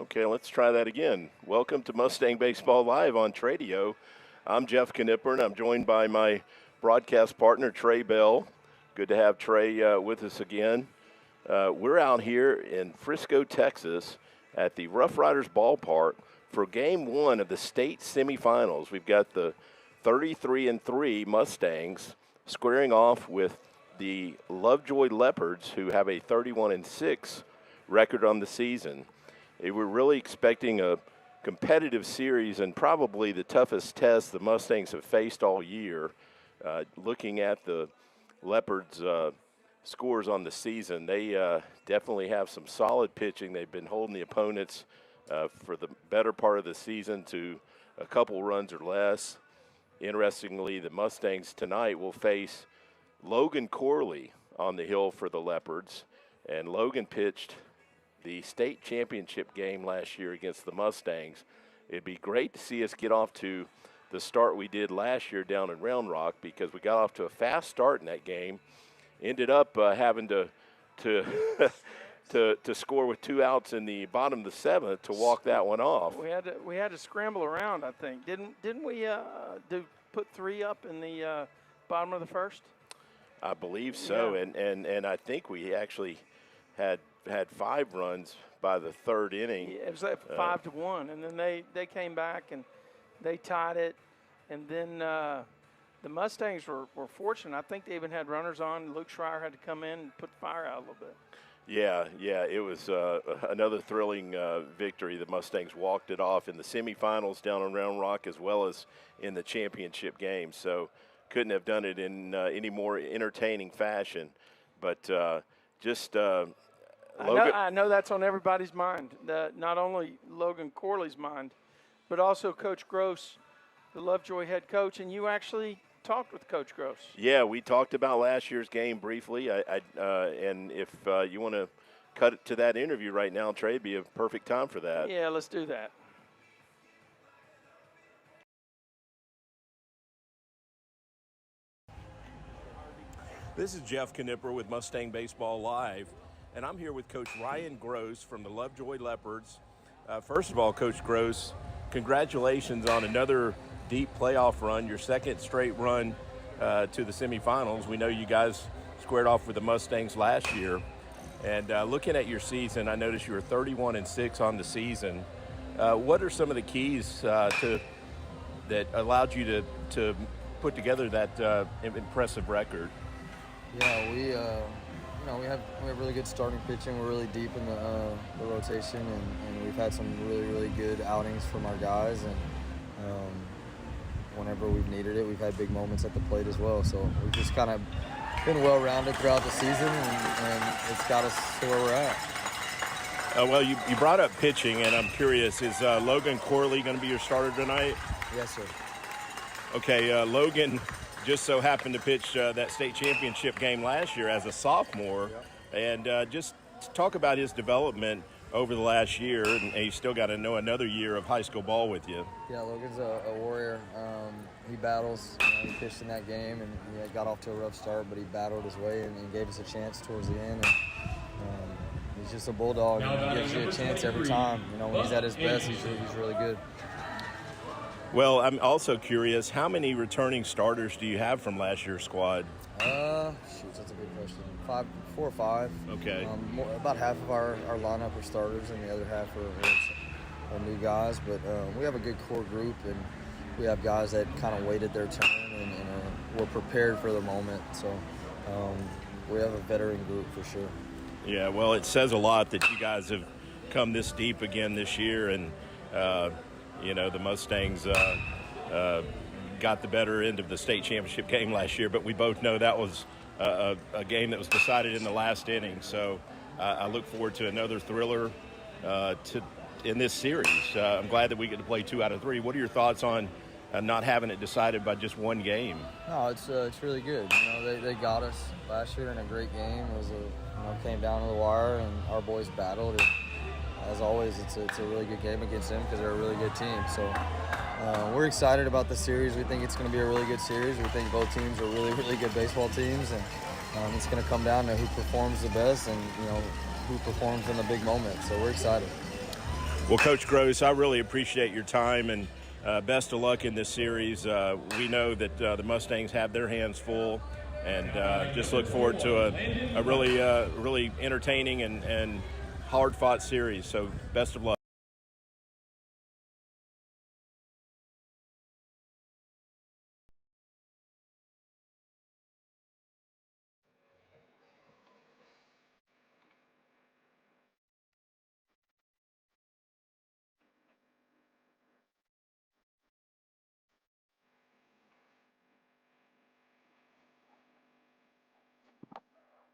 Okay, let's try that again. Welcome to Mustang Baseball Live on Tradio. I'm Jeff Knipper, and I'm joined by my broadcast partner, Trey Bell. Good to have Trey with us again. We're out here in Frisco, Texas at the Rough Riders Ballpark for Game 1 of the state semifinals. We've got the 33-3 Mustangs squaring off with the Lovejoy Leopards, who have a 31-6 record on the season. We're really expecting a competitive series and probably the toughest test the Mustangs have faced all year. Looking at the Leopards' scores on the season, they definitely have some solid pitching. They've been holding the opponents for the better part of the season to a couple runs or less. Interestingly, the Mustangs tonight will face Logan Corley on the hill for the Leopards, and Logan pitched the state championship game last year against the Mustangs. It'd be great to see us get off to the start we did last year down in Round Rock, because we got off to a fast start in that game. Ended up having to score with 2 outs in the bottom of the 7th to walk that one off. We had to scramble around, I think. Didn't we put 3 up in the bottom of the 1st? I believe so, yeah. and I think we actually had 5 runs by the 3rd inning. Yeah, it was like 5-1, and then they came back and they tied it, and then the Mustangs were fortunate. I think they even had runners on. Luke Schreier had to come in and put the fire out a little bit. Yeah, it was another thrilling victory. The Mustangs walked it off in the semifinals down on Round Rock as well as in the championship game. So couldn't have done it in any more entertaining fashion. But I know that's on everybody's mind, not only Logan Corley's mind, but also Coach Gross, the Lovejoy head coach, and you actually talked with Coach Gross. Yeah, we talked about last year's game briefly, and if you want to cut it to that interview right now, Trey, it'd be a perfect time for that. Yeah, let's do that. This is Jeff Knipper with Mustang Baseball Live, and I'm here with Coach Ryan Gross from the Lovejoy Leopards. First of all, Coach Gross, congratulations on another deep playoff run, your 2nd straight run to the semifinals. We know you guys squared off with the Mustangs last year. And looking at your season, I noticed you were 31-6 on the season. What are some of the keys that allowed you to put together that impressive record? Yeah, we have really good starting pitching. We're really deep in the rotation, and we've had some really good outings from our guys. And whenever we've needed it, we've had big moments at the plate as well. So we've just kind of been well-rounded throughout the season, and it's got us to where we're at. Well, you brought up pitching, and I'm curious, is Logan Corley going to be your starter tonight? Yes, sir. Okay, Logan just so happened to pitch that state championship game last year as a sophomore. Yep. And just talk about his development over the last year, and he's still got to know another year of high school ball with you. Yeah, Logan's a warrior. He battles. He pitched in that game, and he got off to a rough start, but he battled his way and gave us a chance towards the end. And, he's just a bulldog. He gives you a chance every time. When he's at his best, he's really good. Well, I'm also curious, how many returning starters do you have from last year's squad? That's a good question. 4 or 5. Okay. About half of our lineup are starters, and the other half are new guys. But we have a good core group, and we have guys that kind of waited their turn and were prepared for the moment. So we have a veteran group for sure. Yeah, well, it says a lot that you guys have come this deep again this year, and the Mustangs got the better end of the state championship game last year, but we both know that was a game that was decided in the last inning. So I look forward to another thriller in this series. I'm glad that we get to play 2 out of 3. What are your thoughts on not having it decided by just one game? No, it's really good. They got us last year in a great game. It was came down to the wire, and our boys battled. And as always, it's a really good game against them because they're a really good team. So we're excited about the series. We think it's going to be a really good series. We think both teams are really, really good baseball teams, and it's going to come down to who performs the best and who performs in the big moment. So we're excited. Well, Coach Gross, I really appreciate your time, and best of luck in this series. We know that the Mustangs have their hands full, and just look forward to a really entertaining and hard-fought series. So best of luck.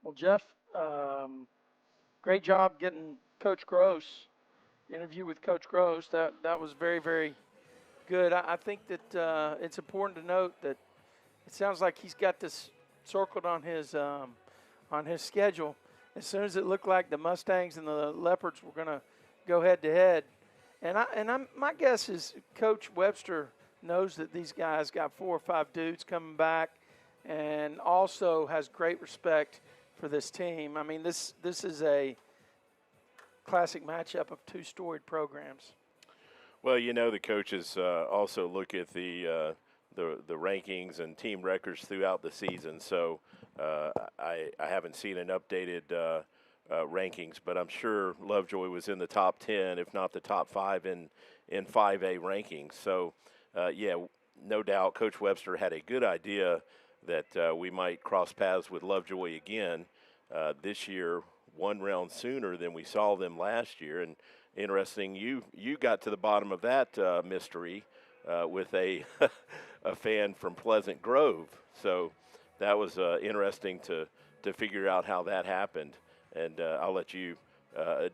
Well, Jeff, great job getting Coach Gross, interview with Coach Gross. That was very, very good. I think that it's important to note that it sounds like he's got this circled on his schedule. As soon as it looked like the Mustangs and the Leopards were going to go head-to-head. And my guess is Coach Webster knows that these guys got 4 or 5 dudes coming back and also has great respect for this team. I mean, this is a classic matchup of 2 storied programs. Well, the coaches also look at the rankings and team records throughout the season. So I haven't seen an updated rankings, but I'm sure Lovejoy was in the top 10, if not the top 5 in 5A rankings. So, no doubt Coach Webster had a good idea that we might cross paths with Lovejoy again this year, 1 round sooner than we saw them last year. And interesting, you got to the bottom of that mystery with a fan from Pleasant Grove. So that was interesting to figure out how that happened. And I'll let you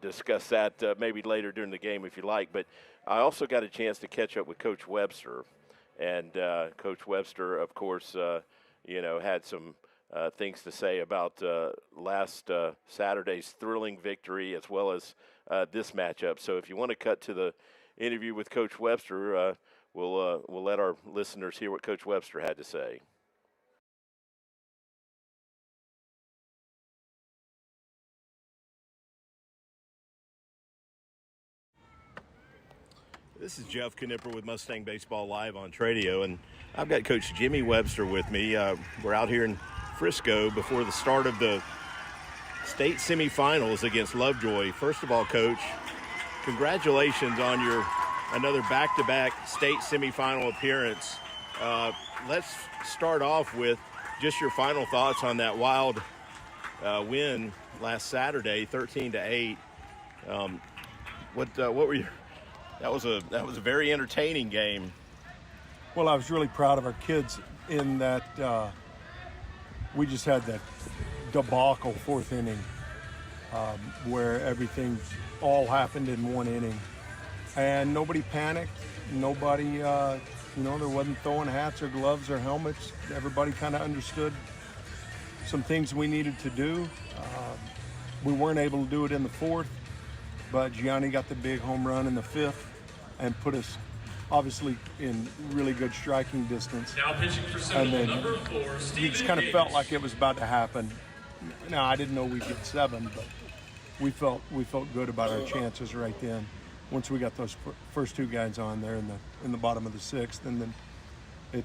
discuss that maybe later during the game if you like. But I also got a chance to catch up with Coach Webster. And Coach Webster, of course, had some things to say about last Saturday's thrilling victory as well as this matchup. So if you want to cut to the interview with Coach Webster, we'll let our listeners hear what Coach Webster had to say. This is Jeff Knipper with Mustang Baseball Live on Tradio, and I've got Coach Jimmy Webster with me. We're out here in Frisco before the start of the state semifinals against Lovejoy. First of all, Coach, congratulations on your another back-to-back state semifinal appearance. Let's start off with just your final thoughts on that wild win last Saturday, 13-8. What were your? That was a very entertaining game. Well, I was really proud of our kids in that we just had that debacle 4th inning where everything all happened in one inning. And nobody panicked. Nobody, there wasn't throwing hats or gloves or helmets. Everybody kind of understood some things we needed to do. We weren't able to do it in the fourth, but Gianni got the big home run in the fifth and put us obviously in really good striking distance. Now pitching for Seminole, number 4, Stephen you just kind of Hicks. felt like it was about to happen. Now, I didn't know we'd get 7, but we felt good about our chances right then. Once we got those first 2 guys on there in the bottom of the 6th, and then it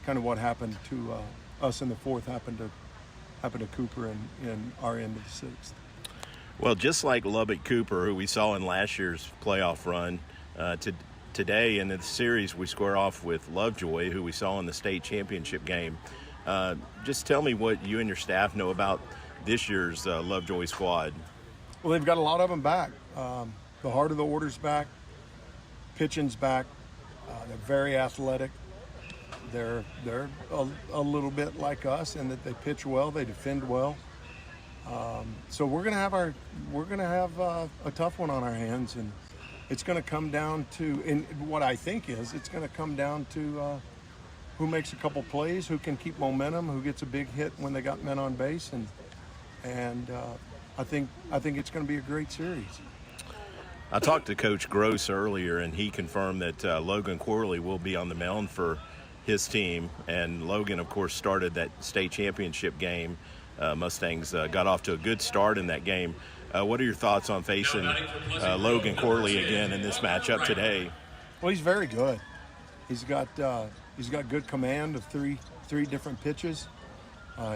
kind of what happened to us in the 4th happened to Cooper in our end of the 6th. Well, just like Lubbock Cooper, who we saw in last year's playoff run, today in the series we square off with Lovejoy, who we saw in the state championship game. Just tell me what you and your staff know about this year's Lovejoy squad. Well, they've got a lot of them back. The heart of the order's back. Pitching's back. They're very athletic. They're a little bit like us in that they pitch well, they defend well. So we're gonna have a tough one on our hands, and it's gonna come down to, and what I think is, it's gonna come down to who makes a couple plays, who can keep momentum, who gets a big hit when they got men on base, and I think it's gonna be a great series. I talked to Coach Gross earlier, and he confirmed that Logan Corley will be on the mound for his team, and Logan, of course, started that state championship game. Mustangs got off to a good start in that game. What are your thoughts on facing Logan Corley again in this matchup today? Well, he's very good. He's got good command of three different pitches.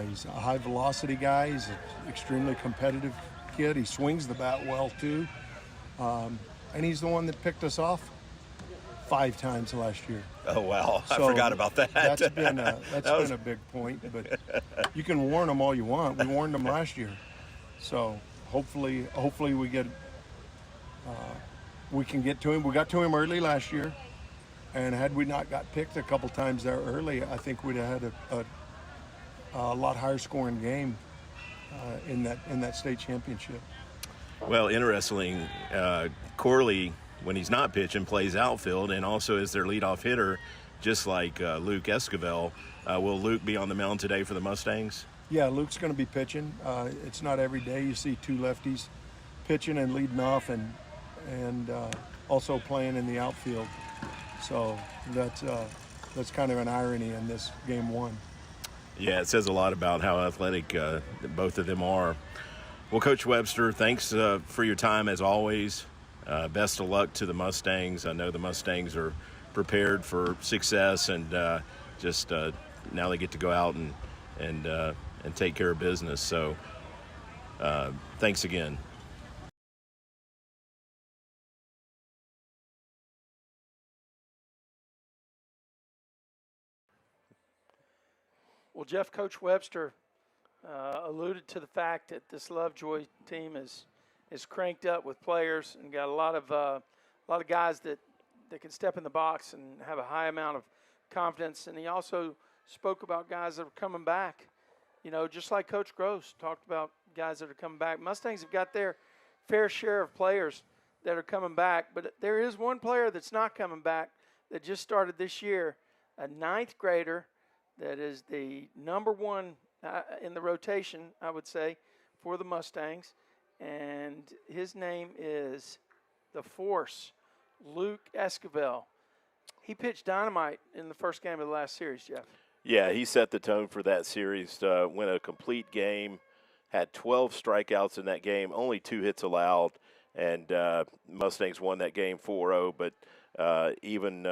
He's a high velocity guy. He's an extremely competitive kid. He swings the bat well too, and he's the one that picked us off 5 times last year. Oh wow, So I forgot about that. That's been a big point, but you can warn them all you want. We warned them last year, so hopefully we can get to him. We got to him early last year, and had we not got picked a couple times there early, I think we'd have had a lot higher scoring game in that state championship. Well, interesting, Corley, when he's not pitching, plays outfield and also is their leadoff hitter, just like Luke Esquivel. Will Luke be on the mound today for the Mustangs? Yeah, Luke's going to be pitching. It's not every day you see 2 lefties pitching and leading off and also playing in the outfield. So that's kind of an irony in this game 1. Yeah, it says a lot about how athletic both of them are. Well, Coach Webster, thanks for your time as always. Best of luck to the Mustangs. I know the Mustangs are prepared for success, and just now they get to go out and take care of business. So thanks again. Well, Jeff, Coach Webster alluded to the fact that this Lovejoy team is cranked up with players and got a lot of guys that can step in the box and have a high amount of confidence. And he also spoke about guys that are coming back. You know, just like Coach Gross talked about guys that are coming back. Mustangs have got their fair share of players that are coming back, but there is one player that's not coming back that just started this year, a 9th grader that is the number 1 in the rotation, I would say, for the Mustangs. And his name is the Force, Luke Esquivel. He pitched dynamite in the first game of the last series, Jeff. Yeah, he set the tone for that series, went a complete game, had 12 strikeouts in that game, only 2 hits allowed, and Mustangs won that game 4-0, but even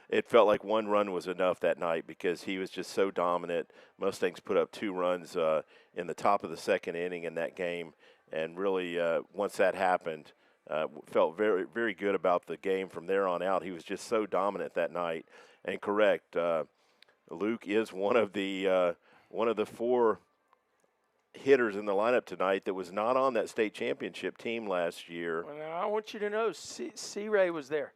it felt like 1 run was enough that night because he was just so dominant. Mustangs put up 2 runs in the top of the 2nd inning in that game, and really once that happened, felt very, very good about the game from there on out. He was just so dominant that night. And correct, Luke is one of the 4 hitters in the lineup tonight that was not on that state championship team last year. Well, now I want you to know, C-Ray was there.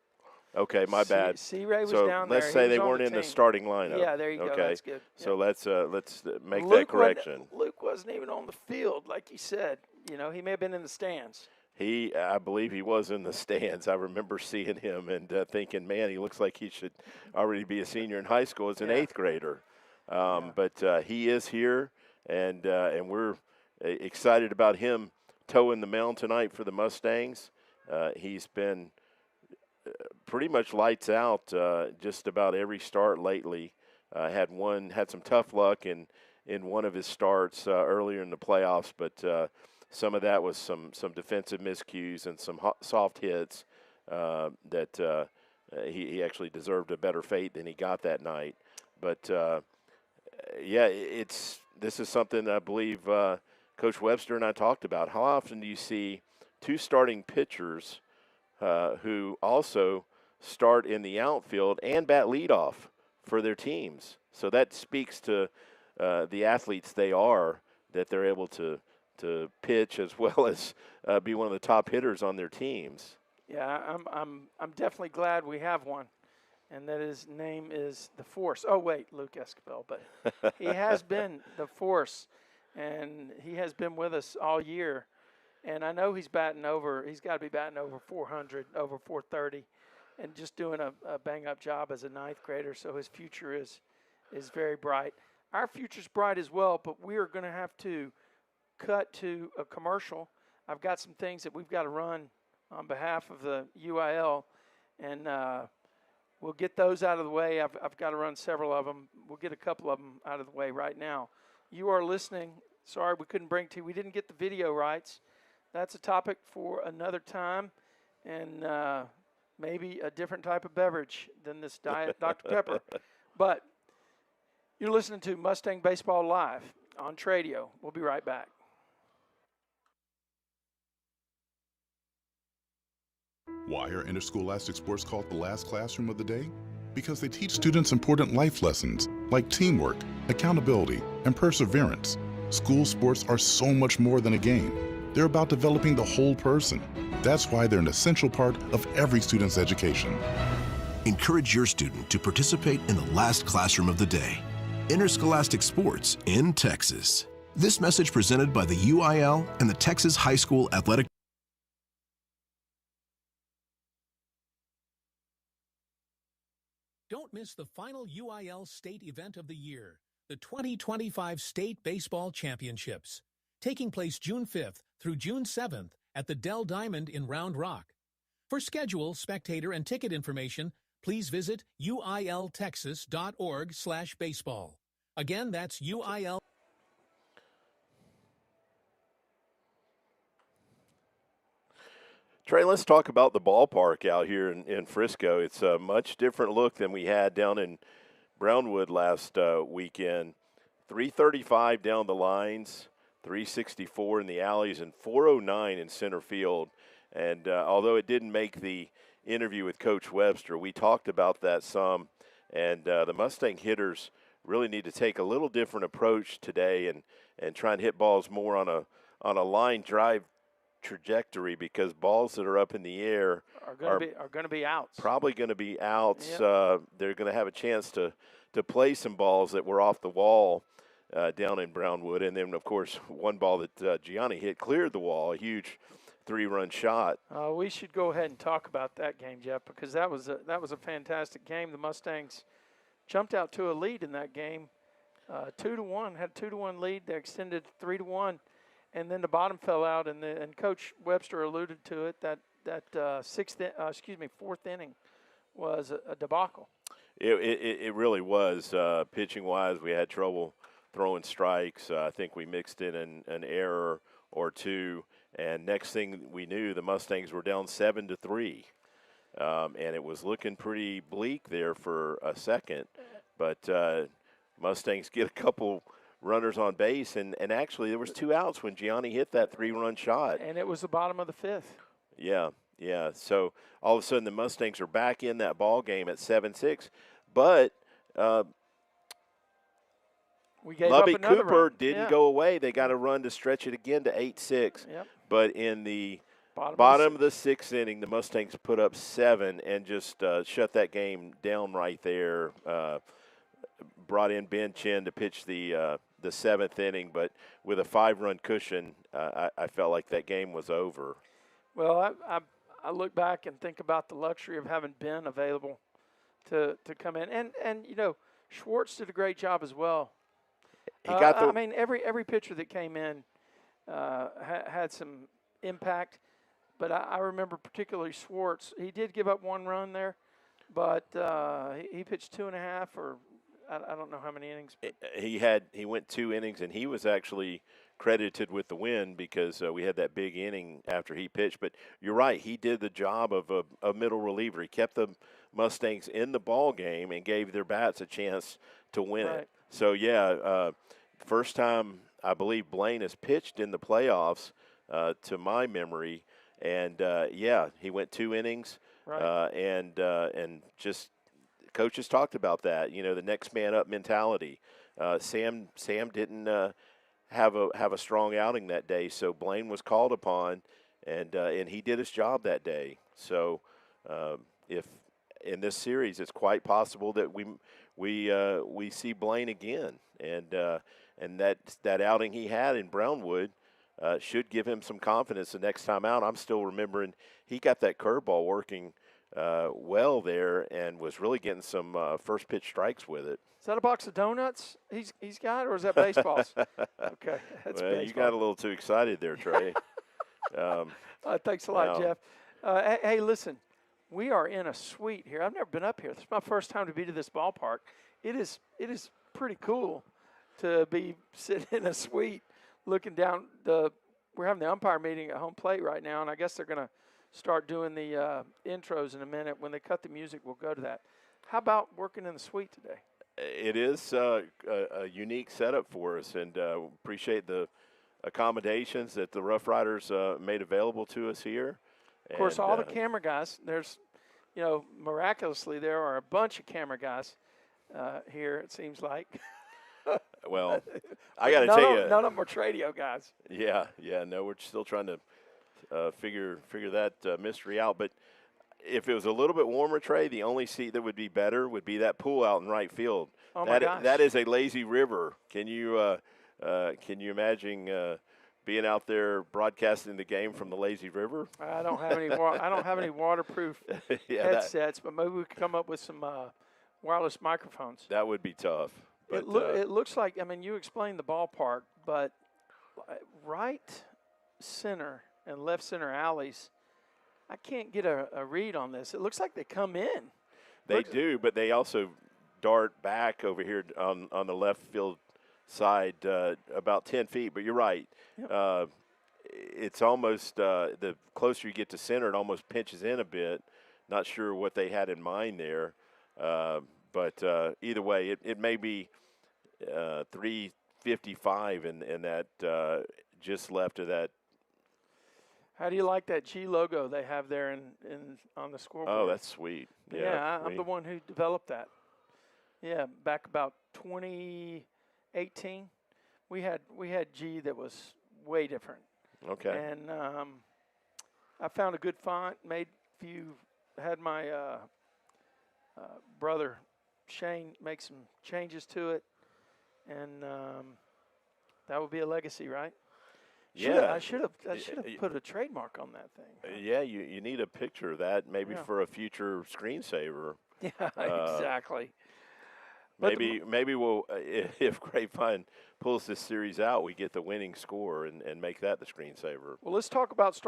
Okay, my bad. C-Ray was so down there. let's say they weren't in the the starting lineup. Yeah, there you go. Okay, That's good. so yeah. let's make that correction. Luke wasn't even on the field, like he said. You know, he may have been in the stands. I believe he was in the stands. I remember seeing him and thinking, man, he looks like he should already be a senior in high school as an 8th grader. But he is here, and we're excited about him toeing the mound tonight for the Mustangs. He's been pretty much lights out just about every start lately. Had some tough luck in one of his starts earlier in the playoffs, but some of that was some defensive miscues and some soft hits that he actually deserved a better fate than he got that night. But this is something I believe Coach Webster and I talked about. How often do you see 2 starting pitchers who also start in the outfield and bat leadoff for their teams? So that speaks to the athletes they are, that they're able to pitch as well as be one of the top hitters on their teams. Yeah, I'm definitely glad we have one, and that his name is the Force. Oh wait, Luke Escabel, but he has been the Force, and he has been with us all year. And I know he's got to be batting over 400, over 430, and just doing a bang-up job as a 9th grader. So his future is very bright. Our future's bright as well, but we are going to have to cut to a commercial. I've got some things that we've got to run on behalf of the UIL, and we'll get those out of the way. I've got to run several of them. We'll get a couple of them out of the way right now. You are listening. Sorry we couldn't bring to you. We didn't get the video rights. That's a topic for another time, and maybe a different type of beverage than this Diet Dr. Pepper. But you're listening to Mustang Baseball Live on Tradio. We'll be right back. Why are interscholastic sports called the last classroom of the day? Because they teach students important life lessons like teamwork, accountability, and perseverance. School sports are so much more than a game. They're about developing the whole person. That's why they're an essential part of every student's education. Encourage your student to participate in the last classroom of the day. Interscholastic sports in Texas. This message presented by the UIL and the Texas High School Athletic. Don't miss the final UIL state event of the year, the 2025 State Baseball Championships, taking place June 5th through June 7th at the Dell Diamond in Round Rock. For schedule, spectator, and ticket information, please visit uiltexas.org/baseball. Again, that's UIL. Trey, let's talk about the ballpark out here in Frisco. It's a much different look than we had down in Brownwood last weekend. 335 down the lines, 364 in the alleys, and 409 in center field. And although it didn't make the interview with Coach Webster, we talked about that some. And the Mustang hitters really need to take a little different approach today and try and hit balls more on a line drive trajectory, because balls that are up in the air are going to be outs. Probably going to be outs. Yep. They're going to have a chance to play some balls that were off the wall down in Brownwood, and then of course one ball that Gianni hit cleared the wall, a huge 3-run shot. We should go ahead and talk about that game, Jeff, because that was a fantastic game. The Mustangs jumped out to a lead in that game, 2-1, had a 2-1 lead. They extended 3-1. And then the bottom fell out, and Coach Webster alluded to it. That fourth inning was a debacle. It really was. Pitching wise, we had trouble throwing strikes. I think we mixed in an error or two, and next thing we knew, the Mustangs were down 7-3, and it was looking pretty bleak there for a second. But Mustangs get a couple runners on base, and actually there was 2 outs when Gianni hit that 3-run shot. And it was the bottom of the 5th. Yeah. So all of a sudden the Mustangs are back in that ball game at 7-6. But we gave Lubbock up another Cooper run. didn't go away. They got a run to stretch it again to 8-6. Yep. But in the bottom of the 6th inning, the Mustangs put up 7 and just shut that game down right there. brought in Ben Chin to pitch the 7th inning, but with a 5-run cushion, I felt like that game was over. Well, I look back and think about the luxury of having Ben available to come in, and you know, Schwartz did a great job as well. He got I mean, every pitcher that came in had some impact, but I remember particularly Schwartz. He did give up 1 run there, but he pitched 2.5, or I don't know how many innings. He went 2 innings, and he was actually credited with the win because we had that big inning after he pitched. But you're right, he did the job of a middle reliever. He kept the Mustangs in the ball game and gave their bats a chance to win it. So yeah, first time I believe Blaine has pitched in the playoffs to my memory, and yeah, he went 2 innings, and just coaches talked about that. You know, the next man up mentality. Sam didn't have a strong outing that day, so Blaine was called upon, and he did his job that day. So if in this series, it's quite possible that we see Blaine again, and that outing he had in Brownwood should give him some confidence the next time out. I'm still remembering he got that curveball working well there and was really getting some first pitch strikes with it. Is that a box of donuts he's got, or is that baseballs? Okay, that's well, baseball. You got a little too excited there, Trey. Thanks a lot, Jeff. Hey, listen, we are in a suite here. I've never been up here. This is my first time to be to this ballpark. It is pretty cool to be sitting in a suite looking down. We're having the umpire meeting at home plate right now, and I guess they're going to start doing the intros in a minute. When they cut the music, we'll go to that. How about working in the suite today? It is a unique setup for us, and appreciate the accommodations that the Rough Riders made available to us here. Of course, all the camera guys, miraculously, there are a bunch of camera guys here, it seems like. Well, I got to tell you. None of them are Tradio guys. Yeah, no, we're still trying to figure that mystery out. But if it was a little bit warmer, Trey, the only seat that would be better would be that pool out in right field. Oh, my gosh. That is a lazy river. Can you imagine being out there broadcasting the game from the lazy river? I don't have any waterproof headsets, but maybe we could come up with some wireless microphones. That would be tough. But it looks like, I mean, you explained the ballpark, but right center and left center alleys, I can't get a read on this. It looks like they come in. They do, but they also dart back over here on the left field side about 10 feet. But you're right. Yep. It's almost the closer you get to center, it almost pinches in a bit. Not sure what they had in mind there. But either way, it may be 355 in that just left of that. How do you like that G logo they have there on the scoreboard? Oh, that's sweet. Yeah, I'm the one who developed that. Yeah, back about 2018, we had G that was way different. Okay. And I found a good font. Had my brother Shane make some changes to it, and that would be a legacy, right? I should have put a trademark on that thing. Yeah, you need a picture of that maybe for a future screensaver. Yeah, exactly. Maybe we'll if Grapevine pulls this series out, we get the winning score and make that the screensaver. Well, let's talk about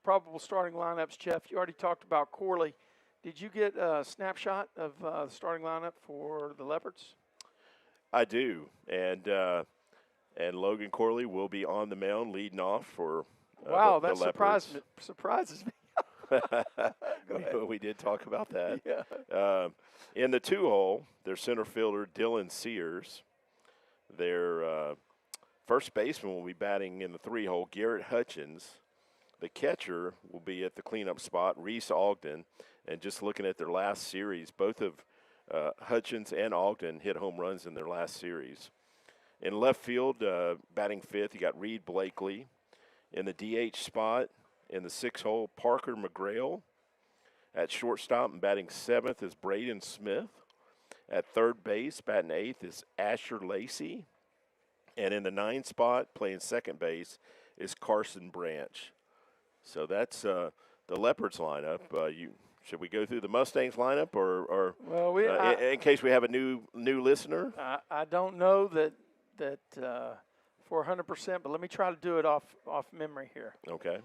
probable starting lineups, Jeff. You already talked about Corley. Did you get a snapshot of the starting lineup for the Leopards? I do, and Logan Corley will be on the mound leading off for wow, the that surprises me. We did talk about that. Yeah. In the 2-hole, their center fielder, Dylan Sears. Their first baseman will be batting in the 3-hole, Garrett Hutchins. The catcher will be at the cleanup spot, Reese Ogden. And just looking at their last series, both of Hutchins and Ogden hit home runs in their last series. In left field, batting 5th, you got Reed Blakely. In the DH spot, in the 6-hole, Parker McGrail. At shortstop and batting 7th is Braden Smith. At third base, batting eighth, is Asher Lacey. And in the 9 spot, playing second base, is Carson Branch. So that's the Leopards lineup. Should we go through the Mustangs lineup, or well, in case we have a new listener? I don't know that for 100%, but let me try to do it off memory here. Okay.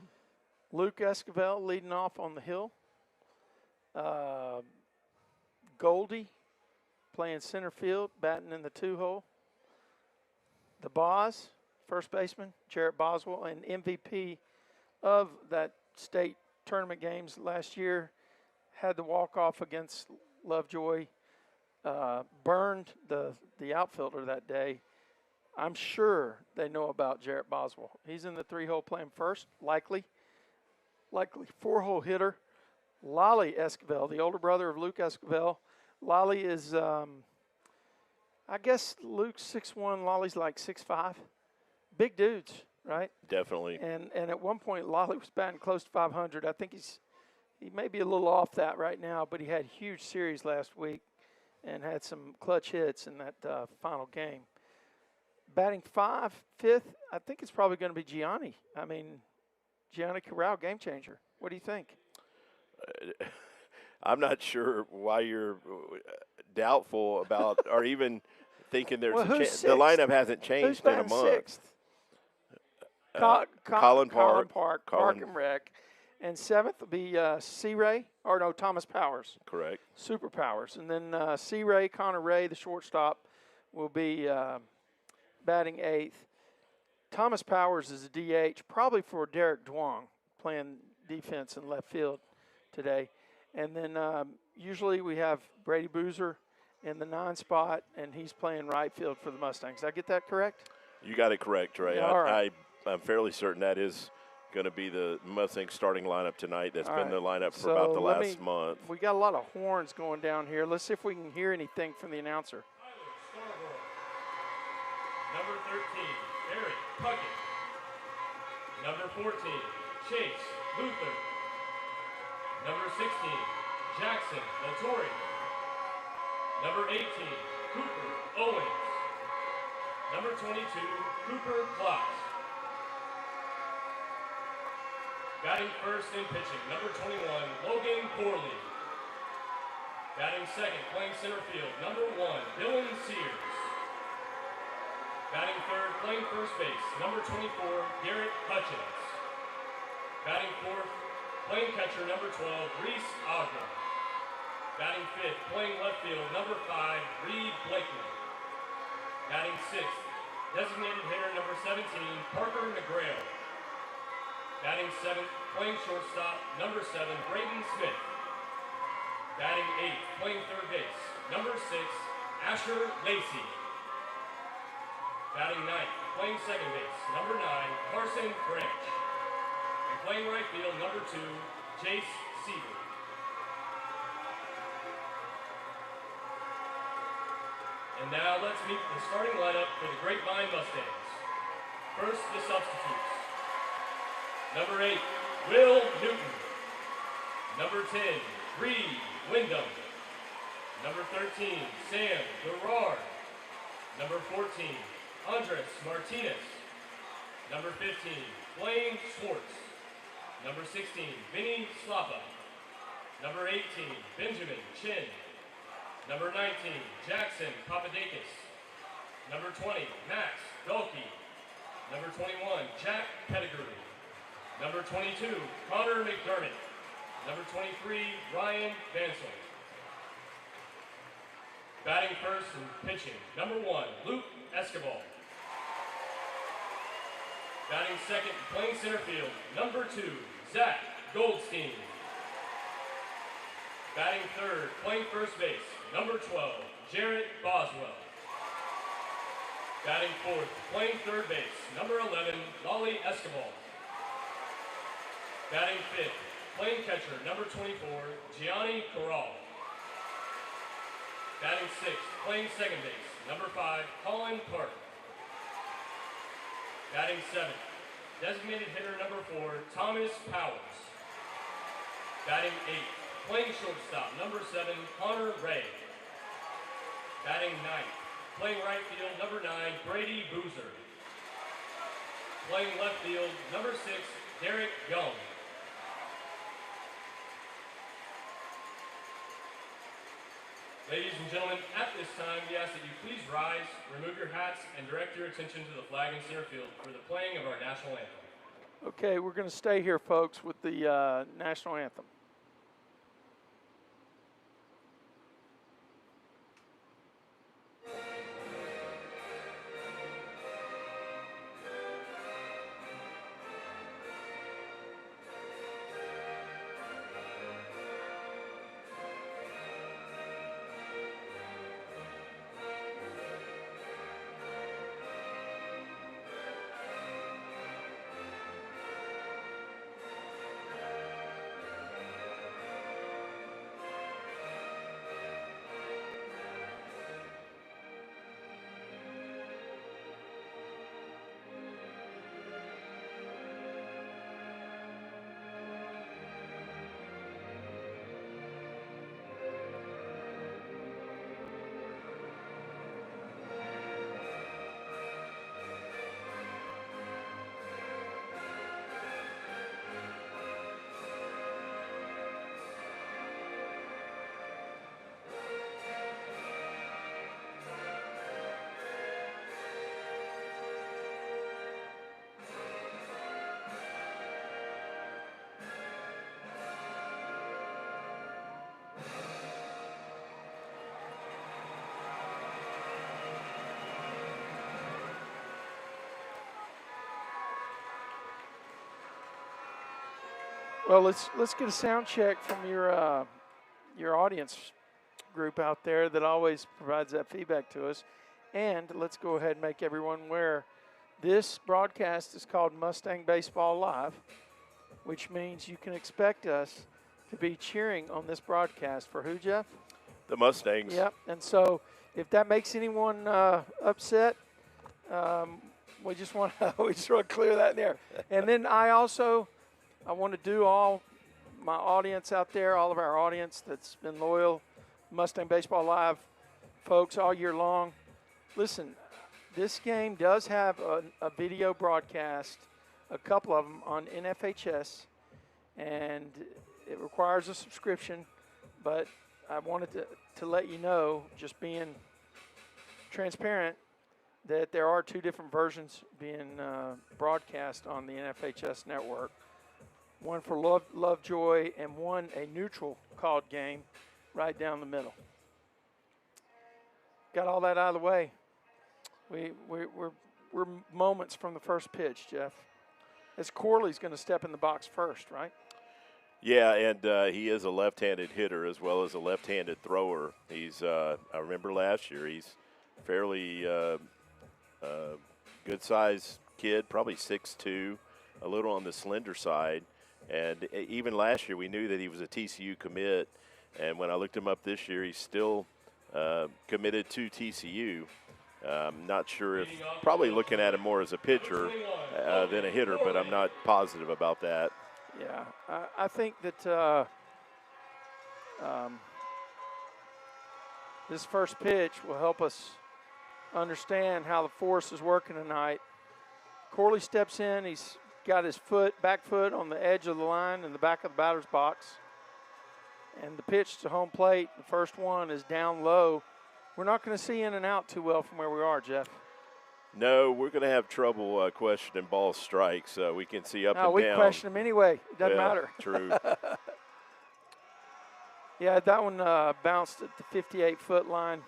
Luke Esquivel leading off on the hill. Goldie playing center field, batting in the 2-hole. The Boz, first baseman, Jarrett Boswell, and MVP of that state tournament games last year, had the walk-off against Lovejoy, burned the outfielder that day. I'm sure they know about Jarrett Boswell. He's in the 3-hole playing first, likely 4-hole hitter. Lolly Esquivel, the older brother of Luke Esquivel. Lolly is, I guess Luke's 6'1", Lolly's like 6'5". Big dudes, right? Definitely. And at one point, Lolly was batting close to 500. I think he may be a little off that right now, but he had a huge series last week and had some clutch hits in that final game. Batting fifth, I think it's probably going to be Gianni. I mean, Gianni Corral, game changer. What do you think? I'm not sure why you're doubtful about or even thinking there's a chance. The lineup hasn't changed in a month. Sixth? Colin Park, Park and Rec. And seventh will be Thomas Powers. Correct. Super Powers. And then C-Ray, Connor Ray, the shortstop, will be batting eighth. Thomas Powers is a DH, probably for Derek Duong, playing defense in left field today. And then usually we have Brady Boozer in the 9 spot, and he's playing right field for the Mustangs. Did I get that correct? You got it correct, Trey. Yeah, all right. I'm fairly certain that is going to be the Mustang starting lineup tonight. That's been the lineup for So about the last month. We got a lot of horns going down here. Let's see if we can hear anything from the announcer. Number 13, Eric Puckett. Number 14, Chase Luther. Number 16, Jackson Latorre. Number 18, Cooper Owens. Number 22, Cooper Klotz. Batting first and pitching, number 21, Logan Corley. Batting second, playing center field, number 1, Dylan Sears. Batting third, playing first base, number 24, Garrett Hutchins. Batting fourth, playing catcher, number 12, Reese Ogden. Batting fifth, playing left field, number 5, Reed Blakely. Batting sixth, designated hitter, number 17, Parker McGrail. Batting seventh, playing shortstop, number 7, Braden Smith. Batting eighth, playing third base, number 6, Asher Lacey. Batting ninth, playing second base, number 9, Carson Branch. And playing right field, number 2, Jace Seaver. And now let's meet the starting lineup for the Grapevine Mustangs. First, the substitutes. Number 8, Will Newton. Number 10, Reed Wyndham. Number 13, Sam Gerard. Number 14, Andres Martinez. Number 15, Blaine Schwartz. Number 16, Vinny Slappa. Number 18, Benjamin Chin. Number 19, Jackson Papadakis. Number 20, Max Dulkey. Number 21, Jack Pettigrew. Number 22, Connor McDermott. Number 23, Ryan Vansel. Batting first and pitching, number 1, Luke Esquivel. Batting second and playing center field, number 2, Zach Goldstein. Batting third, playing first base, number 12, Jarrett Boswell. Batting fourth, playing third base, number 11, Lolly Esquivel. Batting fifth, playing catcher, number 24, Gianni Corral. Batting sixth, playing second base, number 5, Colin Park. Batting seventh, designated hitter number 4, Thomas Powers. Batting eighth, playing shortstop, number 7, Connor Ray. Batting ninth, playing right field, number 9, Brady Boozer. Playing left field, number 6, Derek Young. Ladies and gentlemen, at this time, we ask that you please rise, remove your hats, and direct your attention to the flag in center field for the playing of our national anthem. Okay, we're going to stay here, folks, with the national anthem. Well, let's get a sound check from your audience group out there that always provides that feedback to us. And let's go ahead and make everyone aware. This broadcast is called Mustang Baseball Live, which means you can expect us to be cheering on this broadcast for who, Jeff? The Mustangs. Yep. And so if that makes anyone upset, we just want to clear that in there. And then I want to do all my audience out there, all of our audience that's been loyal, Mustang Baseball Live folks all year long. Listen, this game does have a video broadcast, a couple of them on NFHS, and it requires a subscription, but I wanted to let you know, just being transparent, that there are 2 different versions being broadcast on the NFHS network. One for Lovejoy and one a neutral called game right down the middle. Got all that out of the way. We're moments from the first pitch, Jeff. As Corley's going to step in the box first, right? Yeah, and he is a left-handed hitter as well as a left-handed thrower. He's I remember last year he's fairly good-sized kid, probably 6'2", a little on the slender side. And even last year, we knew that he was a TCU commit. And when I looked him up this year, he's still committed to TCU. Not sure if – probably looking at him more as a pitcher than a hitter, but I'm not positive about that. Yeah, I think that this first pitch will help us understand how the force is working tonight. Corley steps in. He's got his back foot on the edge of the line in the back of the batter's box. And the pitch to home plate, the first one is down low. We're not going to see in and out too well from where we are, Jeff. No, we're going to have trouble questioning ball strikes. We can see up and down. We question them anyway. It doesn't matter. True. Yeah, that one bounced at the 58-foot line.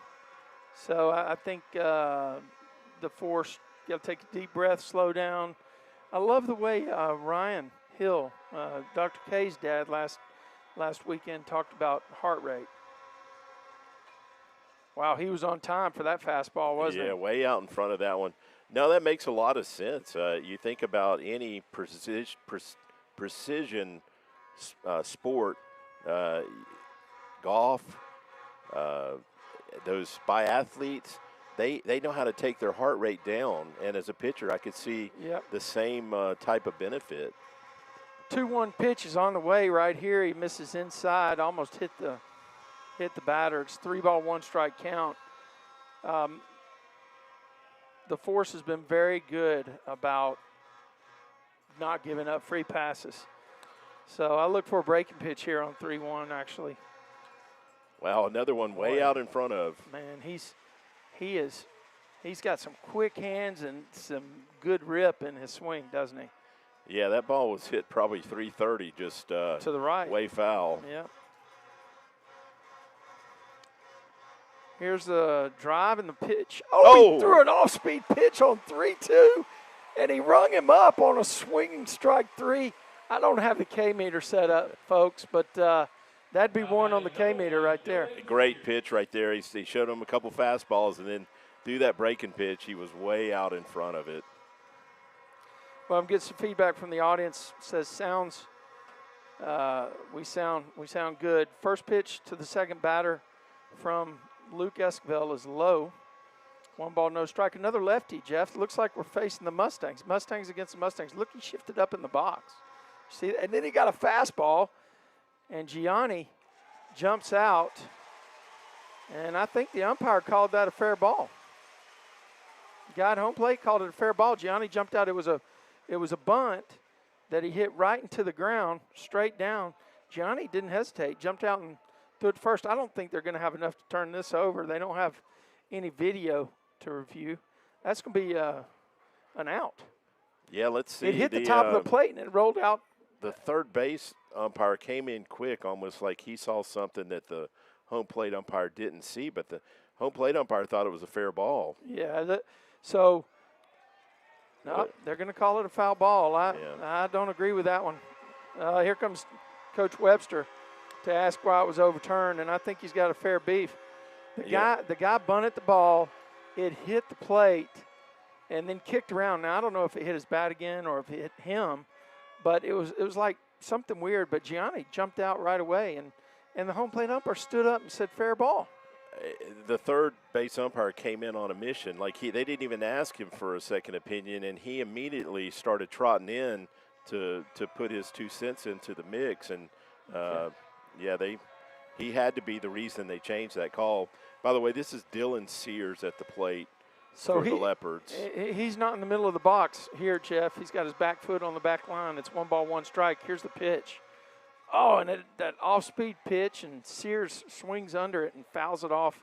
So I think the force, you got to take a deep breath, slow down. I love the way Ryan Hill, Dr. K's dad, last weekend talked about heart rate. Wow, he was on time for that fastball, wasn't he? Yeah, way out in front of that one. No, that makes a lot of sense. You think about any precision sport, golf, those biathletes, they know how to take their heart rate down. And as a pitcher, I could see the same type of benefit. 2-1 pitch is on the way right here. He misses inside, almost hit the batter. It's 3-ball, 1-strike count. The force has been very good about not giving up free passes. So I look for a breaking pitch here on 3-1, actually. Wow, another one way out in front of. Man, he's got some quick hands and some good rip in his swing, doesn't he? Yeah, that ball was hit probably 330, just to the right. Way foul. Yeah. Here's the drive and the pitch. Oh, he threw an off-speed pitch on 3-2, and he rung him up on a swinging strike 3. I don't have the K-meter set up, folks, but that'd be one on the K-meter right there. Great pitch right there. He showed him a couple fastballs, and then threw that breaking pitch. He was way out in front of it. Well, I'm getting some feedback from the audience. It says we sound good. First pitch to the second batter from Luke Esquivel is low. 1 ball, no strike. Another lefty, Jeff. Looks like we're facing the Mustangs. Mustangs against the Mustangs. Look, he shifted up in the box. See, and then he got a fastball, and Gianni jumps out, and I think the umpire called that a fair ball. The guy at home plate called it a fair ball. Gianni jumped out. It was a bunt that he hit right into the ground, straight down. Gianni didn't hesitate, jumped out and threw it first. I don't think they're going to have enough to turn this over. They don't have any video to review. That's going to be an out. Yeah, let's see. It hit the top of the plate, and it rolled out. The third base umpire came in quick, almost like he saw something that the home plate umpire didn't see, but the home plate umpire thought it was a fair ball. Yeah, so no, they're going to call it a foul ball. I don't agree with that one. Here comes Coach Webster to ask why it was overturned, and I think he's got a fair beef. The guy bunted the ball, it hit the plate, and then kicked around. Now I don't know if it hit his bat again or if it hit him, but it was like something weird. But Gianni jumped out right away, and the home plate umpire stood up and said fair ball. The third base umpire came in on a mission. They didn't even ask him for a second opinion, and he immediately started trotting in to put his 2 cents into the mix. And he had to be the reason they changed that call. By the way, this is Dylan Sears at the plate for the Leopards. He's not in the middle of the box here, Jeff. He's got his back foot on the back line. It's 1 ball, 1 strike. Here's the pitch. Oh, and that off-speed pitch, and Sears swings under it and fouls it off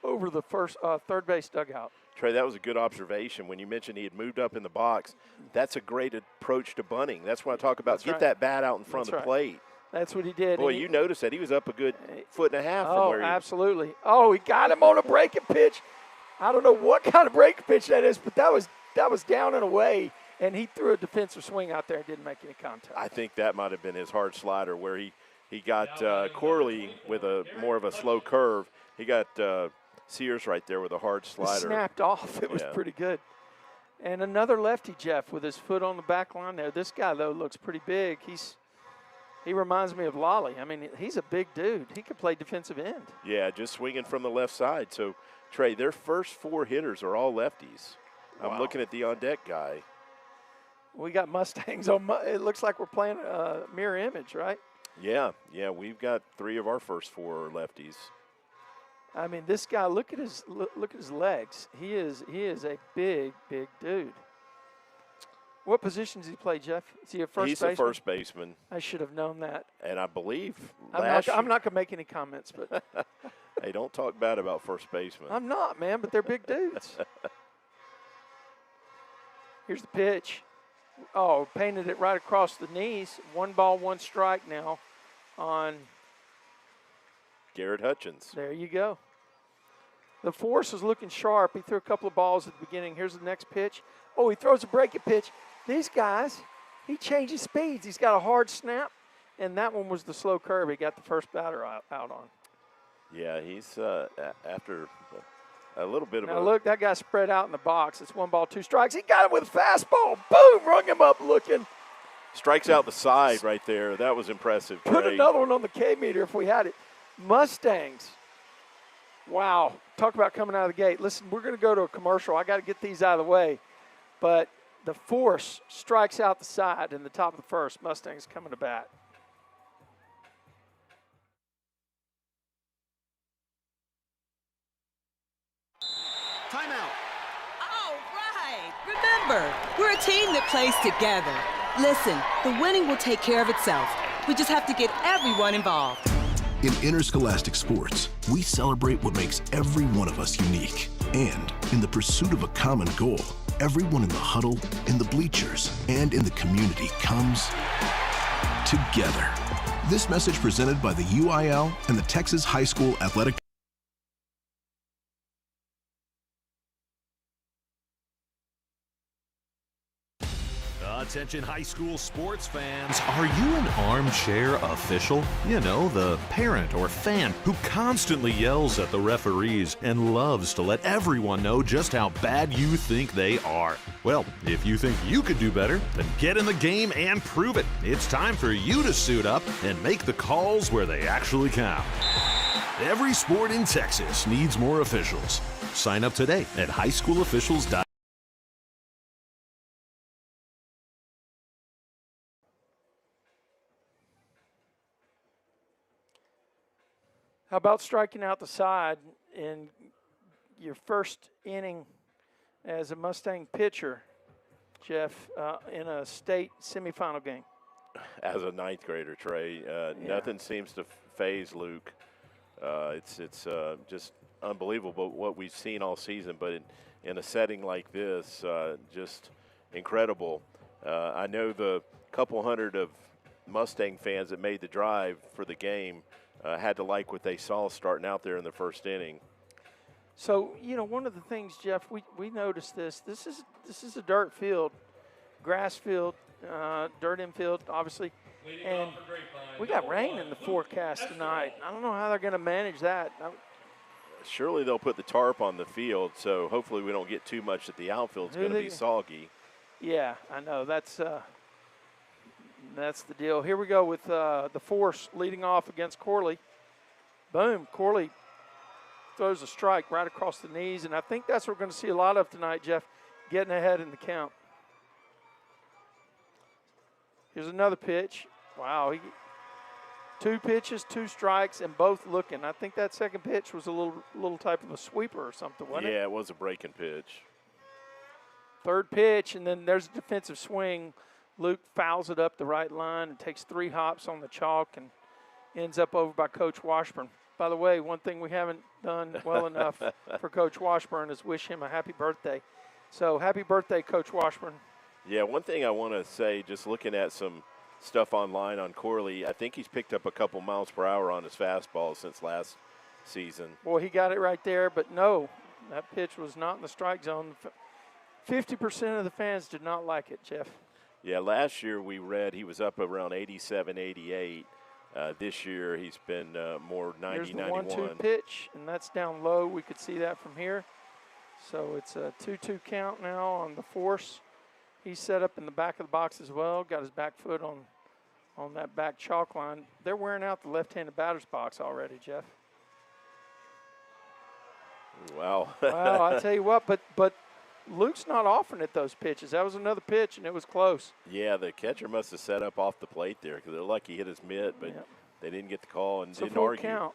over the third base dugout. Trey, that was a good observation. When you mentioned he had moved up in the box, that's a great approach to bunting. That's what I talk about. Get that bat out in front of the plate. That's what he did. Boy, you noticed that. He was up a good foot and a half from where he absolutely. Oh, he got him on a breaking pitch. I don't know what kind of breaking pitch that is, but that was down and away. And he threw a defensive swing out there and didn't make any contact. I think that might have been his hard slider where he got Corley with more of a slow curve. He got Sears right there with a hard slider. It snapped off. It was pretty good. And another lefty, Jeff, with his foot on the back line there. This guy, though, looks pretty big. He reminds me of Lolly. I mean, he's a big dude. He could play defensive end. Yeah, just swinging from the left side. So, Trey, their first 4 hitters are all lefties. I'm looking at the on-deck guy. We got Mustangs on. It looks like we're playing a mirror image, right? Yeah, we've got 3 of our first 4 lefties. I mean, this guy. Look at his legs. He is a big dude. What position does he play, Jeff? Is he a first baseman? He's a first baseman. I should have known that. And I believe I'm not going to make any comments, but hey, don't talk bad about first baseman. I'm not, man. But they're big dudes. Here's the pitch. Oh, painted it right across the knees. 1 ball, 1 strike now on Garrett Hutchins. There you go. The force is looking sharp. He threw a couple of balls at the beginning. Here's the next pitch. Oh, he throws a breaking pitch. These guys, he changes speeds. He's got a hard snap, and that one was the slow curve. He got the first batter out on. Yeah, he's after a little bit of now, look, that guy spread out in the box. It's 1 ball, 2 strikes. He got him with a fastball. Boom, rung him up looking. Strikes out the side right there. That was impressive. Put another one on the K-meter if we had it. Mustangs. Wow. Talk about coming out of the gate. Listen, we're going to go to a commercial. I got to get these out of the way. But the force strikes out the side in the top of the first. Mustangs coming to bat. Timeout. All right. Remember, we're a team that plays together. Listen, the winning will take care of itself. We just have to get everyone involved. In interscholastic sports, we celebrate what makes every one of us unique. And in the pursuit of a common goal, everyone in the huddle, in the bleachers, and in the community comes together. This message presented by the UIL and the Texas High School Athletic. Attention high school sports fans. Are you an armchair official? You know, the parent or fan who constantly yells at the referees and loves to let everyone know just how bad you think they are. Well, if you think you could do better, then get in the game and prove it. It's time for you to suit up and make the calls where they actually count. Every sport in Texas needs more officials. Sign up today at highschoolofficials.com. How about striking out the side in your first inning as a Mustang pitcher, Jeff, in a state semifinal game? As a ninth grader, Trey, nothing seems to phase Luke. It's just unbelievable what we've seen all season, but in a setting like this, just incredible. I know the couple hundred of Mustang fans that made the drive for the game had to like what they saw starting out there in the first inning. So, you know, one of the things, Jeff, we noticed this. This is a dirt field, grass field, dirt infield, obviously. And we got rain in the forecast tonight. I don't know how they're going to manage that. Surely they'll put the tarp on the field, so hopefully we don't get too much that the outfield's going to be soggy. Yeah, I know. That's the deal. Here we go with the force leading off against Corley. Boom, Corley throws a strike right across the knees, and I think that's what we're going to see a lot of tonight, Jeff, getting ahead in the count. Here's another pitch. Wow, 2 pitches, 2 strikes, and both looking. I think that second pitch was a little type of a sweeper or something, wasn't it? Yeah, it was a breaking pitch. Third pitch, and then there's a defensive swing. Luke fouls it up the right line and takes 3 hops on the chalk and ends up over by Coach Washburn. By the way, one thing we haven't done well enough for Coach Washburn is wish him a happy birthday. So happy birthday, Coach Washburn. Yeah, one thing I want to say, just looking at some stuff online on Corley, I think he's picked up a couple miles per hour on his fastball since last season. Boy, he got it right there, but no, that pitch was not in the strike zone. 50% of the fans did not like it, Jeff. Yeah, last year we read he was up around 87, 88. This year he's been more 90, 91. Here's the 1-2 pitch, and that's down low. We could see that from here. So it's a 2-2 count now on the force. He's set up in the back of the box as well, got his back foot on that back chalk line. They're wearing out the left-handed batter's box already, Jeff. Wow. Wow, I tell you what, but Luke's not offering at those pitches. That was another pitch, and it was close. Yeah, the catcher must have set up off the plate there because they're lucky he hit his mitt, but they didn't get the call and didn't argue. Count.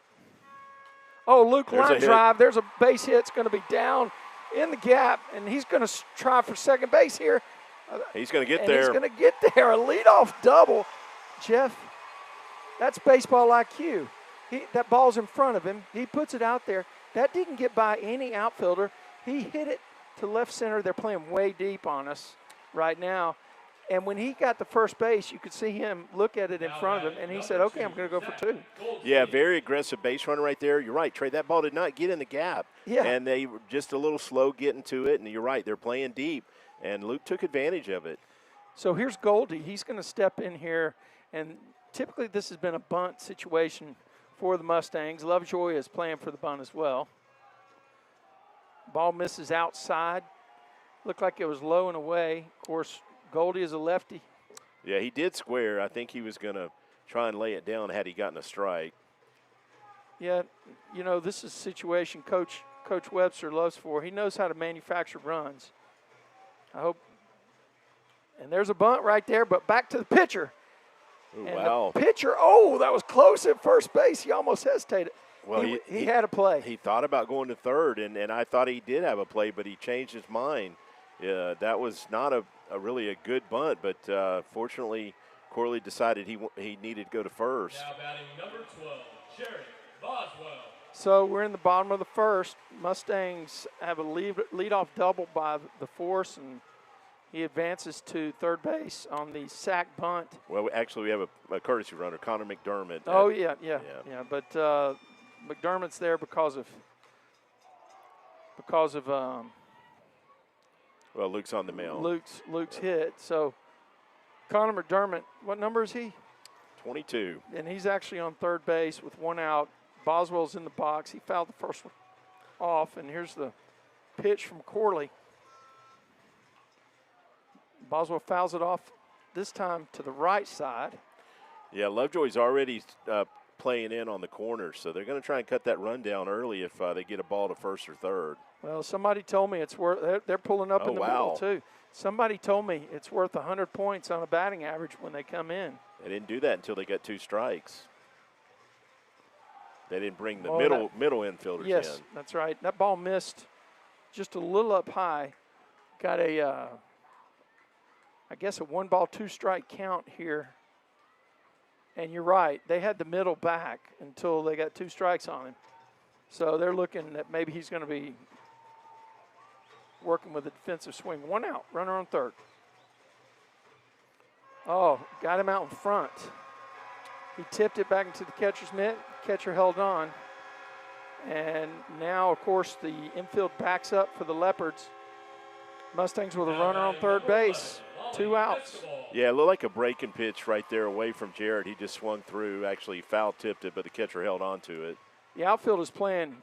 Oh, Luke line drive. There's a base hit. It's going to be down in the gap, and he's going to try for second base here. He's going to get there. He's going to get there. A leadoff double. Jeff, that's baseball IQ. That ball's in front of him. He puts it out there. That didn't get by any outfielder. He hit it to left center. They're playing way deep on us right now. And when he got to first base, you could see him look at it in front of him, and he said, okay, I'm going to go for 2. Yeah, very aggressive base runner right there. You're right, Trey. That ball did not get in the gap. Yeah. And they were just a little slow getting to it, and you're right, they're playing deep. And Luke took advantage of it. So here's Goldie. He's going to step in here, and typically this has been a bunt situation for the Mustangs. Lovejoy is playing for the bunt as well. Ball misses outside. Looked like it was low and away. Of course, Goldie is a lefty. Yeah, he did square. I think he was going to try and lay it down had he gotten a strike. Yeah, you know, this is a situation Coach Webster loves for. He knows how to manufacture runs. I hope. And there's a bunt right there, but back to the pitcher. Ooh, and wow. The pitcher, that was close at first base. He almost hesitated. Well, he had a play. He thought about going to third, and I thought he did have a play, but he changed his mind. That was not a really a good bunt, but fortunately, Corley decided he needed to go to first. Now batting number 12, Jared Boswell. So we're in the bottom of the first. Mustangs have a leadoff double by the Force, and he advances to third base on the sac bunt. Well, actually, we have a courtesy runner, Connor McDermott. Oh, yeah. But McDermott's there because of well, Luke's on the mound. Luke's hit. So Connor McDermott, what number is he? 22. And he's actually on third base with one out. Boswell's in the box. He fouled the first one off, and here's the pitch from Corley. Boswell fouls it off, this time to the right side. Yeah, Lovejoy's already playing in on the corner, so they're going to try and cut that run down early if they get a ball to first or third. Well, somebody told me it's worth – they're pulling up in the middle, too. Somebody told me it's worth 100 points on a batting average when they come in. They didn't do that until they got 2 strikes. They didn't bring the middle infielders in. Yes, that's right. That ball missed just a little up high. Got a I guess a 1-ball, 2-strike count here. And you're right. They had the middle back until they got 2 strikes on him. So they're looking that maybe he's going to be working with a defensive swing. 1 out, runner on third. Oh, got him out in front. He tipped it back into the catcher's mitt. Catcher held on. And now, of course, the infield backs up for the Leopards. Mustangs with a runner on third base. 2 outs. Yeah, it looked like a breaking pitch right there away from Jared. He just swung through. Actually, foul tipped it, but the catcher held on to it. The outfield is playing,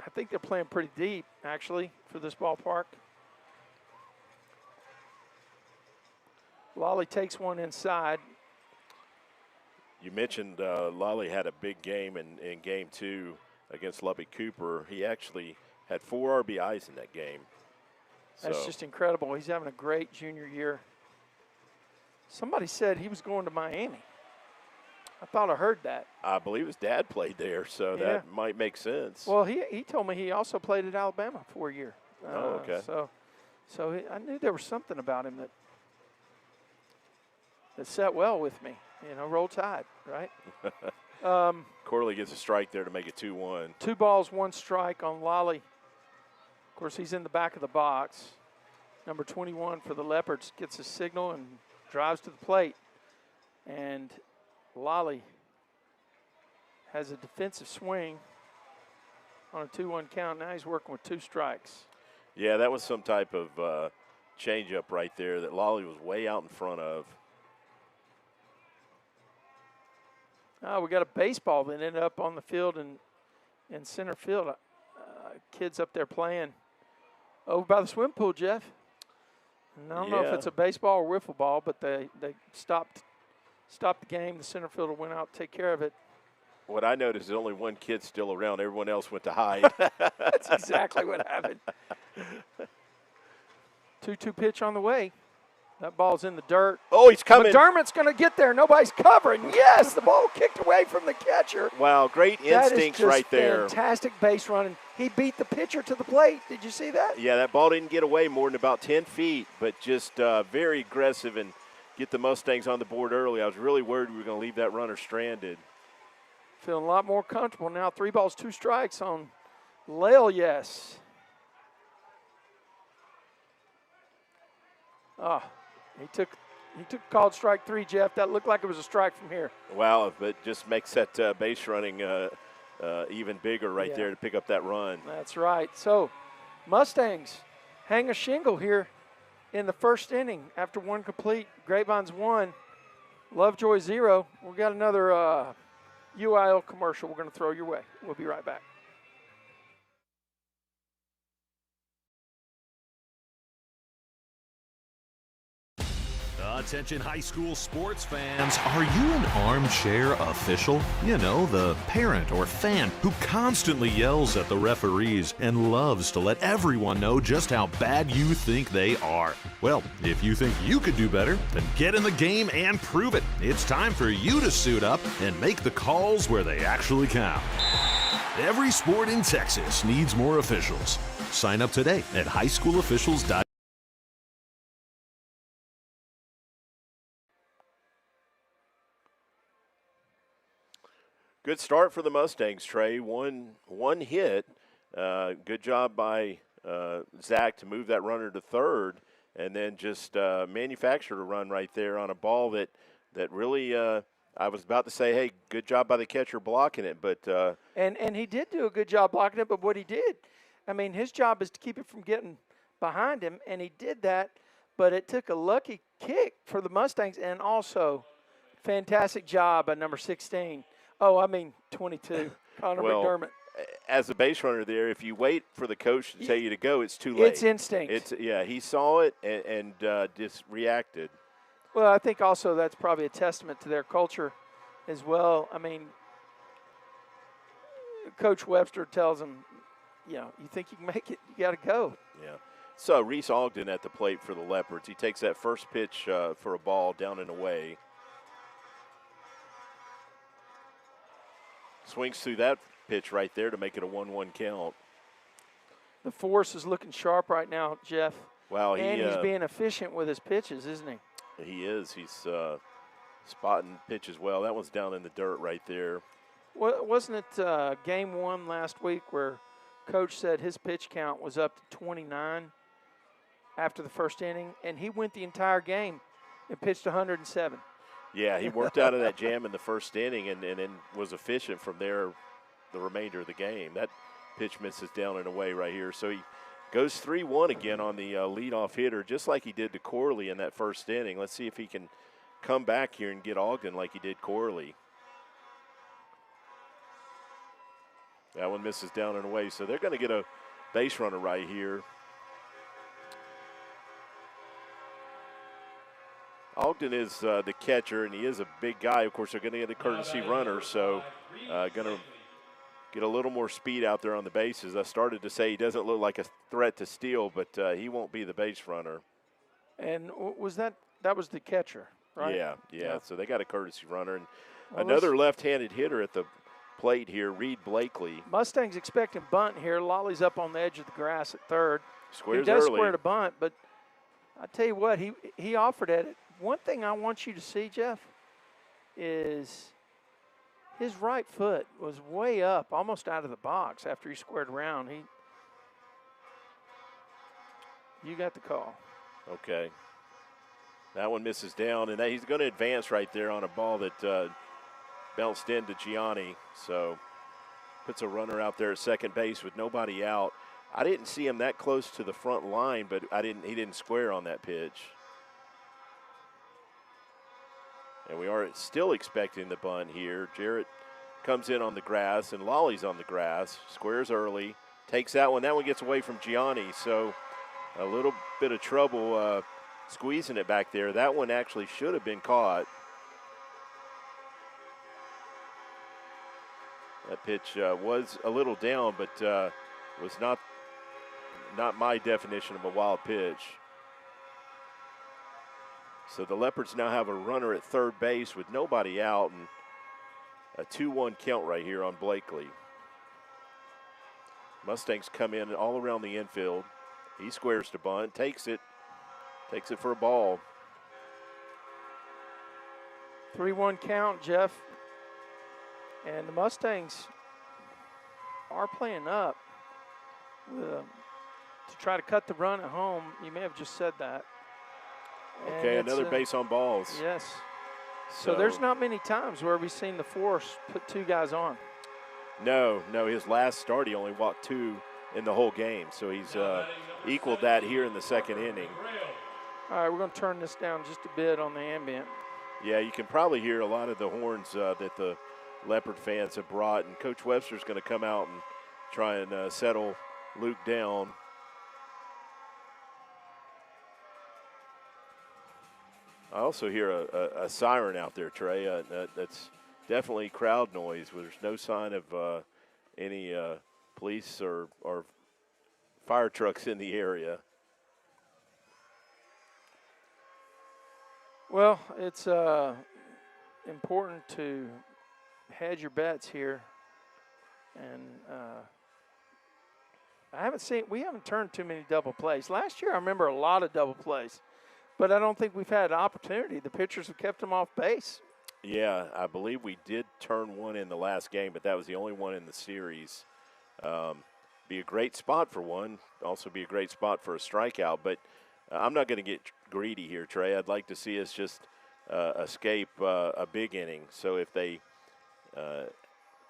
I think they're playing pretty deep, actually, for this ballpark. Lolly takes one inside. You mentioned Lolly had a big game in Game 2 against Lubbock Cooper. He actually had 4 RBIs in that game. That's just incredible. He's having a great junior year. Somebody said he was going to Miami. I thought I heard that. I believe his dad played there, so that might make sense. Well, he told me he also played at Alabama for a year. Oh, okay. So I knew there was something about him that set well with me. You know, roll tide, right? Corley gets a strike there to make it 2-1. 2 balls, 1 strike on Lolly. Of course, he's in the back of the box. Number 21 for the Leopards gets a signal and drives to the plate. And Lolly has a defensive swing on a 2-1 count. Now he's working with 2 strikes. Yeah, that was some type of changeup right there that Lolly was way out in front of. Oh, we got a baseball that ended up on the field in center field. Kids up there playing over by the swim pool, Jeff. And I don't know if it's a baseball or wiffle ball, but they stopped the game. The center fielder went out to take care of it. What I noticed is only one kid still around. Everyone else went to hide. That's exactly what happened. 2-2 pitch on the way. That ball's in the dirt. Oh, he's coming. McDermott's going to get there. Nobody's covering. Yes, the ball kicked away from the catcher. Wow, great instincts right there. Fantastic base running. He beat the pitcher to the plate. Did you see that? Yeah, that ball didn't get away more than about 10 feet, but just very aggressive and get the Mustangs on the board early. I was really worried we were going to leave that runner stranded. Feeling a lot more comfortable now. 3 balls, 2 strikes on Lale, yes. He took called strike 3, Jeff. That looked like it was a strike from here. Wow, but just makes that base running even bigger right there to pick up that run. That's right. So Mustangs hang a shingle here in the first inning after 1 complete. Grapevine's 1, Lovejoy 0. We got another UIL commercial we're going to throw your way. We'll be right back. Attention high school sports fans, are you an armchair official? You know, the parent or fan who constantly yells at the referees and loves to let everyone know just how bad you think they are. Well, if you think you could do better, then get in the game and prove it. It's time for you to suit up and make the calls where they actually count. Every sport in Texas needs more officials. Sign up today at highschoolofficials.com. Good start for the Mustangs, Trey. One hit. Good job by Zach to move that runner to third, and then just manufactured a run right there on a ball that really I was about to say, hey, good job by the catcher blocking it, but and he did do a good job blocking it. But what he did, I mean, his job is to keep it from getting behind him, and he did that. But it took a lucky kick for the Mustangs, and also fantastic job by number 16. Oh, I mean 22, Connor McDermott. As a base runner there, if you wait for the coach to tell you to go, it's too late. It's instinct. He saw it and just reacted. Well, I think also that's probably a testament to their culture as well. I mean, Coach Webster tells them, you think you can make it, you got to go. Yeah. So Reese Ogden at the plate for the Leopards. He takes that first pitch for a ball down and away. Swings through that pitch right there to make it a 1-1 count. The force is looking sharp right now, Jeff. Wow, he's being efficient with his pitches, isn't he? He is. He's spotting pitches well. That one's down in the dirt right there. Wasn't it game 1 last week where Coach said his pitch count was up to 29 after the first inning, and he went the entire game and pitched 107. Yeah, he worked out of that jam in the first inning and then was efficient from there the remainder of the game. That pitch misses down and away right here. So he goes 3-1 again on the leadoff hitter, just like he did to Corley in that first inning. Let's see if he can come back here and get Ogden like he did Corley. That one misses down and away. So they're going to get a base runner right here. Ogden is the catcher, and he is a big guy. Of course, they're going to get a courtesy runner, so going to get a little more speed out there on the bases. I started to say he doesn't look like a threat to steal, but he won't be the base runner. And was that was the catcher, right? Yeah. So they got a courtesy runner. And another left-handed hitter at the plate here, Reed Blakely. Mustangs expecting bunt here. Lolly's up on the edge of the grass at third. Squares he does early. square to bunt, but I tell you what, he offered at it. One thing I want you to see, Jeff, is his right foot was way up, almost out of the box after he squared around. You got the call. Okay. That one misses down, and he's going to advance right there on a ball that bounced into Gianni. So puts a runner out there at second base with nobody out. I didn't see him that close to the front line, but he didn't square on that pitch. And we are still expecting the bunt here. Jarrett comes in on the grass, and Lolly's on the grass. Squares early, takes that one. That one gets away from Gianni, so a little bit of trouble squeezing it back there. That one actually should have been caught. That pitch was a little down, but was not my definition of a wild pitch. So the Leopards now have a runner at third base with nobody out, and a 2-1 count right here on Blakely. Mustangs come in all around the infield. He squares to bunt, takes it for a ball. 3-1 count, Jeff. And the Mustangs are playing up to try to cut the run at home. You may have just said that. Okay, another base on balls. Yes. So there's not many times where we've seen the force put two guys on. No. His last start, he only walked 2 in the whole game. So he's equaled that here in the second inning. All right, we're going to turn this down just a bit on the ambient. Yeah, you can probably hear a lot of the horns that the Leopard fans have brought. And Coach Webster's going to come out and try and settle Luke down. I also hear a siren out there, Trey. That's definitely crowd noise. There's no sign of any police or fire trucks in the area. Well, it's important to hedge your bets here. And we haven't turned too many double plays. Last year I remember a lot of double plays, but I don't think we've had an opportunity. The pitchers have kept them off base. Yeah, I believe we did turn one in the last game, but that was the only one in the series. Be a great spot for one, also be a great spot for a strikeout, but I'm not going to get greedy here, Trey. I'd like to see us just escape a big inning. So if they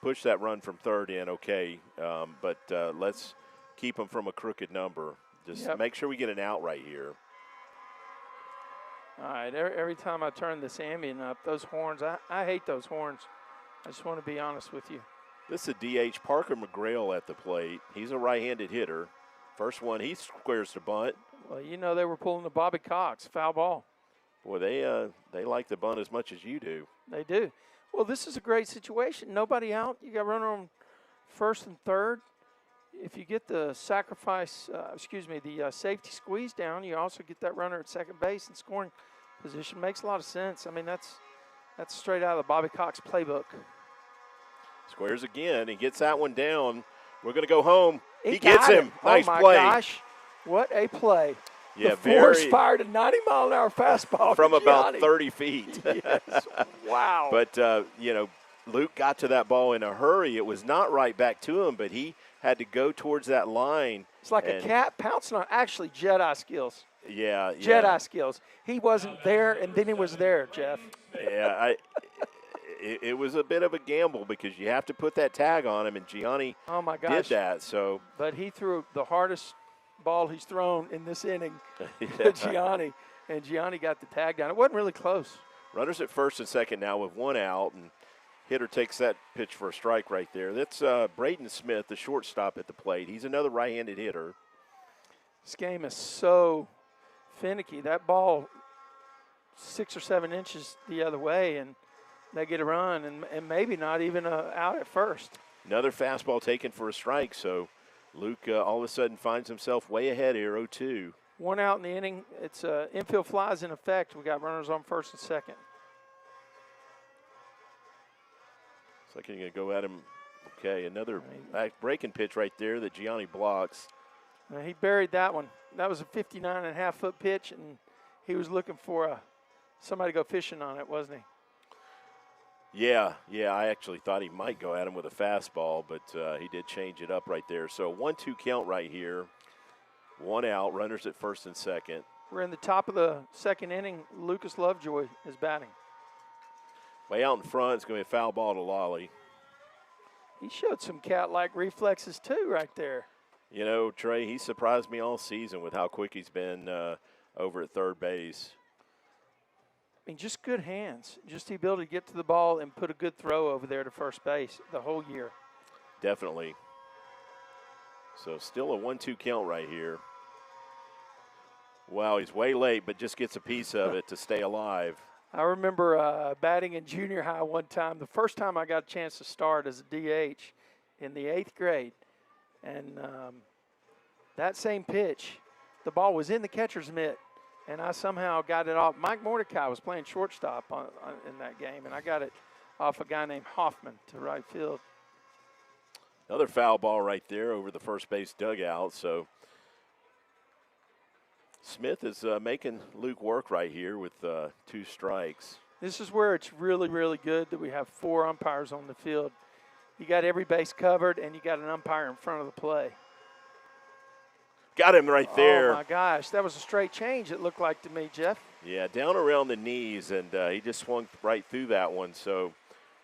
push that run from third in, okay, but let's keep them from a crooked number. Just make sure we get an out right here. All right, every time I turn this ambient up, those horns, I hate those horns. I just want to be honest with you. This is a DH, Parker McGrail at the plate. He's a right-handed hitter. First one, he squares the bunt. Well, you know they were pulling the Bobby Cox, foul ball. Boy, they like the bunt as much as you do. They do. Well, this is a great situation. Nobody out. You got runner on first and third. If you get the safety squeeze down, you also get that runner at second base in scoring position. Makes a lot of sense. I mean, that's straight out of the Bobby Cox playbook. Squares again. He gets that one down. We're going to go home. He gets gets him. Nice play. Oh, play. my gosh. What a play. Yeah, the force fired a 90-mile-an-hour fastball from about Gianni. 30 feet. Yes. Wow. But, Luke got to that ball in a hurry. It was not right back to him, but he had to go towards that line. It's like a cat pouncing on actually Jedi skills. Yeah. Jedi skills. He wasn't there, and then he was there, Jeff. Yeah, it was a bit of a gamble because you have to put that tag on him, and Gianni did that. So, but he threw the hardest ball he's thrown in this inning to Gianni, and Gianni got the tag down. It wasn't really close. Runners at first and second now with one out, and hitter takes that pitch for a strike right there. That's Braden Smith, the shortstop at the plate. He's another right-handed hitter. This game is so finicky. That ball 6 or 7 inches the other way, and they get a run, and maybe not even out at first. Another fastball taken for a strike, so Luke all of a sudden finds himself way ahead here, 0-2. One out in the inning. It's infield flies in effect. We got runners on first and second. Looks like you're going to go at him. Okay, another breaking pitch right there that Gianni blocks. He buried that one. That was a 59.5-foot pitch, and he was looking for somebody to go fishing on it, wasn't he? Yeah, I actually thought he might go at him with a fastball, but he did change it up right there. So 1-2 count right here. One out, runners at first and second. We're in the top of the second inning. Lucas Lovejoy is batting. Way out in front, it's going to be a foul ball to Lolly. He showed some cat-like reflexes too right there. You know, Trey, he surprised me all season with how quick he's been over at third base. I mean, just good hands. Just the ability to get to the ball and put a good throw over there to first base the whole year. Definitely. So still a 1-2 count right here. Wow, he's way late, but just gets a piece of it to stay alive. I remember batting in junior high one time. The first time I got a chance to start as a DH in the 8th grade. And that same pitch, the ball was in the catcher's mitt. And I somehow got it off. Mike Mordecai was playing shortstop in that game, and I got it off a guy named Hoffman to right field. Another foul ball right there over the first base dugout. So Smith is making Luke work right here with 2 strikes. This is where it's really, really good that we have 4 umpires on the field. You got every base covered, and you got an umpire in front of the play. Got him right there. Oh, my gosh. That was a straight change, it looked like to me, Jeff. Yeah, down around the knees, and he just swung right through that one. So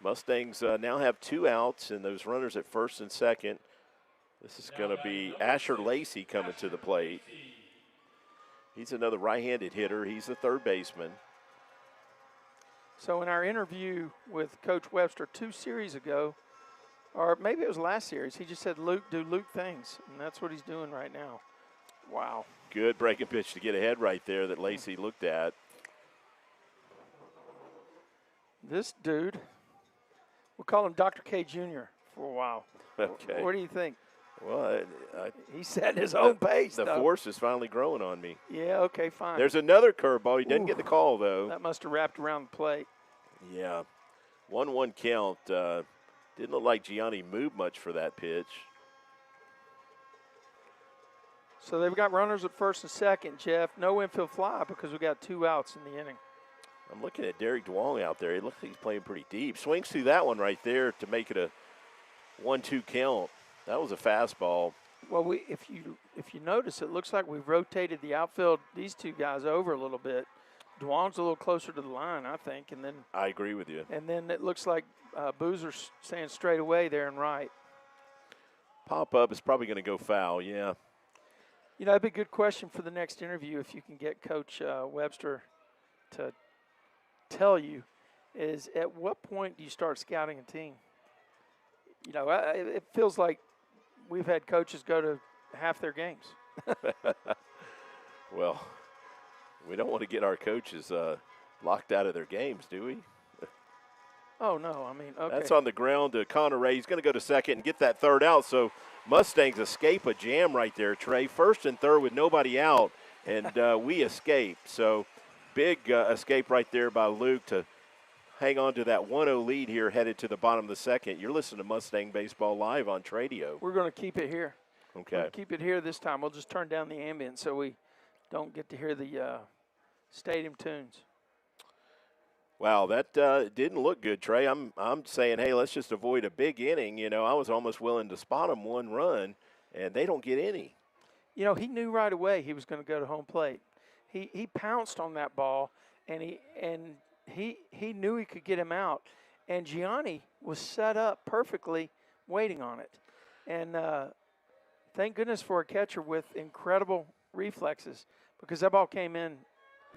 Mustangs now have 2 outs, and those runners at first and second. This is going to be Asher Lacey coming to the plate. He's another right-handed hitter. He's the third baseman. So in our interview with Coach Webster 2 series ago, or maybe it was last series, he just said, Luke, do Luke things, and that's what he's doing right now. Wow. Good breaking pitch to get ahead right there that Lacey looked at. This dude, we'll call him Dr. K Jr. for a while. Okay. What do you think? Well, he's setting his own pace, The force is finally growing on me. Yeah, okay, fine. There's another curveball. He didn't get the call, though. That must have wrapped around the plate. Yeah. 1-1 count. Didn't look like Gianni moved much for that pitch. So they've got runners at first and second, Jeff. No infield fly because we got 2 outs in the inning. I'm looking at Derek Duong out there. It looks like he's playing pretty deep. Swings through that one right there to make it a 1-2 count. That was a fastball. Well, if you notice, it looks like we've rotated the outfield, these 2 guys over a little bit. Duong's a little closer to the line, I think, and then I agree with you. And then it looks like Boozer's staying straight away there and right. Pop up is probably going to go foul, yeah. You know, that'd be a good question for the next interview if you can get Coach Webster to tell you, is at what point do you start scouting a team? You know, it feels like we've had coaches go to half their games. Well, we don't want to get our coaches locked out of their games, do we? Oh, no, I mean, okay. That's on the ground to Connor Ray. He's going to go to second and get that third out. So Mustangs escape a jam right there, Trey. First and third with nobody out, and we escaped. So big escape right there by Luke to hang on to that 1-0 lead here headed to the bottom of the second. You're listening to Mustang Baseball Live on Tradio. We're going to keep it here. Okay. Keep it here this time. We'll just turn down the ambience so we don't get to hear the stadium tunes. Wow, that didn't look good, Trey. I'm saying, hey, let's just avoid a big inning. You know, I was almost willing to spot them 1 run, and they don't get any. You know, he knew right away he was going to go to home plate. He pounced on that ball, and he knew he could get him out. And Gianni was set up perfectly waiting on it. And thank goodness for a catcher with incredible reflexes, because that ball came in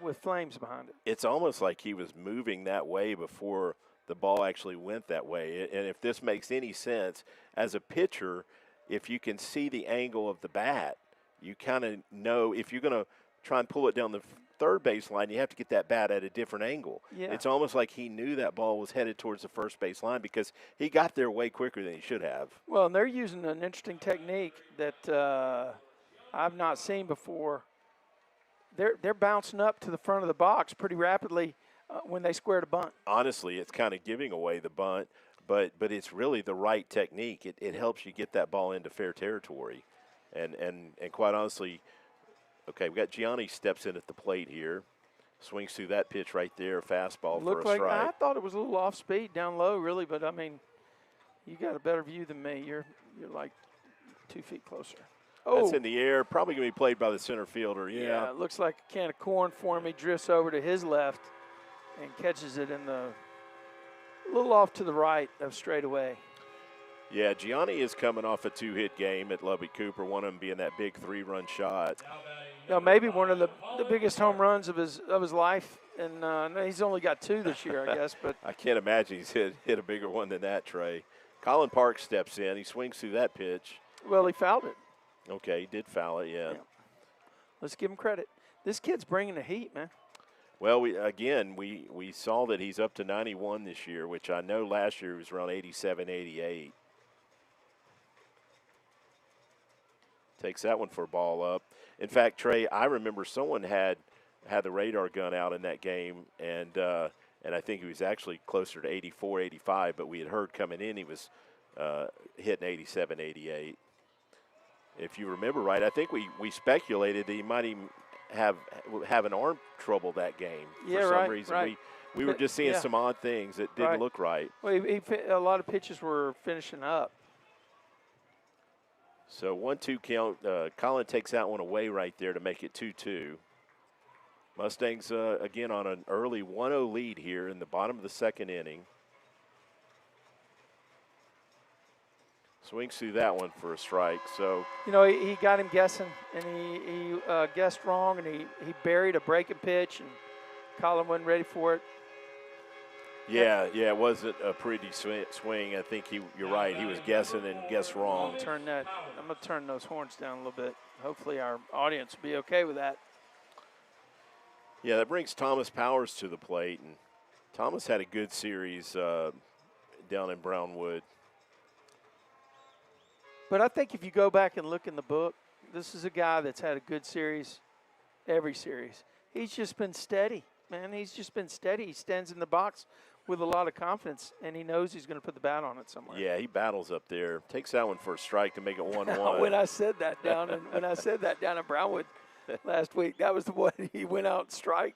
with flames behind it. It's almost like he was moving that way before the ball actually went that way. And if this makes any sense, as a pitcher, if you can see the angle of the bat, you kind of know if you're going to try and pull it down the third base line, you have to get that bat at a different angle. Yeah. It's almost like he knew that ball was headed towards the first base line because he got there way quicker than he should have. Well, and they're using an interesting technique that I've not seen before. They're bouncing up to the front of the box pretty rapidly when they square the bunt. Honestly, it's kind of giving away the bunt, but it's really the right technique. It helps you get that ball into fair territory. And quite honestly, okay, we got Gianni steps in at the plate here. Swings through that pitch right there, fastball for a strike. I thought it was a little off speed down low, really, but I mean, you got a better view than me. You're like 2 feet closer. That's in the air, probably going to be played by the center fielder, Yeah, it looks like a can of corn for him. He drifts over to his left and catches it in the a little off to the right of straightaway. Yeah, Gianni is coming off a 2-hit game at Lubbock Cooper, one of them being that big 3-run shot. You know, maybe one of the biggest home runs of his life, and he's only got 2 this year, I guess. But I can't imagine he's hit a bigger one than that, Trey. Colin Park steps in. He swings through that pitch. Well, he fouled it. Okay, he did foul it, yeah. Let's give him credit. This kid's bringing the heat, man. Well, we saw that he's up to 91 this year, which I know last year he was around 87, 88. Takes that one for a ball up. In fact, Trey, I remember someone had the radar gun out in that game, and I think he was actually closer to 84, 85, but we had heard coming in he was hitting 87, 88. If you remember right, I think we speculated that he might even have an arm trouble that game for some reason. Right. We were just seeing some odd things that didn't look right. Well, a lot of pitches were finishing up. So 1-2 count. Colin takes that one away right there to make it 2-2. Mustangs again on an early 1-0 lead here in the bottom of the second inning. Swings through that one for a strike. So you know, he got him guessing, and he guessed wrong, and he buried a breaking pitch, and Colin wasn't ready for it. Yeah, it wasn't a pretty swing. I think you're right. He was guessing and guessed wrong. I'm gonna turn those horns down a little bit. Hopefully our audience will be okay with that. Yeah, that brings Thomas Powers to the plate, and Thomas had a good series down in Brownwood. But I think if you go back and look in the book, this is a guy that's had a good series every series. He's just been steady, man. He's just been steady. He stands in the box with a lot of confidence, and he knows he's going to put the bat on it somewhere. Yeah, he battles up there. Takes that one for a strike to make it 1-1. When I said that down in Brownwood last week, that was the one he went out and struck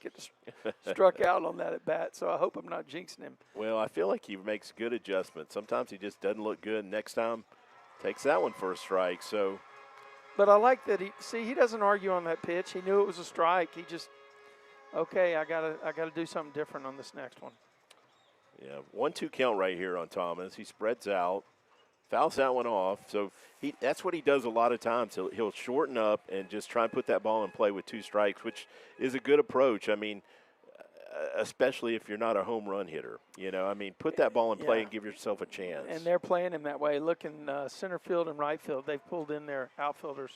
out on that at bat. So I hope I'm not jinxing him. Well, I feel like he makes good adjustments. Sometimes he just doesn't look good. Next time, takes that one for a strike. So, but I like that he doesn't argue on that pitch. He knew it was a strike. He just, okay, I gotta do something different on this next one. yeah, 1-2 count right here on Thomas. He spreads out, fouls that one off. So that's what he does a lot of times. He'll shorten up and just try and put that ball in play with 2 strikes, which is a good approach. I mean, especially if you're not a home run hitter. Put that ball in play and give yourself a chance. And they're playing him that way. Look in center field and right field. They've pulled in their outfielders.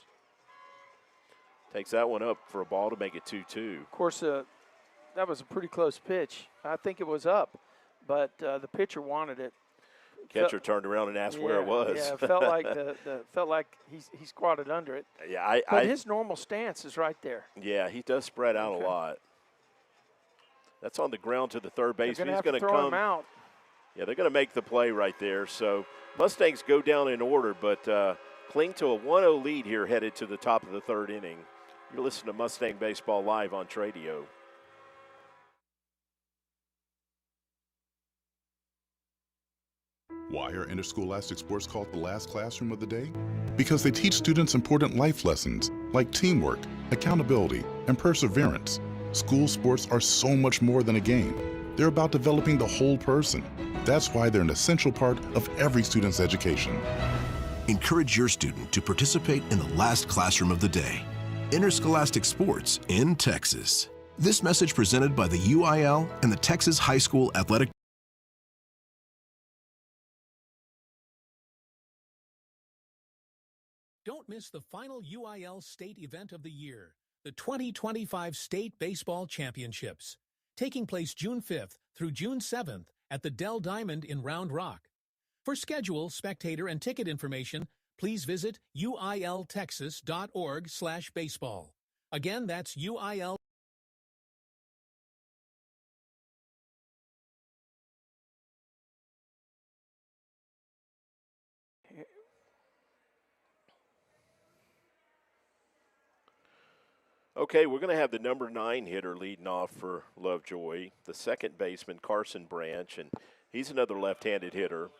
Takes that one up for a ball to make it 2-2. Of course, that was a pretty close pitch. I think it was up, but the pitcher wanted it. Catcher turned around and asked where it was. Yeah, it felt like felt like he squatted under it. Yeah, but his normal stance is right there. Yeah, he does spread out a lot. That's on the ground to the third base. He's going to to throw come him out. Yeah, they're going to make the play right there. So Mustangs go down in order, but cling to a 1-0 lead here headed to the top of the third inning. You're listening to Mustang Baseball Live on Tradio. Why are interscholastic sports called the last classroom of the day? Because they teach students important life lessons like teamwork, accountability, and perseverance. School sports are so much more than a game. They're about developing the whole person. That's why they're an essential part of every student's education. Encourage your student to participate in the last classroom of the day. Interscholastic sports in Texas. This message presented by the UIL and the Texas High School Athletic. Don't miss the final UIL state event of the year, the 2025 State Baseball Championships, taking place June 5th through June 7th at the Dell Diamond in Round Rock. For schedule, spectator, and ticket information, please visit uiltexas.org/baseball. Again, that's UIL. Okay, we're going to have the number 9 hitter leading off for Lovejoy, the second baseman, Carson Branch, and he's another left-handed hitter.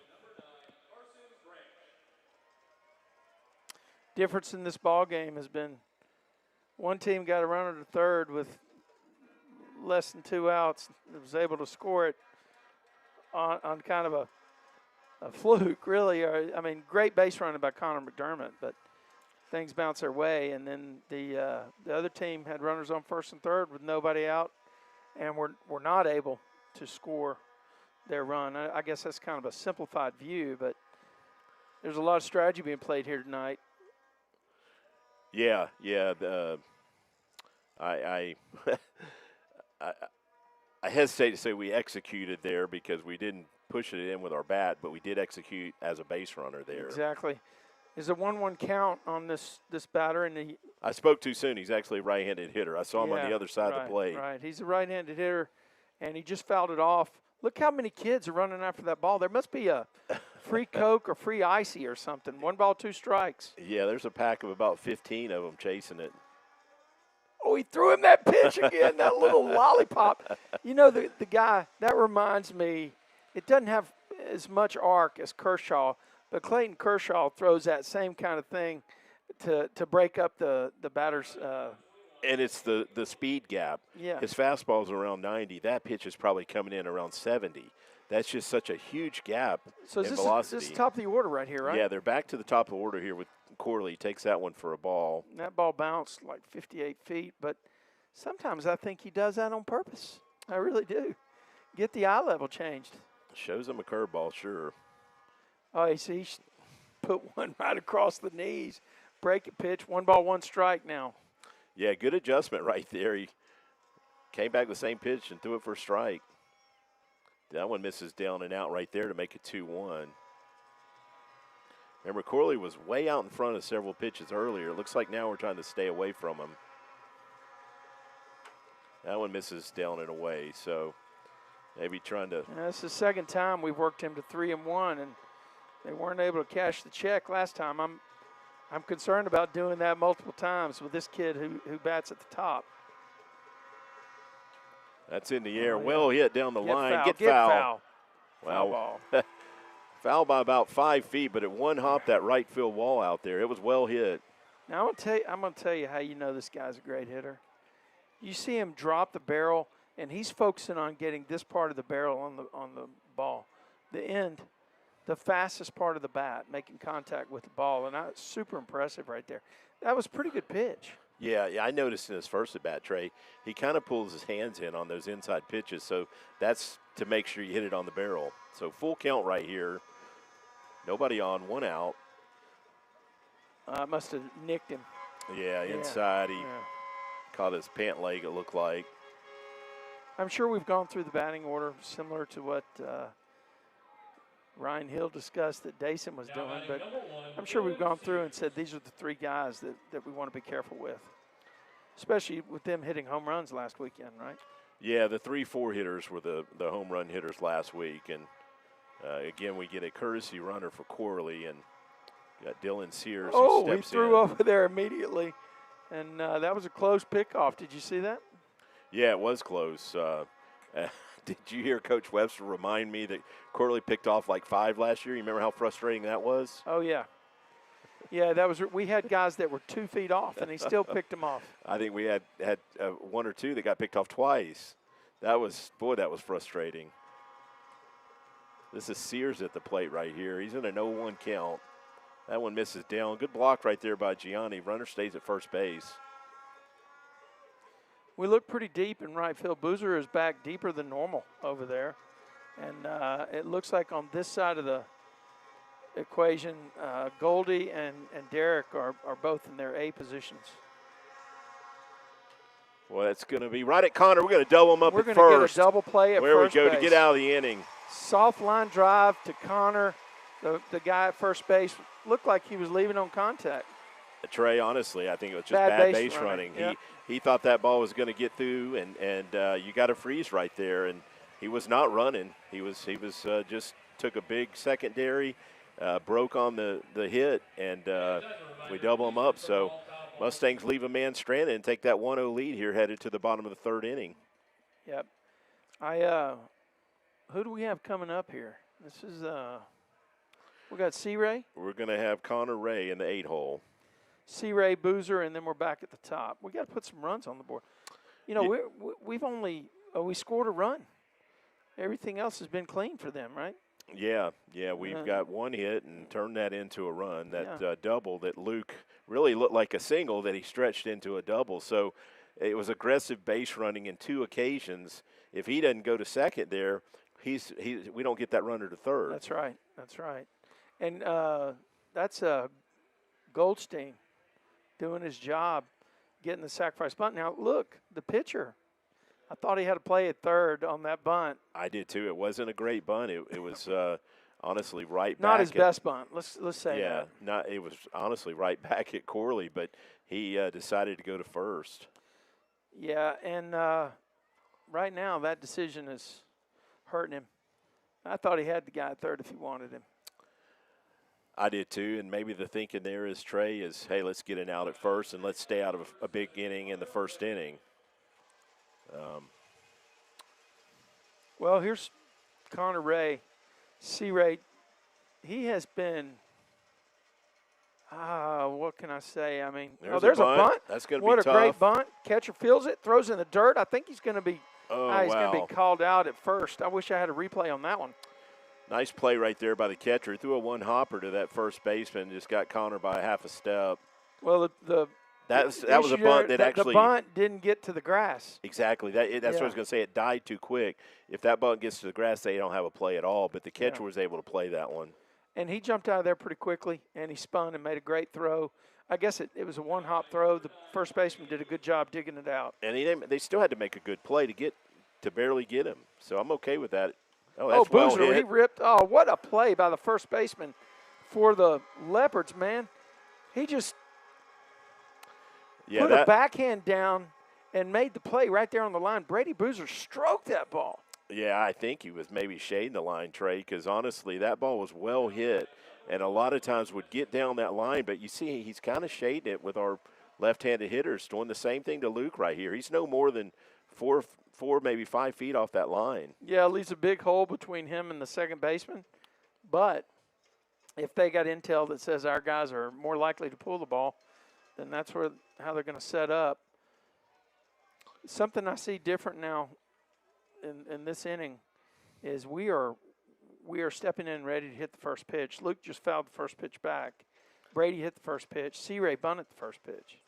Difference in this ball game has been one team got a runner to third with less than 2 outs, was able to score it on kind of a fluke, really. I mean, great base running by Connor McDermott, but things bounce their way, and then the other team had runners on first and third with nobody out, and were not able to score their run. I guess that's kind of a simplified view, but there's a lot of strategy being played here tonight. Yeah. I hesitate to say we executed there because we didn't push it in with our bat, but we did execute as a base runner there. Exactly. Is a 1-1 count on this batter, and I spoke too soon. He's actually a right-handed hitter. I saw him on the other side of the plate. Right, he's a right-handed hitter, and he just fouled it off. Look how many kids are running after that ball. There must be a free Coke or free Icy or something. 1 ball, 2 strikes. Yeah, there's a pack of about 15 of them chasing it. Oh, he threw him that pitch again, that little lollipop. You know, the guy, that reminds me, it doesn't have as much arc as Kershaw, but Clayton Kershaw throws that same kind of thing to break up the batter's and it's the speed gap. Yeah. His fastball's around 90. That pitch is probably coming in around 70. That's just such a huge gap in velocity. This is top of the order right here, right? Yeah, they're back to the top of the order here with Corley. Takes that one for a ball. That ball bounced like 58 feet, but sometimes I think he does that on purpose. I really do. Get the eye level changed. Shows him a curveball, sure. Oh, you see, he put one right across the knees. Break it pitch, 1 ball, 1 strike now. Yeah, good adjustment right there. He came back the same pitch and threw it for a strike. That one misses down and out right there to make it 2-1. Remember, Corley was way out in front of several pitches earlier. Looks like now we're trying to stay away from him. That one misses down and away. So Maybe trying to. And that's the second time we've worked him to 3-1, and they weren't able to cash the check last time. I'm concerned about doing that multiple times with this kid who bats at the top. That's in the air. Oh, yeah. Well hit down the line. Foul. Get foul. Wow. Foul ball. Foul by about 5 feet, but it one hop that right field wall out there. It was well hit. Now I'm going to tell you how you know this guy's a great hitter. You see him drop the barrel, and he's focusing on getting this part of the barrel on the ball, the end, the fastest part of the bat, making contact with the ball, and that's super impressive right there. That was a pretty good pitch. Yeah, I noticed in his first at bat, Trey, he kind of pulls his hands in on those inside pitches, so that's to make sure you hit it on the barrel. So full count right here. Nobody on, 1 out. Must have nicked him. Yeah, inside. He caught his pant leg, it looked like. I'm sure we've gone through the batting order similar to what Ryan Hill discussed that Dason was doing, but I'm sure we've gone through and said these are the 3 guys that we want to be careful with, especially with them hitting home runs last weekend, right? Yeah, the 3-4 hitters were the home run hitters last week, and again, we get a courtesy runner for Corley, and got Dylan Sears who steps he threw in. over there immediately, and that was a close pickoff. Did you see that? Yeah, it was close. Did you hear Coach Webster remind me that Corley picked off like 5 last year? You remember how frustrating that was? Oh, yeah. Yeah, that was. We had guys that were 2 feet off, and he still picked them off. I think we had 1 or 2 that got picked off twice. That was frustrating. This is Sears at the plate right here. He's in an 0-1 count. That one misses down. Good block right there by Gianni. Runner stays at first base. We look pretty deep in right field. Boozer is back deeper than normal over there. And it looks like on this side of the equation, Goldie and Derek are both in their A positions. Well, that's going to be right at Connor. We're going to double him up at first. We're going to get a double play at Where first we go base. to get out of the inning. Soft line drive to Connor. The guy at first base looked like he was leaving on contact. Trey, honestly, I think it was just bad base running. Yeah. He thought that ball was going to get through, and you got to freeze right there. And he was not running. He was just took a big secondary, broke on the hit, and we double him up. So Mustangs leave a man stranded and take that 1-0 lead here, headed to the bottom of the 3rd inning. Yep. Who do we have coming up here? This is we got C-Ray. We're going to have Connor Ray in the 8-hole. C-Ray, Boozer, and then we're back at the top. We got to put some runs on the board. You know, we've only we scored a run. Everything else has been clean for them, right? Yeah, we've got 1 hit and turned that into a run. That double that Luke really looked like a single that he stretched into a double. So it was aggressive base running in 2 occasions. If he doesn't go to second there, we don't get that runner to third. That's right. And that's Goldstein doing his job, getting the sacrifice bunt. Now, look, the pitcher. I thought he had a play at third on that bunt. I did too. It wasn't a great bunt. It was honestly right back. Not his best bunt. Let's say that. Yeah, it was honestly right back at Corley, but he decided to go to first. Yeah, and right now that decision is hurting him. I thought he had the guy at third if he wanted him. I did too, and maybe the thinking there is, Trey, is, hey, let's get an out at first and let's stay out of a big inning in the 1st inning. Well, here's Connor Ray. C-Ray, he has been, what can I say? I mean, there's a bunt. That's going to be tough. What a great bunt. Catcher feels it, throws in the dirt. I think he's going to be he's going to be called out at first. I wish I had a replay on that one. Nice play right there by the catcher. Threw a 1-hopper to that first baseman, just got Connor by a half a step. Well, that was a bunt that actually – the bunt didn't get to the grass. Exactly. That's what I was going to say. It died too quick. If that bunt gets to the grass, they don't have a play at all. But the catcher was able to play that one. And he jumped out of there pretty quickly, and he spun and made a great throw. I guess it was a 1-hop throw. The first baseman did a good job digging it out. And they still had to make a good play to barely get him. So I'm okay with that. That's well Boozer, hit. he ripped. Oh, what a play by the first baseman for the Leopards, man. He just put a backhand down and made the play right there on the line. Brady Boozer stroked that ball. Yeah, I think he was maybe shading the line, Trey, because honestly, that ball was well hit, and a lot of times would get down that line. But you see, he's kind of shading it with our left-handed hitters, doing the same thing to Luke right here. He's no more than four, maybe 5 feet off that line. Yeah, it leaves a big hole between him and the second baseman. But if they got intel that says our guys are more likely to pull the ball, then that's how they're going to set up. Something I see different now in this inning is we are stepping in ready to hit the first pitch. Luke just fouled the first pitch back. Brady hit the first pitch. C-Ray bunted the first pitch.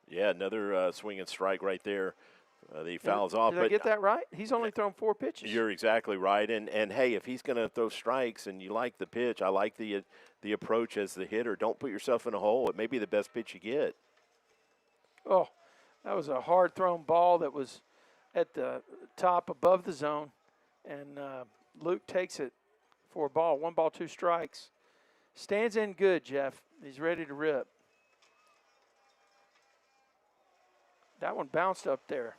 Yeah, another swing and strike right there. He fouls off. Did I get that right? He's only thrown 4 pitches. You're exactly right. And hey, if he's going to throw strikes and you like the pitch, I like the approach as the hitter. Don't put yourself in a hole. It may be the best pitch you get. Oh, that was a hard-thrown ball that was at the top above the zone. And Luke takes it for a ball. 1 ball, 2 strikes. Stands in good, Jeff. He's ready to rip. That one bounced up there.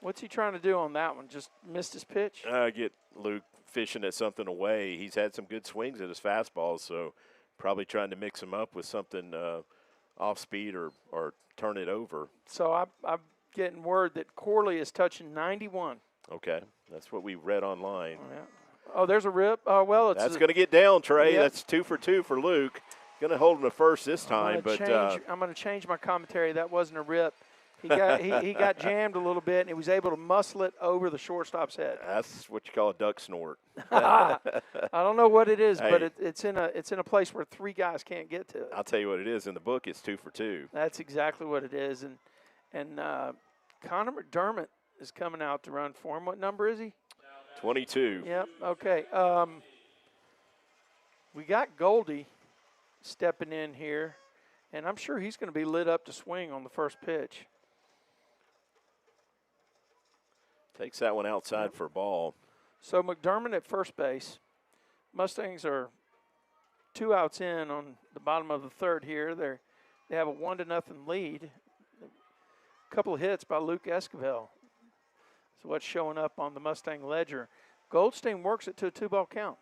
What's he trying to do on that one? Just missed his pitch? Get Luke fishing at something away. He's had some good swings at his fastballs, so probably trying to mix him up with something off speed or turn it over. So I'm getting word that Corley is touching 91. Okay, that's what we read online. Oh, yeah. Oh, there's a rip. Oh, well, that's going to get down, Trey. Yep. That's 2 for 2 for Luke. Going to hold him to first this time, I'm going to change my commentary. That wasn't a rip. He got jammed a little bit, and he was able to muscle it over the shortstop's head. That's what you call a duck snort. I don't know what it is, but it's in a place where 3 guys can't get to it. I'll tell you what it is. In the book, it's 2 for 2. That's exactly what it is. And Connor McDermott is coming out to run for him. What number is he? 22. Yep. Okay. We got Goldie stepping in here, and I'm sure he's going to be lit up to swing on the first pitch. Takes that one outside for a ball. So McDermott at first base. Mustangs are 2 outs in on the bottom of the third here. They have a 1-0 lead. A couple of hits by Luke Esquivel. So what's showing up on the Mustang ledger. Goldstein works it to a 2-ball count.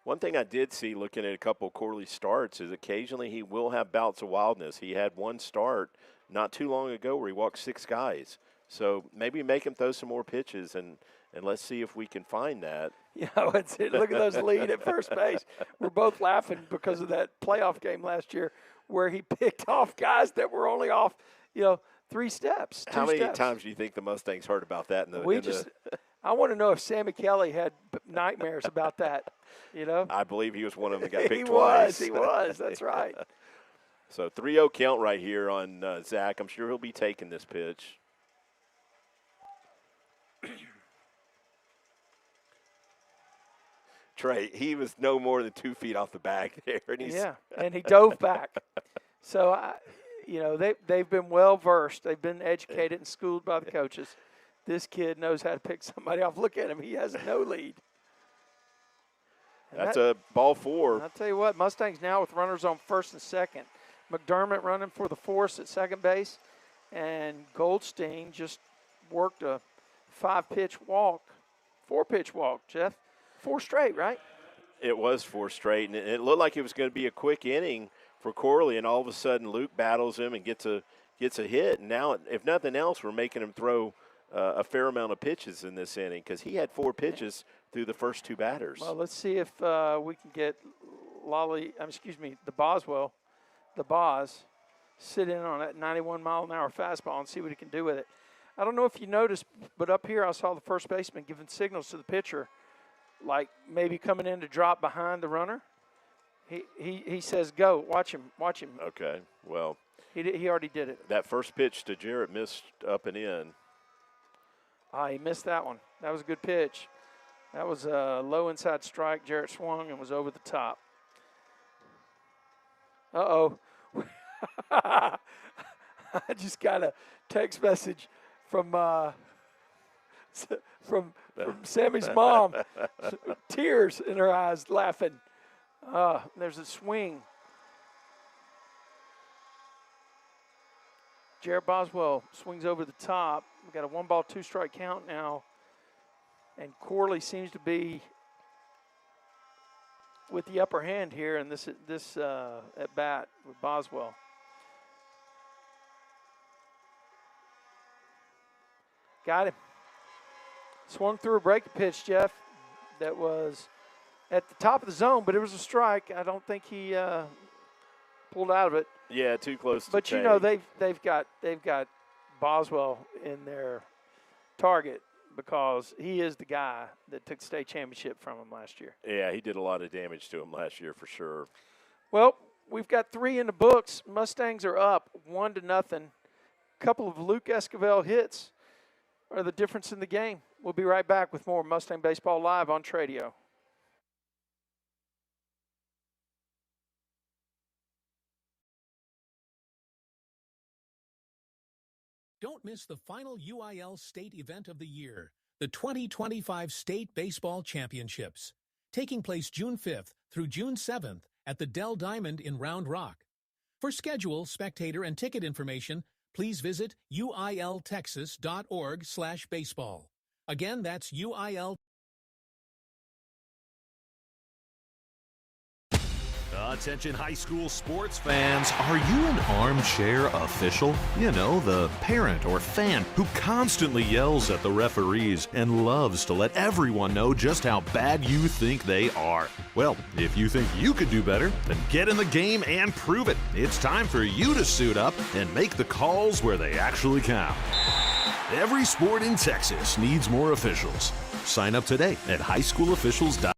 One thing I did see looking at a couple of Corley starts is occasionally he will have bouts of wildness. He had one start not too long ago where he walked 6 guys. So maybe make him throw some more pitches, and let's see if we can find that. Yeah, look at those lead at first base. We're both laughing because of that playoff game last year where he picked off guys that were only off, 3 steps. How many times do you think the Mustangs heard about that? I want to know if Sammy Kelly had nightmares about that, I believe he was one of them that got picked twice. He was. That's right. So 3-0 count right here on Zach. I'm sure he'll be taking this pitch. Trey, he was no more than 2 feet off the bag there. And he dove back. So, they've been well-versed. They've been educated and schooled by the coaches. This kid knows how to pick somebody off. Look at him. He has no lead. That's a ball 4. I'll tell you what, Mustangs now with runners on first and second. McDermott running for the force at second base. And Goldstein just worked a 5-pitch walk, 4-pitch walk, Jeff. 4 straight, right? It was 4 straight, and it looked like it was going to be a quick inning for Corley, and all of a sudden Luke battles him and gets a hit. And now, if nothing else, we're making him throw a fair amount of pitches in this inning because he had 4 pitches through the first 2 batters. Well, let's see if we can get the Boz, sit in on that 91-mile-an-hour fastball and see what he can do with it. I don't know if you noticed, but up here I saw the first baseman giving signals to the pitcher, like maybe coming in to drop behind the runner. He says, go, watch him. Okay, well. He already did it. That first pitch to Jarrett missed up and in. He missed that one. That was a good pitch. That was a low inside strike. Jarrett swung and was over the top. Uh-oh. I just got a text message from Sammy's mom. Tears in her eyes, laughing. There's a swing. Jared Boswell swings over the top. We've got a 1-ball, 2-strike count now. And Corley seems to be with the upper hand here in this at bat with Boswell. Got him. Swung through a breaking pitch, Jeff. That was at the top of the zone, but it was a strike. I don't think he pulled out of it. Yeah, too close to But take. you know they've got Boswell in their target because he is the guy that took the state championship from him last year. Yeah, he did a lot of damage to him last year for sure. Well, we've got 3 in the books. Mustangs are up 1-0. A couple of Luke Esquivel hits are the difference in the game. We'll be right back with more Mustang Baseball Live on Tradio. Don't miss the final UIL state event of the year, the 2025 State Baseball Championships, taking place June 5th through June 7th at the Dell Diamond in Round Rock. For schedule, spectator, and ticket information, please visit uiltexas.org/baseball. Again, that's UIL. Attention high school sports fans, are you an armchair official? You know, the parent or fan who constantly yells at the referees and loves to let everyone know just how bad you think they are. Well, if you think you could do better, then get in the game and prove it. It's time for you to suit up and make the calls where they actually count. Every sport in Texas needs more officials. Sign up today at highschoolofficials.com.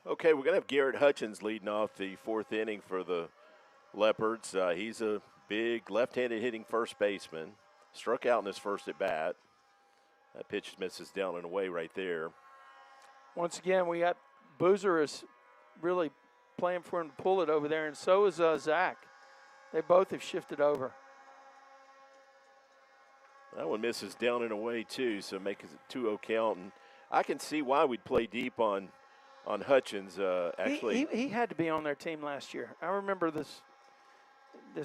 Okay, we're going to have Garrett Hutchins leading off the 4th inning for the Leopards. He's a big left-handed hitting first baseman. Struck out in his first at bat. That pitch misses down and away right there. Once again, we got Boozer is really playing for him to pull it over there, and so is Zach. They both have shifted over. That one misses down and away too, so makes it 2-0 count. And I can see why we'd play deep on Hutchins. Actually, he had to be on their team last year. I remember this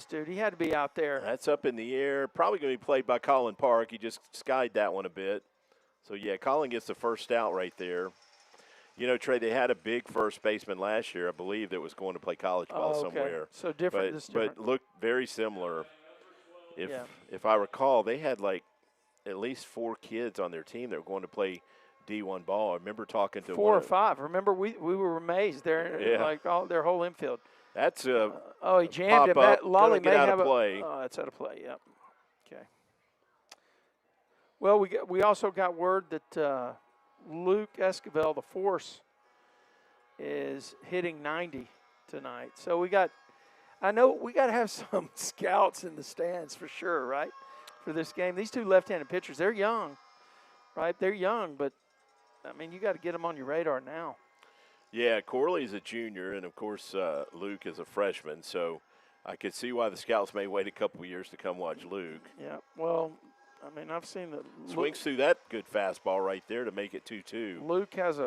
dude. He had to be out there. That's up in the air. Probably going to be played by Colin Park. He just skied that one a bit. So, yeah, Colin gets the first out right there. You know, Trey, they had a big first baseman last year, I believe, that was going to play college ball somewhere. So different. But looked very similar. If I recall, they had like at least 4 kids on their team that were going to play D1 ball. I remember talking to 4 or 5. Remember, we were amazed. They're like their whole infield. That's he jammed him. Lolly may have play. It's out of play. Yep. Okay. Well, we also got word that Luke Esquivel, the force, is hitting 90 tonight. So I know we got to have some scouts in the stands for sure, right? For this game, these 2 left-handed pitchers, they're young, right? They're young, but I mean, you got to get them on your radar now. Yeah, Corley's a junior, and of course Luke is a freshman. So I could see why the scouts may wait a couple of years to come watch Luke. Yeah, well, I mean, I've seen that. Swings through that good fastball right there to make it 2-2. Luke has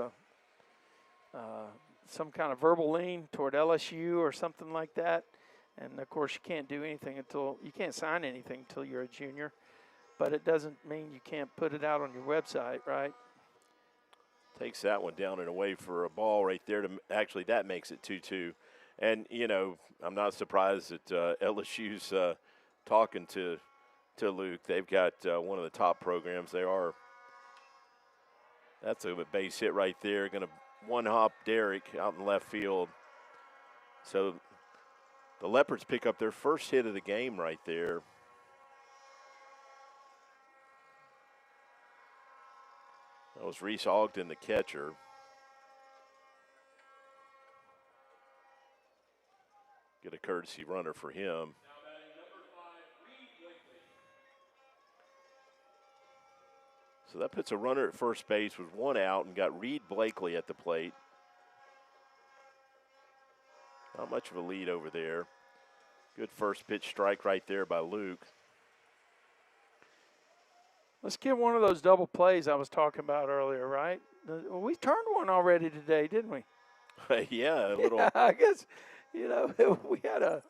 some kind of verbal lean toward LSU or something like that. And, of course, you can't do anything you can't sign anything until you're a junior. But it doesn't mean you can't put it out on your website, right? Takes that one down and away for a ball right there. Actually, that makes it 2-2. And, you know, I'm not surprised that LSU's talking to Luke. They've got one of the top programs. That's a base hit right there. Going to one-hop Derek out in left field. So the Leopards pick up their first hit of the game right there. That was Reese Ogden, the catcher. Get a courtesy runner for him. So that puts a runner at first base with 1 out and got Reed Blakely at the plate. Not much of a lead over there. Good first pitch strike right there by Luke. Let's get one of those double plays I was talking about earlier, right? We turned one already today, didn't we? Yeah, a little. Yeah, I guess, we had a.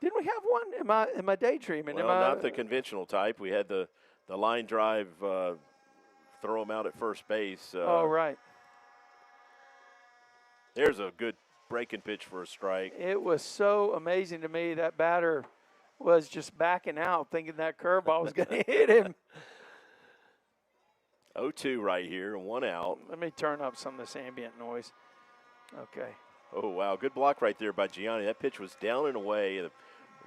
Didn't we have one? Am I daydreaming? Well, not the conventional type. We had the line drive, throw him out at first base. Oh, right. There's a good breaking pitch for a strike. It was so amazing to me that batter was just backing out, thinking that curveball was going to hit him. 0-2 right here, 1 out. Let me turn up some of this ambient noise. Okay. Oh, wow. Good block right there by Gianni. That pitch was down and away. The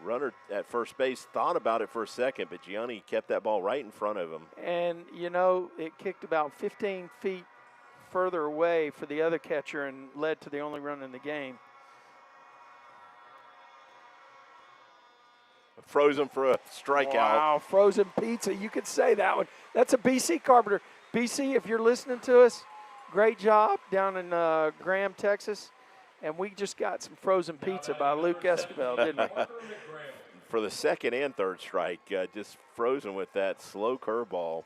runner at first base thought about it for a second, but Gianni kept that ball right in front of him. And, it kicked about 15 feet further away for the other catcher and led to the only run in the game. Frozen for a strikeout. Wow, frozen pizza. You could say that one. That's a BC Carpenter. BC, if you're listening to us, great job down in Graham, Texas. And we just got some frozen pizza by Luke Esquivel, didn't we? For the second and third strike, just frozen with that slow curveball. All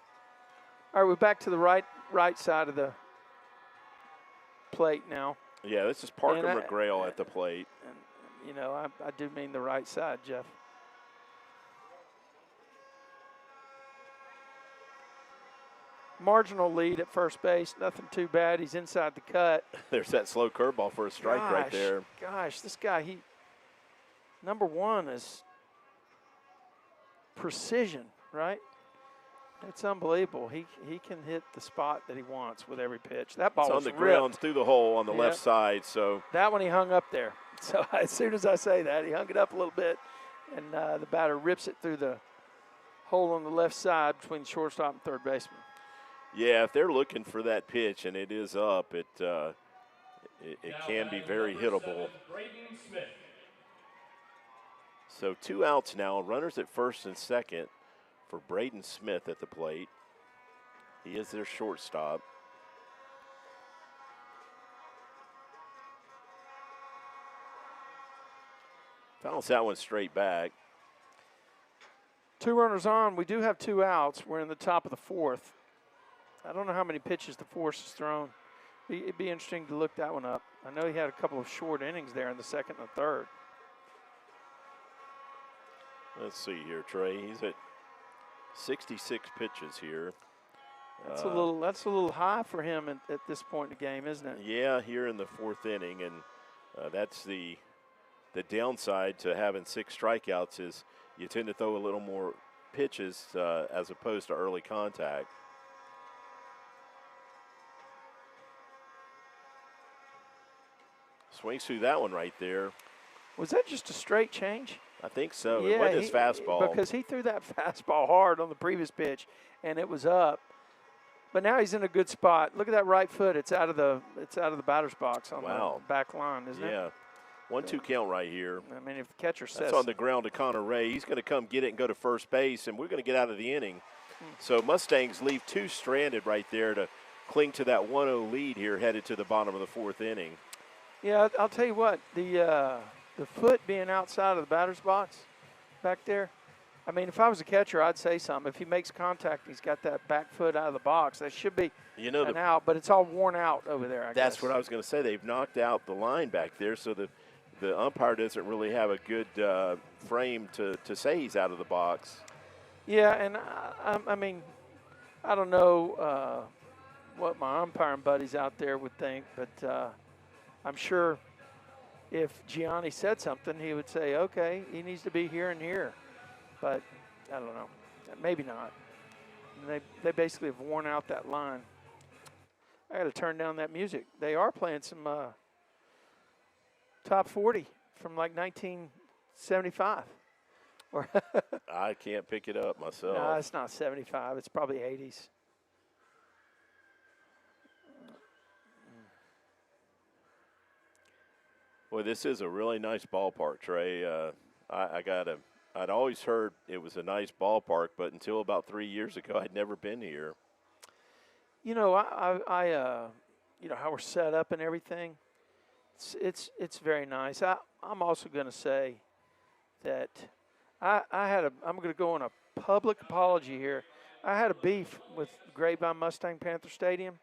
right, we're back to the right side of the plate now. Yeah, this is Parker McGrail at the plate. And, I do mean the right side, Jeff. Marginal lead at first base, nothing too bad. He's inside the cut. There's that slow curveball for a strike right there. Gosh, this guy, number one is precision, right? It's unbelievable. He can hit the spot that he wants with every pitch. That ball was on the ground through the hole on the left side. So that one he hung up there. So as soon as I say that, he hung it up a little bit, and the batter rips it through the hole on the left side between shortstop and third baseman. Yeah, if they're looking for that pitch and it is up, it can be very hittable. So 2 outs now, runners at first and second for Braden Smith at the plate. He is their shortstop. Fouls that one straight back. 2 runners on. We do have 2 outs. We're in the top of the 4th. I don't know how many pitches the Force has thrown. It'd be interesting to look that one up. I know he had a couple of short innings there in the second and the third. Let's see here, Trey. He's at 66 pitches here. That's a little high for him at this point in the game, isn't it? Yeah, here in the 4th inning, and that's the downside to having 6 strikeouts is you tend to throw a little more pitches as opposed to early contact. Swings through that one right there. Was that just a straight change? I think so. Yeah, it wasn't his fastball. Because he threw that fastball hard on the previous pitch, and it was up. But now he's in a good spot. Look at that right foot. It's out of the batter's box on the back line, isn't it? Yeah. 1-2 count right here. I mean, if the catcher says. That's on the ground to Connor Ray. He's going to come get it and go to first base, and we're going to get out of the inning. So Mustangs leave 2 stranded right there to cling to that 1-0 lead here headed to the bottom of the 4th inning. Yeah, I'll tell you what, the foot being outside of the batter's box back there, I mean, if I was a catcher, I'd say something. If he makes contact, he's got that back foot out of the box. That should be an out, but it's all worn out over there, I guess. That's what I was going to say. They've knocked out the line back there, so the umpire doesn't really have a good frame to say he's out of the box. Yeah, and I mean, I don't know what my umpiring buddies out there would think, but I'm sure if Gianni said something, he would say, okay, he needs to be here and here. But I don't know. Maybe not. They basically have worn out that line. I got to turn down that music. They are playing some top 40 from like 1975. I can't pick it up myself. No, it's not 75. It's probably 80s. Well, this is a really nice ballpark, Trey. I'd always heard it was a nice ballpark, but until about 3 years ago, I'd never been here. You know, you know how we're set up and everything. It's very nice. I'm also going to say that I'm going to go on a public apology here. I had a beef with Grapevine Mustang Panther Stadium.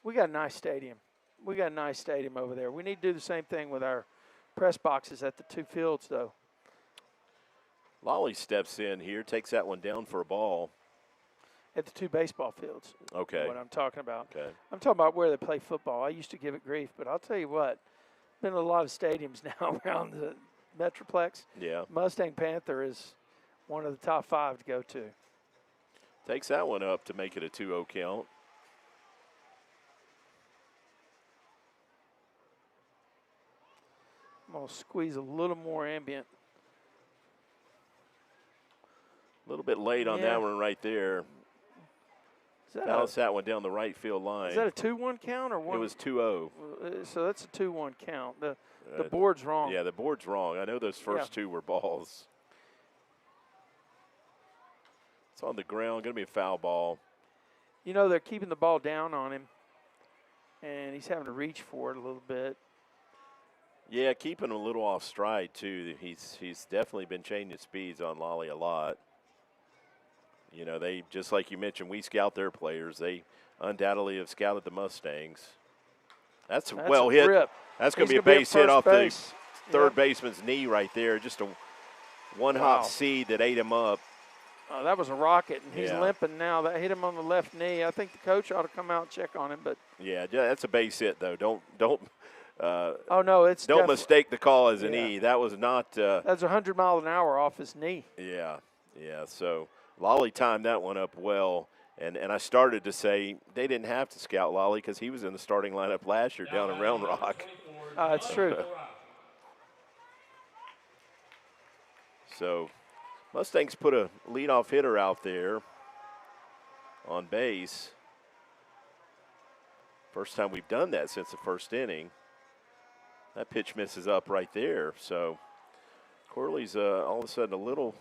We got a nice stadium. We got a nice stadium over there. We need to do the same thing with our press boxes at the two fields, though. Lolly steps in here, takes that one down for a ball. At the two baseball fields. Okay. What I'm talking about. Okay. I'm talking about where they play football. I used to give it grief, but I'll tell you what, been a lot of stadiums now around the Metroplex. Yeah. Mustang Panther is one of the top 5 to go to. Takes that one up to make it a 2-0 count. I'm going to squeeze a little more ambient. A little bit late on that one right there. Bounce that one down the right field line. Is that a 2-1 count or one? It was 2-0. So that's a 2-1 count. The board's wrong. Yeah, the board's wrong. I know those first two were balls. It's on the ground, going to be a foul ball. You know, they're keeping the ball down on him, and he's having to reach for it a little bit. Yeah, keeping him a little off stride, too. He's definitely been changing speeds on Lolly a lot. You know, they, just like you mentioned, we scout their players. They undoubtedly have scouted the Mustangs. That's well hit. Rip. That's going to be a base hit off the third baseman's knee right there. Just a one-hop seed that ate him up. Oh, that was a rocket, and he's limping now. That hit him on the left knee. I think the coach ought to come out and check on him. But yeah, that's a base hit, though. Don't. Oh no, it's don't mistake the call as an E. That was not. That's 100 miles an hour off his knee. Yeah. So Lolly timed that one up well, and I started to say they didn't have to scout Lolly because he was in the starting lineup last year down in Round Rock. It's true. So Mustangs put a leadoff hitter out there on base. First time we've done that since the first inning. That pitch misses up right there. So Corley's all of a sudden a little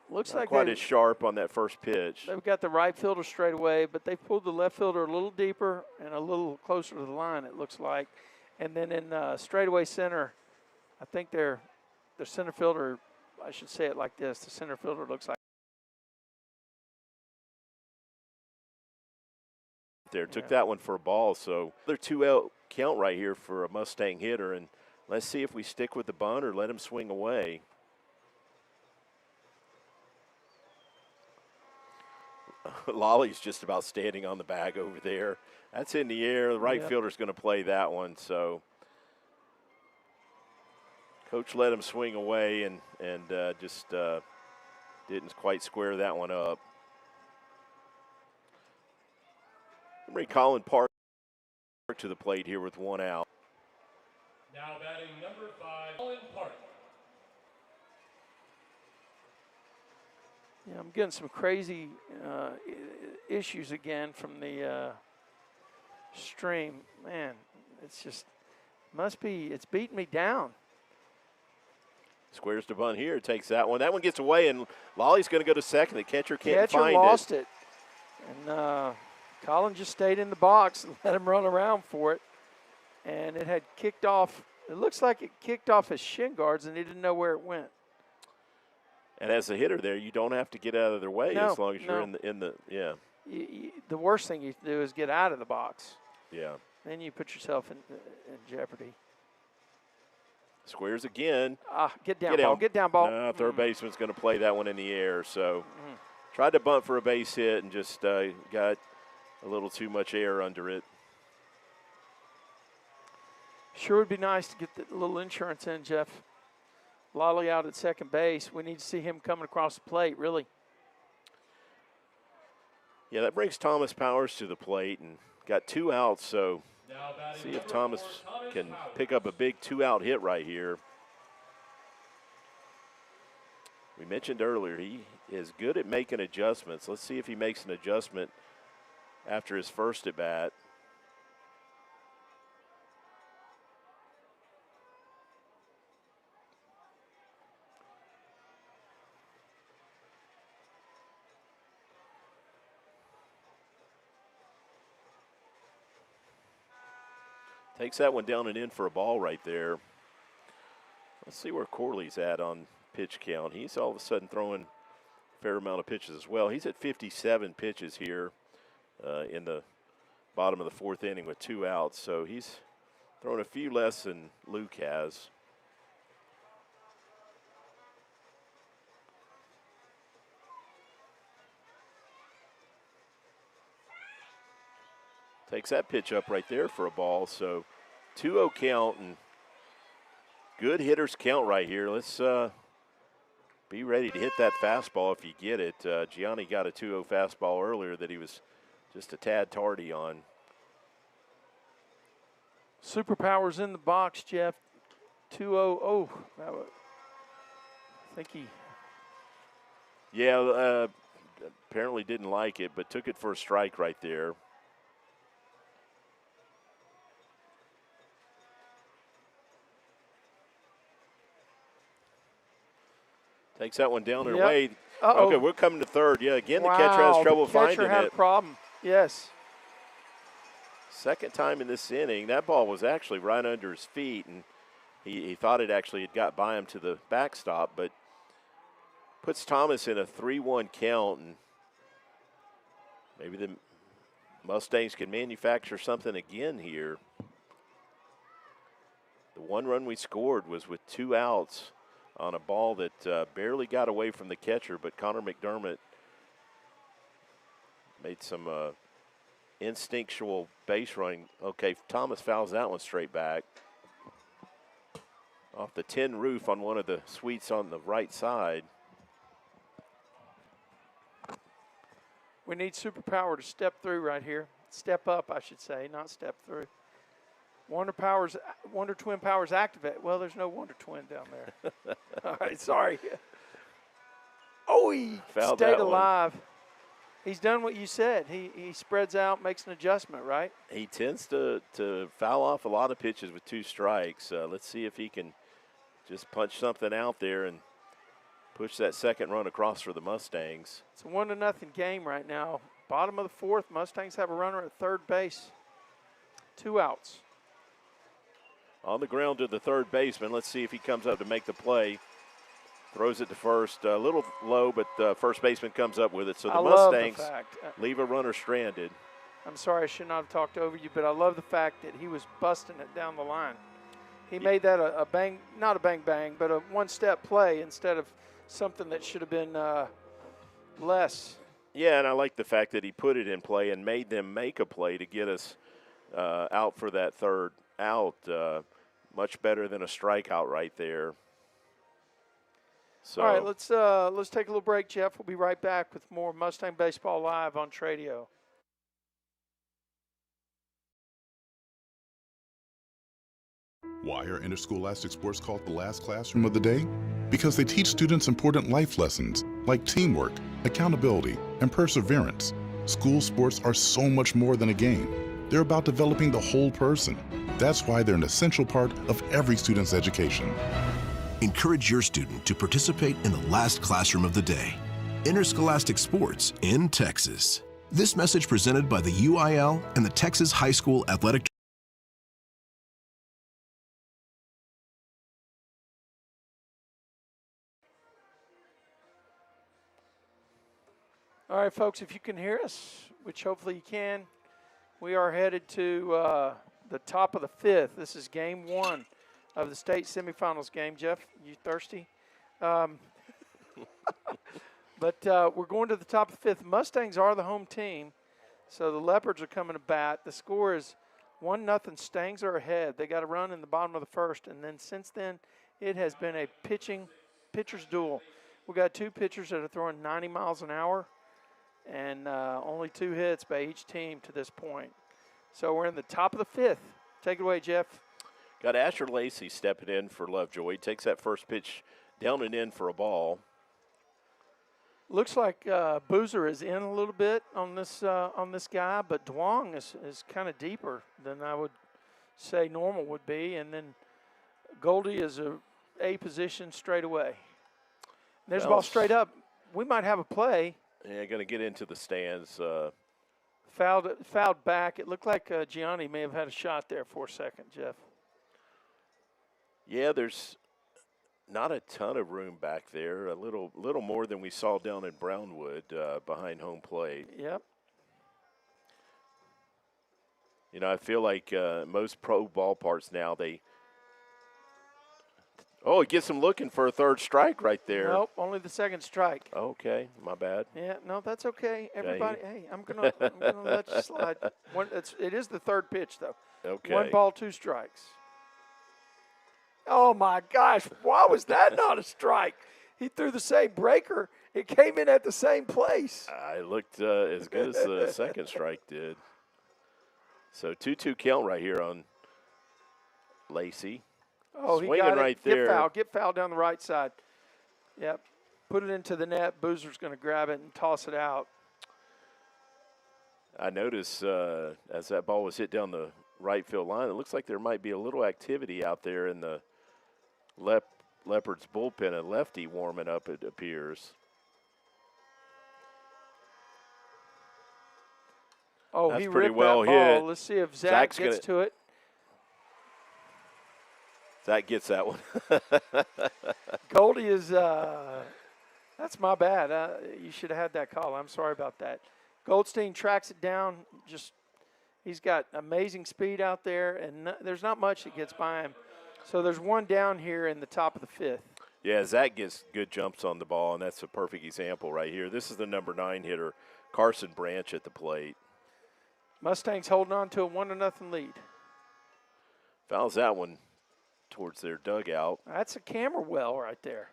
looks not like quite as sharp on that first pitch. They've got the right fielder straight away, but they've pulled the left fielder a little deeper and a little closer to the line, it looks like. And then in straightaway center, I think their center fielder, I should say it like this, the center fielder looks like there. Took that one for a ball, so another 2-out count right here for a Mustang hitter, and let's see if we stick with the bunt or let him swing away. Lolly's just about standing on the bag over there. That's in the air. The right fielder's going to play that one, so coach let him swing away and just didn't quite square that one up. Bring Colin Park to the plate here with 1 out. Now batting number 5, Colin Park. Yeah, I'm getting some crazy issues again from the stream. Man, it's just it's beating me down. Squares to bunt here, takes that one. That one gets away, and Lolly's going to go to second. The catcher can't find it. Catcher lost it. And Colin just stayed in the box and let him run around for it. And it had kicked off. It looks like it kicked off his shin guards, and he didn't know where it went. And as a hitter there, you don't have to get out of their way as long as you're in the The worst thing you do is get out of the box. Yeah. Then you put yourself in jeopardy. Squares again. Get down, ball. Third baseman's going to play that one in the air. So tried to bunt for a base hit and just got a little too much air under it. Sure would be nice to get the little insurance in, Jeff. Lolly out at second base. We need to see him coming across the plate, really. Yeah, that brings Thomas Powers to the plate and got 2 outs, so see if Thomas can pick up a big 2-out hit right here. We mentioned earlier he is good at making adjustments. Let's see if he makes an adjustment after his first at bat. Takes that one down and in for a ball right there. Let's see where Corley's at on pitch count. He's all of a sudden throwing a fair amount of pitches as well. He's at 57 pitches here in the bottom of the 4th inning with 2 outs. So he's thrown a few less than Luke has. Takes that pitch up right there for a ball. So 2-0 count, and good hitters count right here. Let's be ready to hit that fastball if you get it. Gianni got a 2-0 fastball earlier that he was just a tad tardy on. Superpowers in the box, Jeff. 2-0. Oh, I think he. Yeah, apparently didn't like it, but took it for a strike right there. Takes that one down and away. Okay, we're coming to third. Yeah, again, the catcher has trouble finding it. The catcher had a problem. Yes. Second time in this inning. That ball was actually right under his feet, and he thought it actually had got by him to the backstop, but puts Thomas in a 3-1 count, and maybe the Mustangs can manufacture something again here. The 1 run we scored was with 2 outs on a ball that barely got away from the catcher, but Connor McDermott made some instinctual base running. Okay, Thomas fouls that one straight back. Off the tin roof on one of the suites on the right side. We need Superpower to step through right here. Step up, I should say, not step through. Wonder Twin Powers activate. Well, there's no Wonder Twin down there. All right, sorry. Oh, he Fouled stayed that alive. He's done what you said. He spreads out, makes an adjustment, right? He tends to foul off a lot of pitches with 2 strikes. Let's see if he can just punch something out there and push that second run across for the Mustangs. It's a 1-0 game right now. Bottom of the 4th, Mustangs have a runner at third base. 2 outs. On the ground to the third baseman. Let's see if he comes up to make the play. Throws it to first. A little low, but the first baseman comes up with it. So the Mustangs leave a runner stranded. I'm sorry, I should not have talked over you, but I love the fact that he was busting it down the line. He made that a bang, not a bang-bang, but a one-step play instead of something that should have been less. Yeah, and I like the fact that he put it in play and made them make a play to get us out for that third out. Much better than a strikeout right there. So. All right, let's take a little break, Jeff. We'll be right back with more Mustang Baseball Live on Tradio. Why are interscholastic sports called the last classroom of the day? Because they teach students important life lessons like teamwork, accountability, and perseverance. School sports are so much more than a game. They're about developing the whole person. That's why they're an essential part of every student's education. Encourage your student to participate in the last classroom of the day. Interscholastic sports in Texas. This message presented by the UIL and the Texas High School Athletic. All right, folks, if you can hear us, which hopefully you can, we are headed to the top of the 5th. This is game 1 of the state semifinals game. Jeff, you thirsty? But we're going to the top of the 5th. Mustangs are the home team, so the Leopards are coming to bat. The score is 1-0. Stangs are ahead. They got a run in the bottom of the 1st, and then since then it has been a pitcher's duel. We got 2 pitchers that are throwing 90 miles an hour, and only 2 hits by each team to this point. So we're in the top of the 5th. Take it away, Jeff. Got Asher Lacey stepping in for Lovejoy. He takes that first pitch down and in for a ball. Looks like Boozer is in a little bit on this guy, but Duong is kind of deeper than I would say normal would be. And then Goldie is a position straight away. There's a ball straight up. We might have a play. Yeah, going to get into the stands. Fouled back. It looked like Gianni may have had a shot there for a second, Jeff. Yeah, there's not a ton of room back there. A little more than we saw down in Brownwood behind home plate. Yep. You know, I feel like most pro ballparks now, oh, it gets him looking for a third strike right there. Nope, only the second strike. Okay, my bad. Yeah, no, that's okay. Everybody, hey, I'm gonna let you slide. It is the third pitch, though. Okay. 1 ball, 2 strikes. Oh, my gosh. Why was that not a strike? He threw the same breaker. It came in at the same place. It looked as good as the second strike did. So 2-2 count right here on Lacey. Oh, swinging he got it. right there. Get foul down the right side. Yep. Put it into the net. Boozer's going to grab it and toss it out. I noticed as that ball was hit down the right field line, it looks like there might be a little activity out there in the Leopards bullpen. A lefty warming up, it appears. Oh, That's he pretty ripped well that ball. hit. Let's see if Zach's gets to it. Zach gets that one. Goldie is that's my bad. You should have had that call. I'm sorry about that. Goldstein tracks it down. He's got amazing speed out there, and there's not much that gets by him. So there's one down here in the top of the 5th. Yeah, Zach gets good jumps on the ball, and that's a perfect example right here. This is the number 9 hitter, Carson Branch, at the plate. Mustangs holding on to a 1-0 lead. Fouls that one towards their dugout. That's a camera well right there.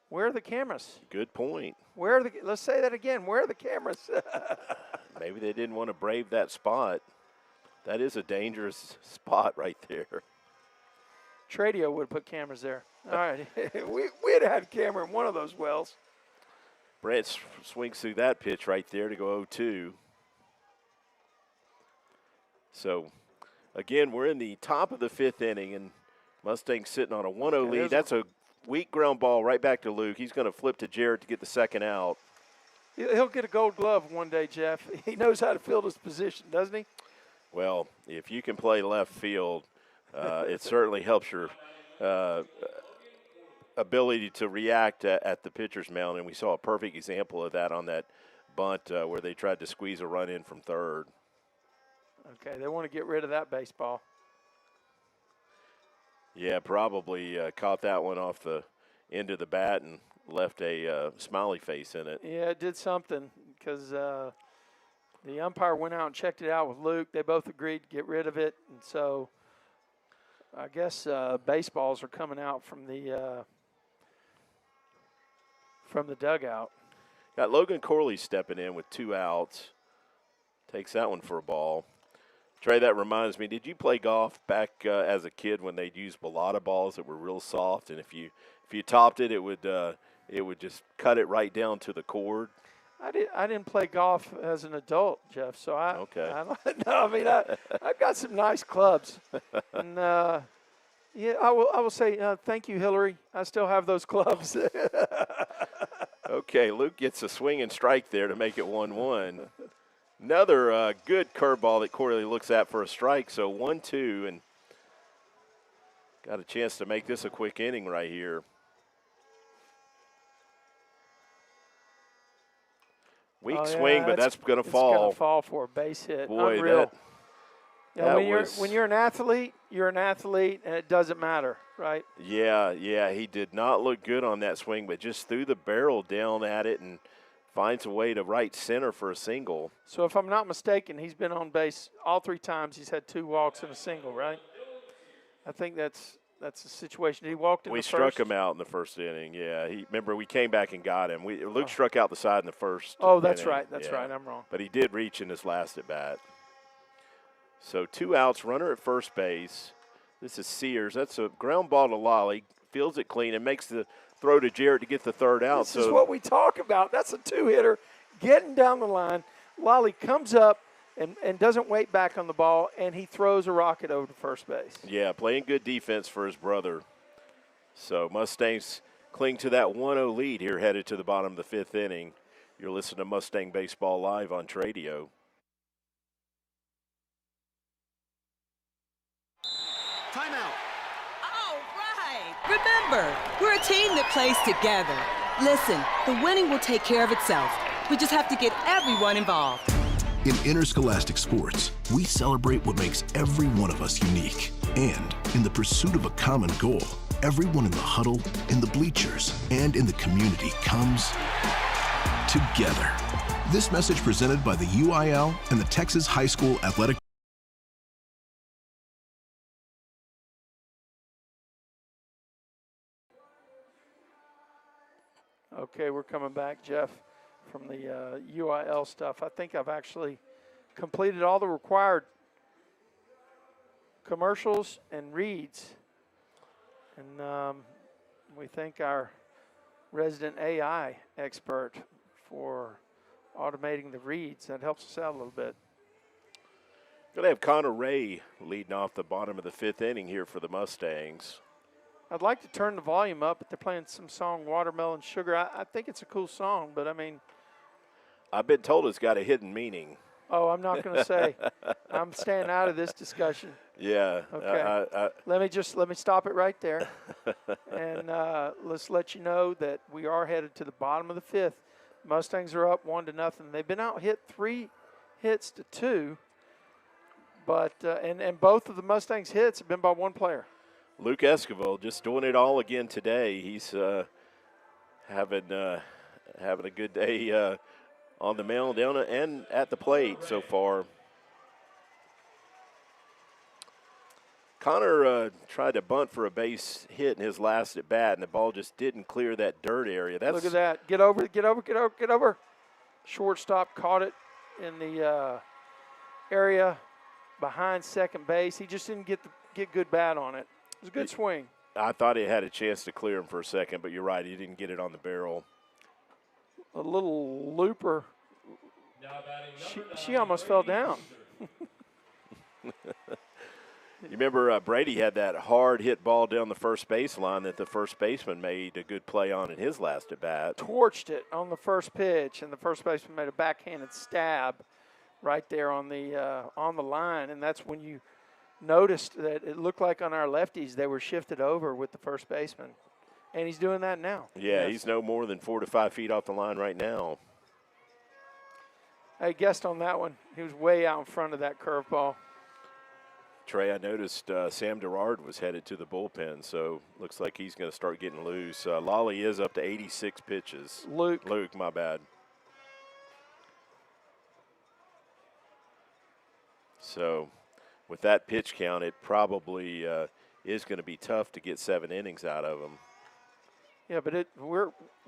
Where are the cameras? Good point. Let's say that again. Where are the cameras? Maybe they didn't want to brave that spot. That is a dangerous spot right there. Tradio would put cameras there. All right. We'd had a camera in one of those wells. Branch swings through that pitch right there to go 0-2. So, again, we're in the top of the 5th inning, and Mustangs sitting on a 1-0 lead. That's a weak ground ball right back to Luke. He's going to flip to Jarrett to get the second out. He'll get a gold glove one day, Jeff. He knows how to field his position, doesn't he? Well, if you can play left field, it certainly helps your ability to react at the pitcher's mound, and we saw a perfect example of that on that bunt where they tried to squeeze a run in from third. Okay, they want to get rid of that baseball. Yeah, probably caught that one off the end of the bat and left a smiley face in it. Yeah, it did something because the umpire went out and checked it out with Luke. They both agreed to get rid of it, and so I guess baseballs are coming out from the dugout. Got Logan Corley stepping in with 2 outs. Takes that one for a ball. Trey, that reminds me, did you play golf back as a kid when they'd use balata balls that were real soft, and if you topped it, it would just cut it right down to the cord? I didn't play golf as an adult, Jeff. So okay. I've got some nice clubs, and yeah, I will say thank you, Hillary. I still have those clubs. Okay, Luke gets a swing and strike there to make it 1-1. Another good curveball that Corley looks at for a strike. So 1-2, and got a chance to make this a quick inning right here. Weak swing, but that's going to fall. It's going to fall for a base hit. Boy, Unreal. that When you're an athlete, and it doesn't matter, right? Yeah, he did not look good on that swing, but just threw the barrel down at it and finds a way to right center for a single. So if I'm not mistaken, he's been on base all 3 times. He's had 2 walks and a single, right? I think that's the situation. He walked in the first. We struck him out in the first inning, yeah. Remember, we came back and got him. Luke struck out the side in the first Oh, that's inning. right. That's right. I'm wrong. But he did reach in his last at-bat. So 2 outs, runner at first base. This is Sears. That's a ground ball to Lolly. Fields it clean and makes the throw to Jarrett to get the third out. This is what we talk about. That's a 2-hitter getting down the line. Lolly comes up and doesn't wait back on the ball, and he throws a rocket over to first base. Yeah, playing good defense for his brother. So Mustangs cling to that 1-0 lead here headed to the bottom of the 5th inning. You're listening to Mustang Baseball Live on Tradio. Timeout. All right. Remember, we're a team that plays together. Listen, the winning will take care of itself. We just have to get everyone involved. In interscholastic sports, we celebrate what makes every one of us unique. And in the pursuit of a common goal, everyone in the huddle, in the bleachers, and in the community comes together. This message presented by the UIL and the Texas High School Athletic. Okay, we're coming back, Jeff, from the UIL stuff. I think I've actually completed all the required commercials and reads. And we thank our resident AI expert for automating the reads. That helps us out a little bit. Going to have Connor Ray leading off the bottom of the 5th inning here for the Mustangs. I'd like to turn the volume up, but they're playing some song, Watermelon Sugar. I think it's a cool song, but I mean. I've been told it's got a hidden meaning. Oh, I'm not going to say. I'm staying out of this discussion. Yeah. Okay. Let me stop it right there. And let's let you know that we are headed to the bottom of the 5th. Mustangs are up 1-0. They've been out hit 3 hits to 2. But and both of the Mustangs hits have been by one player. Luke Esquivel just doing it all again today. He's having a good day on the mound down and at the plate so far. Connor tried to bunt for a base hit in his last at bat, and the ball just didn't clear that dirt area. Look at that! Get over! Shortstop caught it in the area behind second base. He just didn't get good bat on it. It was a good swing. I thought he had a chance to clear him for a second, but you're right. He didn't get it on the barrel. A little looper. She almost fell down. You remember Brady had that hard hit ball down the first baseline that the first baseman made a good play on in his last at bat. Torched it on the first pitch, and the first baseman made a backhanded stab right there on the line, and that's when you noticed that it looked like on our lefties they were shifted over with the first baseman, and he's doing that now. Yeah, yes. He's no more than 4 to 5 feet off the line right now. I guessed on that one. He was way out in front of that curveball. Trey, I noticed Sam Gerard was headed to the bullpen, so looks like he's going to start getting loose. Lolly is up to 86 pitches. Luke, my bad. So with that pitch count, it probably is going to be tough to get 7 innings out of him. Yeah, but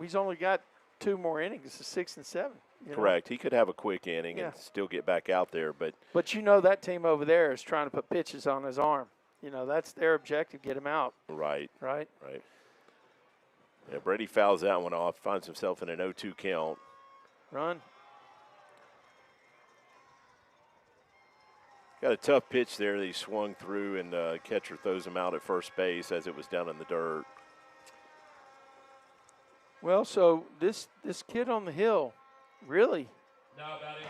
he's only got 2 more innings. It's 6 and 7. Correct. He could have a quick inning and still get back out there. But that team over there is trying to put pitches on his arm. That's their objective, get him out. Right. Right. Yeah, Brady fouls that one off, finds himself in an 0-2 count. Run. Got a tough pitch there that he swung through, and catcher throws him out at first base as it was down in the dirt. Well, so this kid on the hill really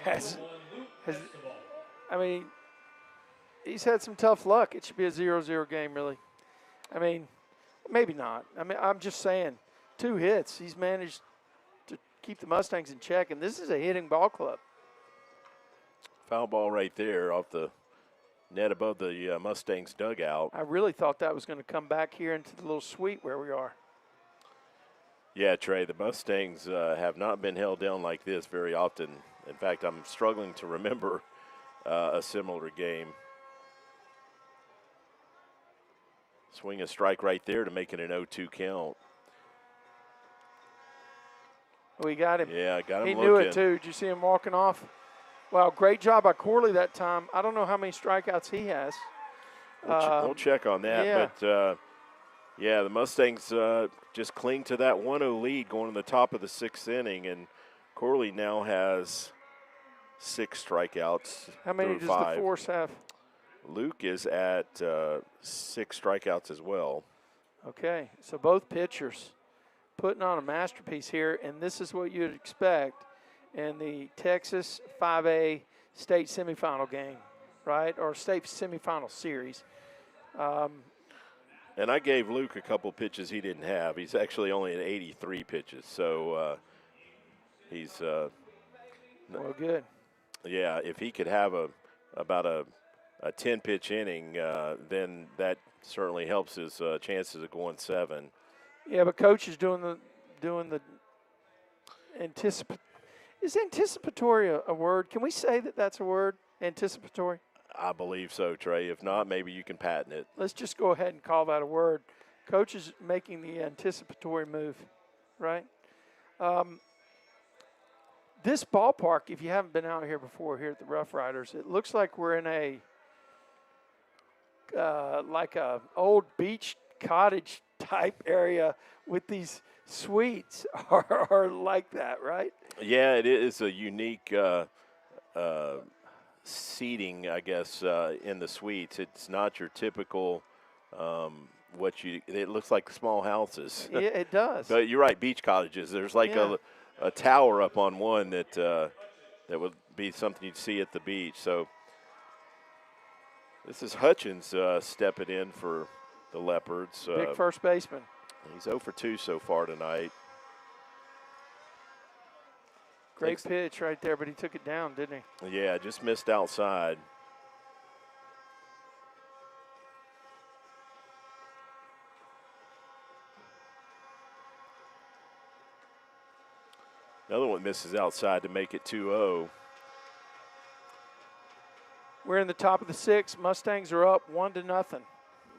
has I mean, he's had some tough luck. It should be a 0-0 game, really. I mean, maybe not. I mean, I'm just saying, 2 hits. He's managed to keep the Mustangs in check, and this is a hitting ball club. Foul ball right there off the net above the Mustangs dugout. I really thought that was going to come back here into the little suite where we are. Yeah, Trey, the Mustangs have not been held down like this very often. In fact, I'm struggling to remember a similar game. Swing a strike right there to make it an 0-2 count. We got him. Yeah, got him He looking. knew it, too. Did you see him walking off? Wow, great job by Corley that time. I don't know how many strikeouts he has. We'll check on that. Yeah. But, yeah, the Mustangs just cling to that 1-0 lead going to the top of the 6th inning, and Corley now has 6 strikeouts. How many does the Force have? Luke is at 6 strikeouts as well. Okay, so both pitchers putting on a masterpiece here, and this is what you'd expect in the Texas 5A state semifinal game, right, or state semifinal series. And I gave Luke a couple pitches he didn't have. He's actually only at 83 pitches, so he's well, good. Yeah, if he could have about a 10-pitch inning, then that certainly helps his chances of going 7. Yeah, but coach is doing the Is anticipatory a word? Can we say that that's a word? Anticipatory? I believe so, Trey. If not, maybe you can patent it. Let's just go ahead and call that a word. Coach is making the anticipatory move, right? This ballpark, if you haven't been out here before, here at the Rough Riders, it looks like we're in a like a old beach cottage type area with these suites are like that, right? Yeah, it is a unique seating, I guess, in the suites. It's not your typical it looks like small houses. Yeah, it does. But you're right, beach cottages. There's like a tower up on one that would be something you'd see at the beach. So this is Hutchins stepping in for the Leopards. Big first baseman. He's 0 for 2 so far tonight. Great pitch right there, but he took it down, didn't he? Yeah, just missed outside. Another one misses outside to make it 2-0. We're in the top of the 6th. Mustangs are up 1-0.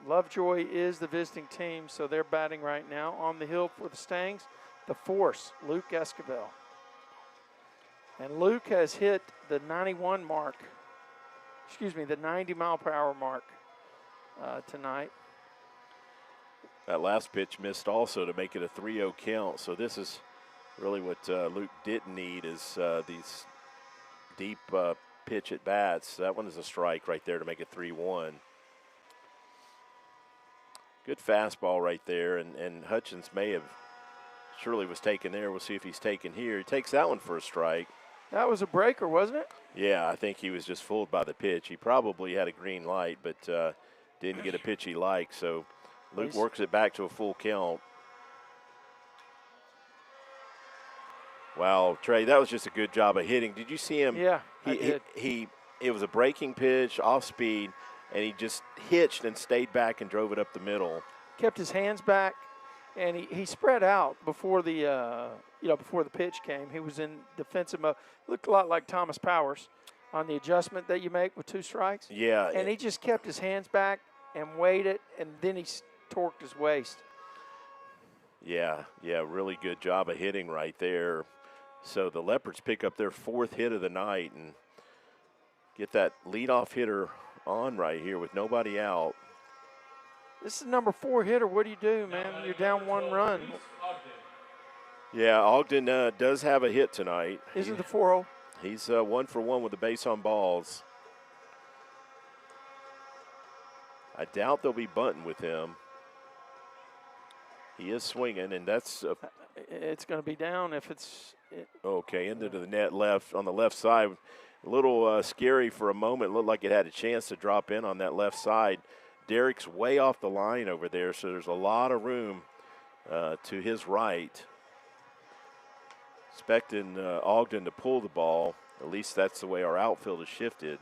Lovejoy is the visiting team, so they're batting right now. On the hill for the Stangs, the force, Luke Esquivel. And Luke has hit the 91 mark, the 90 mile per hour mark tonight. That last pitch missed also to make it a 3-0 count. So this is really what Luke didn't need is these deep pitch at bats. That one is a strike right there to make it 3-1. Good fastball right there, and Hutchins surely was taken there. We'll see if he's taken here. He takes that one for a strike. That was a breaker, wasn't it? Yeah, I think he was just fooled by the pitch. He probably had a green light, but didn't get a pitch he liked. So Luke works it back to a full count. Wow, Trey, that was just a good job of hitting. Did you see him? Yeah, I did. It was a breaking pitch, off speed, and he just hitched and stayed back and drove it up the middle. Kept his hands back, and he spread out before the before the pitch came. He was in defensive mode. Looked a lot like Thomas Powers on the adjustment that you make with 2 strikes. Yeah. And he just kept his hands back and waited, and then he torqued his waist. Yeah, really good job of hitting right there. So the Leopards pick up their 4th hit of the night and get that leadoff hitter on right here with nobody out. This is number 4 hitter. What do you do, man? You're down 1 run. Yeah, Ogden does have a hit tonight. Isn't the 4-0? He's 1 for 1 with the base on balls. I doubt they'll be bunting with him. He is swinging, and that's it's going to be down if it's okay. Into the net left on the left side. A little scary for a moment. Looked like it had a chance to drop in on that left side. Derek's way off the line over there, so there's a lot of room to his right. Expecting Ogden to pull the ball. At least that's the way our outfield is shifted.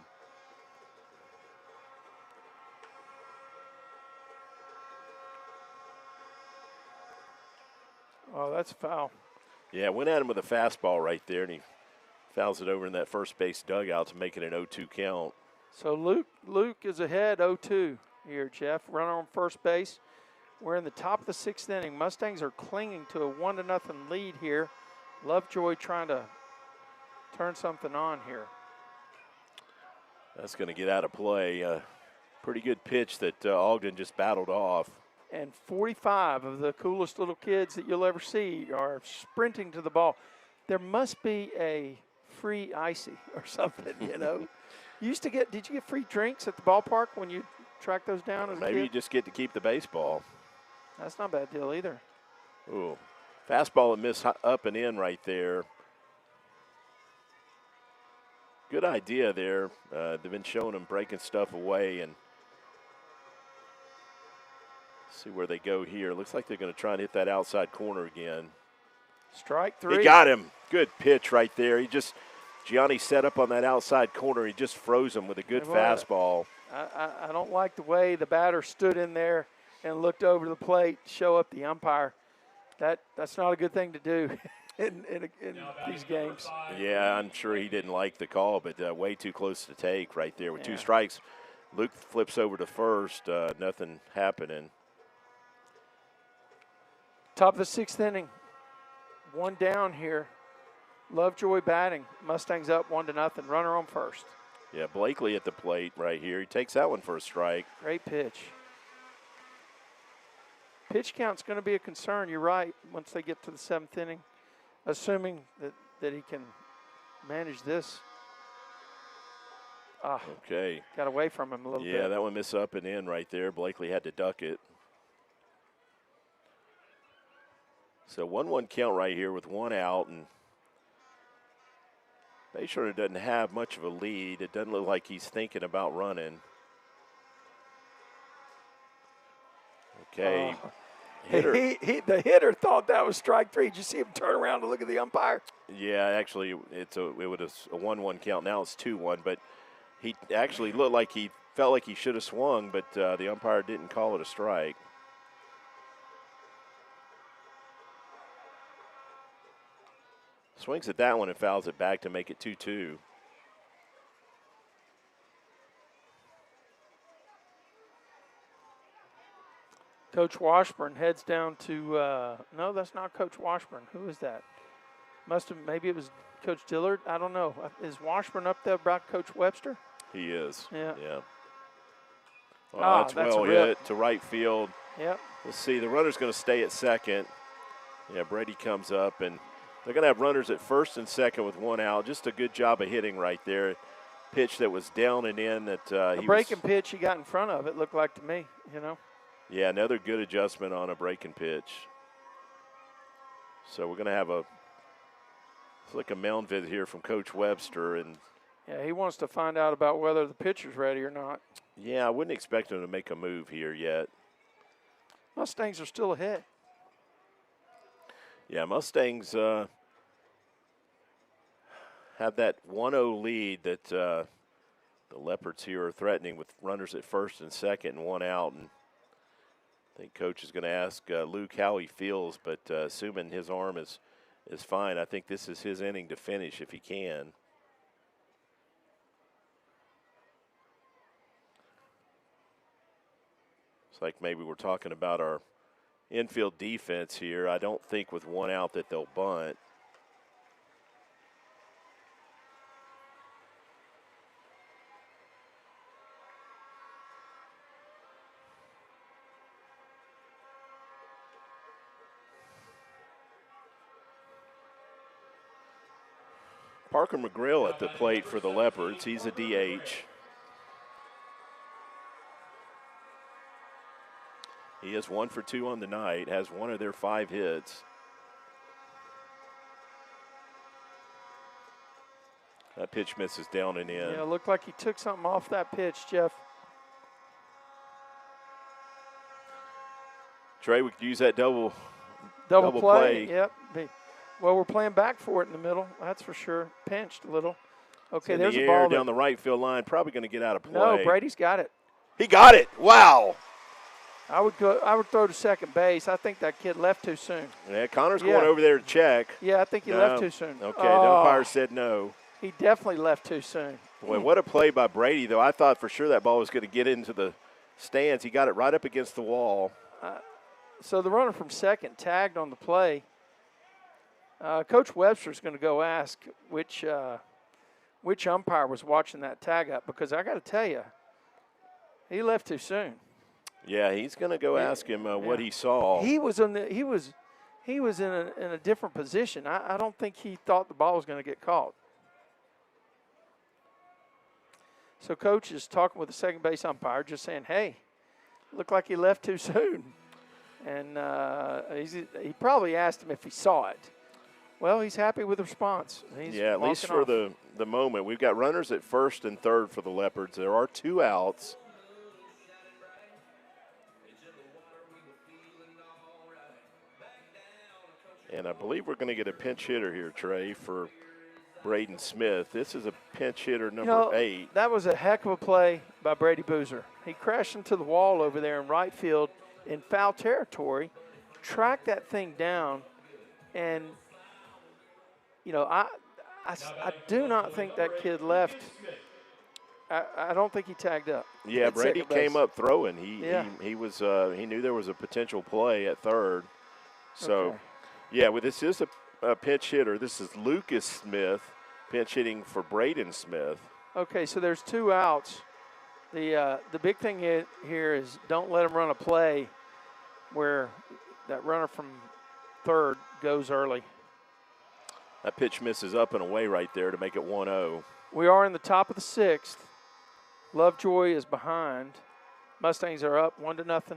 Oh, that's a foul. Yeah, went at him with a fastball right there, and he fouls it over in that first base dugout to make it an 0-2 count. So Luke is ahead 0-2 here, Jeff. Runner on first base. We're in the top of the 6th inning. Mustangs are clinging to a 1-0 lead here. Lovejoy trying to turn something on here. That's going to get out of play. Pretty good pitch that Ogden just battled off. And 45 of the coolest little kids that you'll ever see are sprinting to the ball. There must be a free icy or something, you know. Did you get free drinks at the ballpark when you track those down as a Maybe kid? you just get to keep the baseball. That's not a bad deal either. Ooh, fastball and miss up and in right there. Good idea there. They've been showing him breaking stuff away, and see where they go here. Looks like they're going to try and hit that outside corner again. Strike 3. He got him. Good pitch right there. He just Gianni set up on that outside corner. He just froze him with a good fastball. I don't like the way the batter stood in there and looked over the plate to show up the umpire. That's not a good thing to do in these games. Yeah, I'm sure he didn't like the call, but way too close to take right there. With 2 strikes, Luke flips over to first. Nothing happening. Top of the 6th inning. 1 down here. Lovejoy batting. Mustangs up 1-0. Runner on first. Yeah, Blakely at the plate right here. He takes that one for a strike. Great pitch. Pitch count's going to be a concern. You're right. Once they get to the 7th inning, assuming that he can manage this. Okay. Got away from him a little bit. Yeah, that one missed up and in right there. Blakely had to duck it. So 1-1 count right here with 1 out, and Bayshore doesn't have much of a lead. It doesn't look like he's thinking about running. Okay. Hitter. The hitter thought that was strike 3. Did you see him turn around to look at the umpire? Yeah, actually, it was a 1-1 count. Now it's 2-1, but he actually looked like he felt like he should have swung, but the umpire didn't call it a strike. Swings at that one and fouls it back to make it 2-2. Coach Washburn heads down to, no, that's not Coach Washburn. Who is that? Maybe it was Coach Dillard. I don't know. Is Washburn up there about Coach Webster? He is. Yeah. Well, that's well hit to right field. Yep. Let's see. The runner's going to stay at second. Yeah, Brady comes up, and they're going to have runners at first and second with 1 out. Just a good job of hitting right there. Pitch that was down and in that a breaking pitch he got in front of, it looked like to me, you know. Yeah, another good adjustment on a breaking pitch. So we're going to have it's like a mound visit here from Coach Webster. And yeah, he wants to find out about whether the pitcher's ready or not. Yeah, I wouldn't expect him to make a move here yet. Mustangs are still ahead. Yeah, Mustangs have that 1-0 lead that the Leopards here are threatening with runners at first and second and 1 out. And I think Coach is going to ask Luke how he feels, but assuming his arm is fine, I think this is his inning to finish if he can. It's like maybe we're talking about our infield defense here. I don't think with 1 out that they'll bunt. Parker McGrill at the plate for the Leopards. He's a DH. He is 1 for 2 on the night, has 1 of their 5 hits. That pitch misses down and in. Yeah, it looked like he took something off that pitch, Jeff. Trey, we could use that double play. Yep. Well, we're playing back for it in the middle. That's for sure. Pinched a little. Okay, there's a ball down the right field line. Probably going to get out of play. No, Brady's got it. He got it. Wow. I would throw to second base. I think that kid left too soon. Yeah, Connor's going over there to check. Yeah, I think he left too soon. Okay, the umpire said no. He definitely left too soon. Boy, what a play by Brady, though. I thought for sure that ball was going to get into the stands. He got it right up against the wall. So the runner from second tagged on the play. Coach Webster's going to go ask which umpire was watching that tag up, because I got to tell you, he left too soon. Yeah, he's going to go ask him what he saw. He was in a different position. I don't think he thought the ball was going to get caught. So Coach is talking with the second base umpire, just saying, "Hey, looked like he left too soon," and he probably asked him if he saw it. Well, he's happy with the response. At least for the moment. We've got runners at first and third for the Leopards. There are 2 outs. And I believe we're going to get a pinch hitter here, Trey, for Braden Smith. This is a pinch hitter number 8. That was a heck of a play by Brady Boozer. He crashed into the wall over there in right field in foul territory, tracked that thing down, and, I do not think that kid left. I don't think he tagged up. Yeah, Brady came up throwing. He knew there was a potential play at third. So, this is a pinch hitter. This is Lucas Smith pinch hitting for Braden Smith. Okay, so there's 2 outs. The big thing here is don't let him run a play where that runner from third goes early. That pitch misses up and away right there to make it 1-0. We are in the top of the 6th. Lovejoy is behind. Mustangs are up 1-0.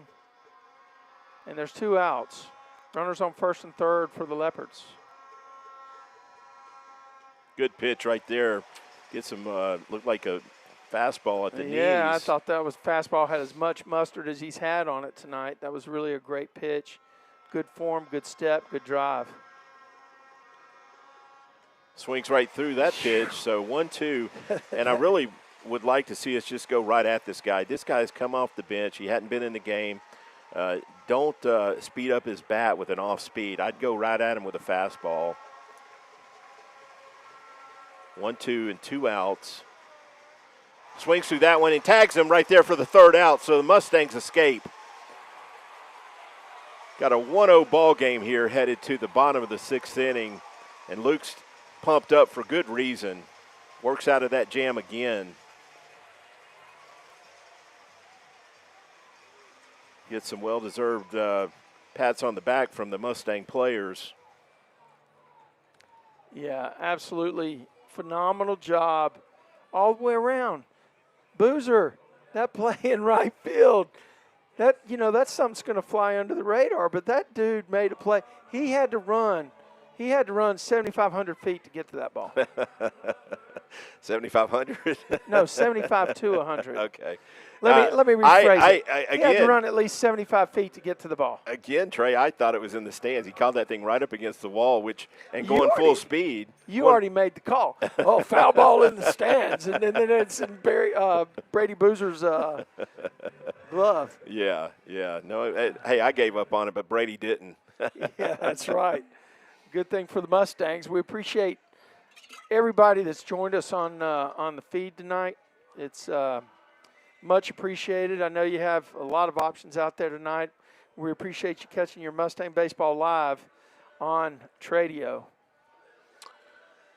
And there's 2 outs. Runners on first and third for the Leopards. Good pitch right there. Gets him, looked like a fastball at the knees. Yeah, I thought that was fastball. Had as much mustard as he's had on it tonight. That was really a great pitch. Good form, good step, good drive. Swings right through that pitch. So 1-2. And I really would like to see us just go right at this guy. This guy's come off the bench. He hadn't been in the game. Don't speed up his bat with an off speed. I'd go right at him with a fastball. 1-2 and 2 outs. Swings through that one and tags him right there for the 3rd out, so the Mustangs escape. Got a 1-0 ball game here headed to the bottom of the 6th inning, and Luke's pumped up for good reason. Works out of that jam again. Gets some well-deserved pats on the back from the Mustang players. Yeah, absolutely phenomenal job all the way around. Boozer, that play in right field, that's something's going to fly under the radar, but that dude made a play. He had to run 7,500 feet to get to that ball. 7,500? No, 75 to 100. Okay. Let me rephrase it. He had to run at least 75 feet to get to the ball. Again, Trey, I thought it was in the stands. He called that thing right up against the wall, going full speed. You already made the call. Oh, foul ball in the stands, and then it's in Brady Boozer's glove. Yeah. No, hey, I gave up on it, but Brady didn't. Yeah, that's right. Good thing for the Mustangs. We appreciate everybody that's joined us on the feed tonight. It's much appreciated. I know you have a lot of options out there tonight. We appreciate you catching your Mustang Baseball Live on Tradio.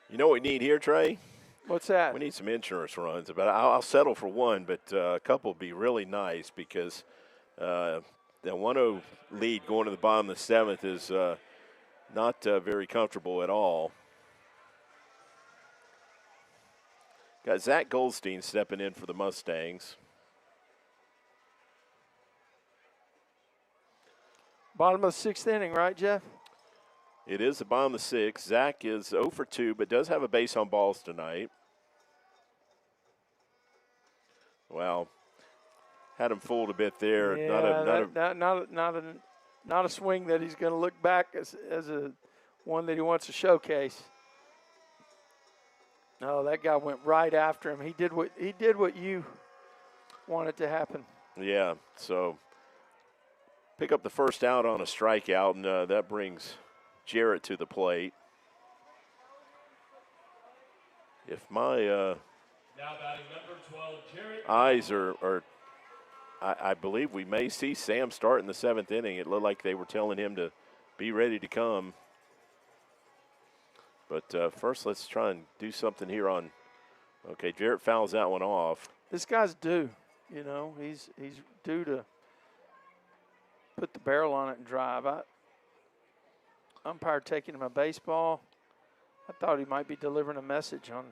You know what we need here, Trey? What's that? We need some insurance runs. But I'll settle for one, but a couple would be really nice because the 1-0 lead going to the bottom of the 7th is not very comfortable at all. Got Zach Goldstein stepping in for the Mustangs. Bottom of the 6th inning, right, Jeff? It is the bottom of the 6th. Zach is 0 for 2, but does have a base on balls tonight. Well, had him fooled a bit there. Yeah, not a swing that he's going to look back as a one that he wants to showcase. No, that guy went right after him. He did what you wanted to happen. Yeah, so pick up the first out on a strikeout, and that brings Jarrett to the plate. If my now batting number 12, Jarrett. eyes are I believe we may see Sam start in the 7th inning. It looked like they were telling him to be ready to come. But first, let's try and do something here on. Okay, Jarrett fouls that one off. This guy's due. He's due to put the barrel on it and drive. Umpire taking him a baseball. I thought he might be delivering a message on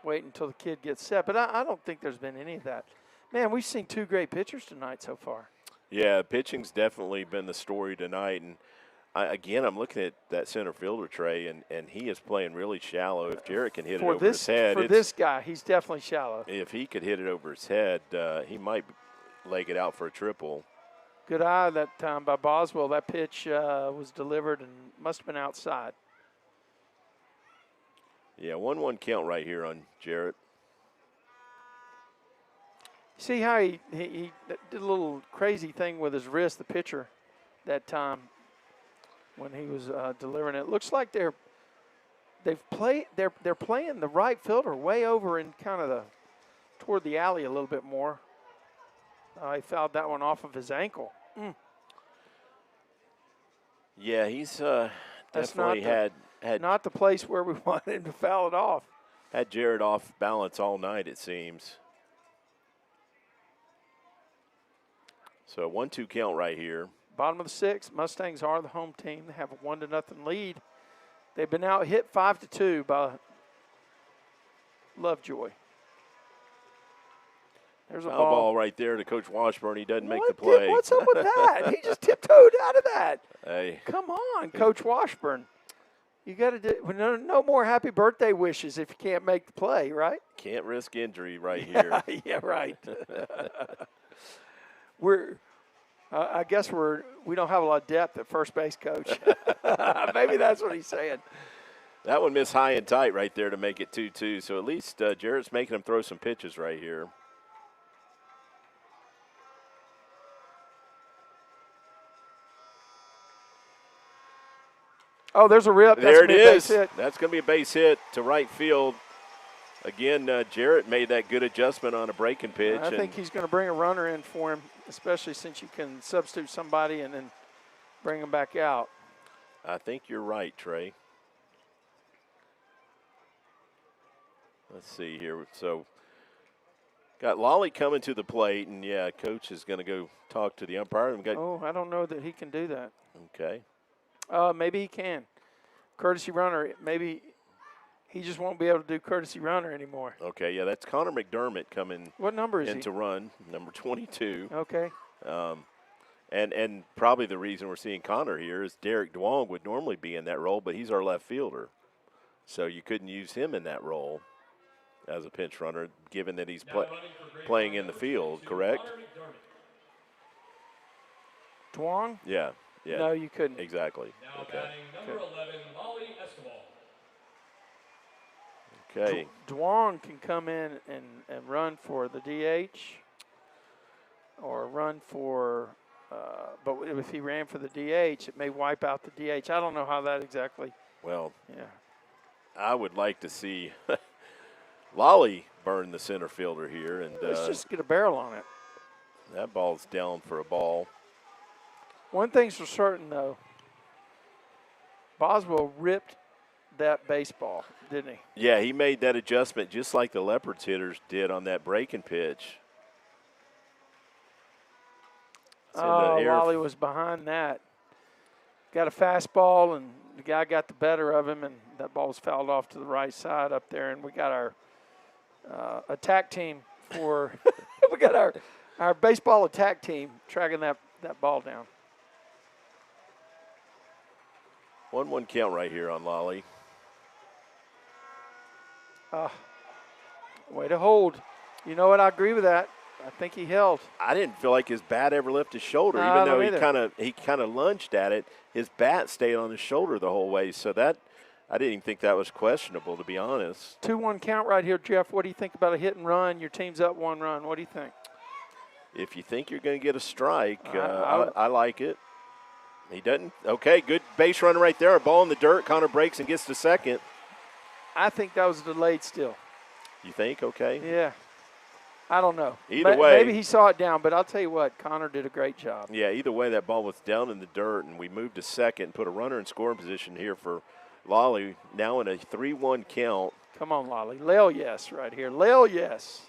waiting until the kid gets set, but I don't think there's been any of that. Man, we've seen 2 great pitchers tonight so far. Yeah, pitching's definitely been the story tonight, and I'm looking at that center fielder, Trey, and he is playing really shallow. If Jarrett can hit it over his head. For this guy, he's definitely shallow. If he could hit it over his head, he might leg it out for a triple. Good eye that time by Boswell. That pitch was delivered and must have been outside. Yeah, 1-1 count right here on Jarrett. See how he did a little crazy thing with his wrist, the pitcher, that time when he was delivering it. Looks like they're playing the right fielder way over in kind of toward the alley a little bit more. He fouled that one off of his ankle. Yeah, he's That's definitely had not the place where we wanted him to foul it off. Had Jarrett off balance all night, it seems. So 1-2 count right here. Bottom of the sixth, Mustangs are the home team. They have a 1-0 lead. They've been out hit 5-2 by Lovejoy. There's a ball right there to Coach Washburn. He doesn't make the play. What's up with that? He just tiptoed out of that. Hey. Come on, Coach Washburn. You got to do no more happy birthday wishes if you can't make the play, right? Can't risk injury right here. Yeah, right. I guess we don't have a lot of depth at first base, Coach. Maybe that's what he's saying. That one missed high and tight right there to make it 2-2. So at least Jarrett's making him throw some pitches right here. Oh, there's a rip. There it is. That's going to be a base hit to right field. Again, Jarrett made that good adjustment on a breaking pitch. I think he's going to bring a runner in for him, especially since you can substitute somebody and then bring him back out. I think you're right, Trey. Let's see here. So got Lolly coming to the plate, and, yeah, Coach is going to go talk to the umpire. I don't know that he can do that. Okay. Maybe he can. Courtesy runner, maybe he just won't be able to do courtesy runner anymore. Okay, yeah, that's Connor McDermott coming What number is in to run, number 22. Okay. And probably the reason we're seeing Connor here is Derek Duong would normally be in that role, but he's our left fielder. So you couldn't use him in that role as a pinch runner, given that he's playing in the field, correct? Duong? Yeah. Yeah. No, you couldn't. Exactly. Now batting number 11, Molly Escobar. Okay. Duong can come in and run for the DH or run for, but if he ran for the DH, it may wipe out the DH. I don't know how that exactly. Well, yeah. I would like to see Lolly burn the center fielder here. And let's just get a barrel on it. That ball's down for a ball. One thing's for certain, though. Boswell ripped that baseball, didn't he? Yeah, he made that adjustment just like the Leopards hitters did on that breaking pitch. Lolly was behind that. Got a fastball, and the guy got the better of him, and that ball was fouled off to the right side up there. And we got our attack team for – we got our baseball attack team tracking that ball down. 1-1 count right here on Lolly. Way to hold. You know what? I agree with that. I think he held. I didn't feel like his bat ever left his shoulder, even though he kind of lunged at it. His bat stayed on his shoulder the whole way. So that I didn't even think that was questionable, to be honest. 2-1 count right here, Jeff. What do you think about a hit and run? Your team's up 1 run. What do you think? If you think you're going to get a strike, I like it. He doesn't. Okay, good base runner right there. A ball in the dirt. Connor breaks and gets to second. I think that was delayed still. You think? Okay. Yeah. I don't know. Either way. Maybe he saw it down, but I'll tell you what, Connor did a great job. Yeah, either way, that ball was down in the dirt, and we moved to second and put a runner in scoring position here for Lolly, now in a 3-1 count. Come on, Lolly. Lil yes right here. Lil yes.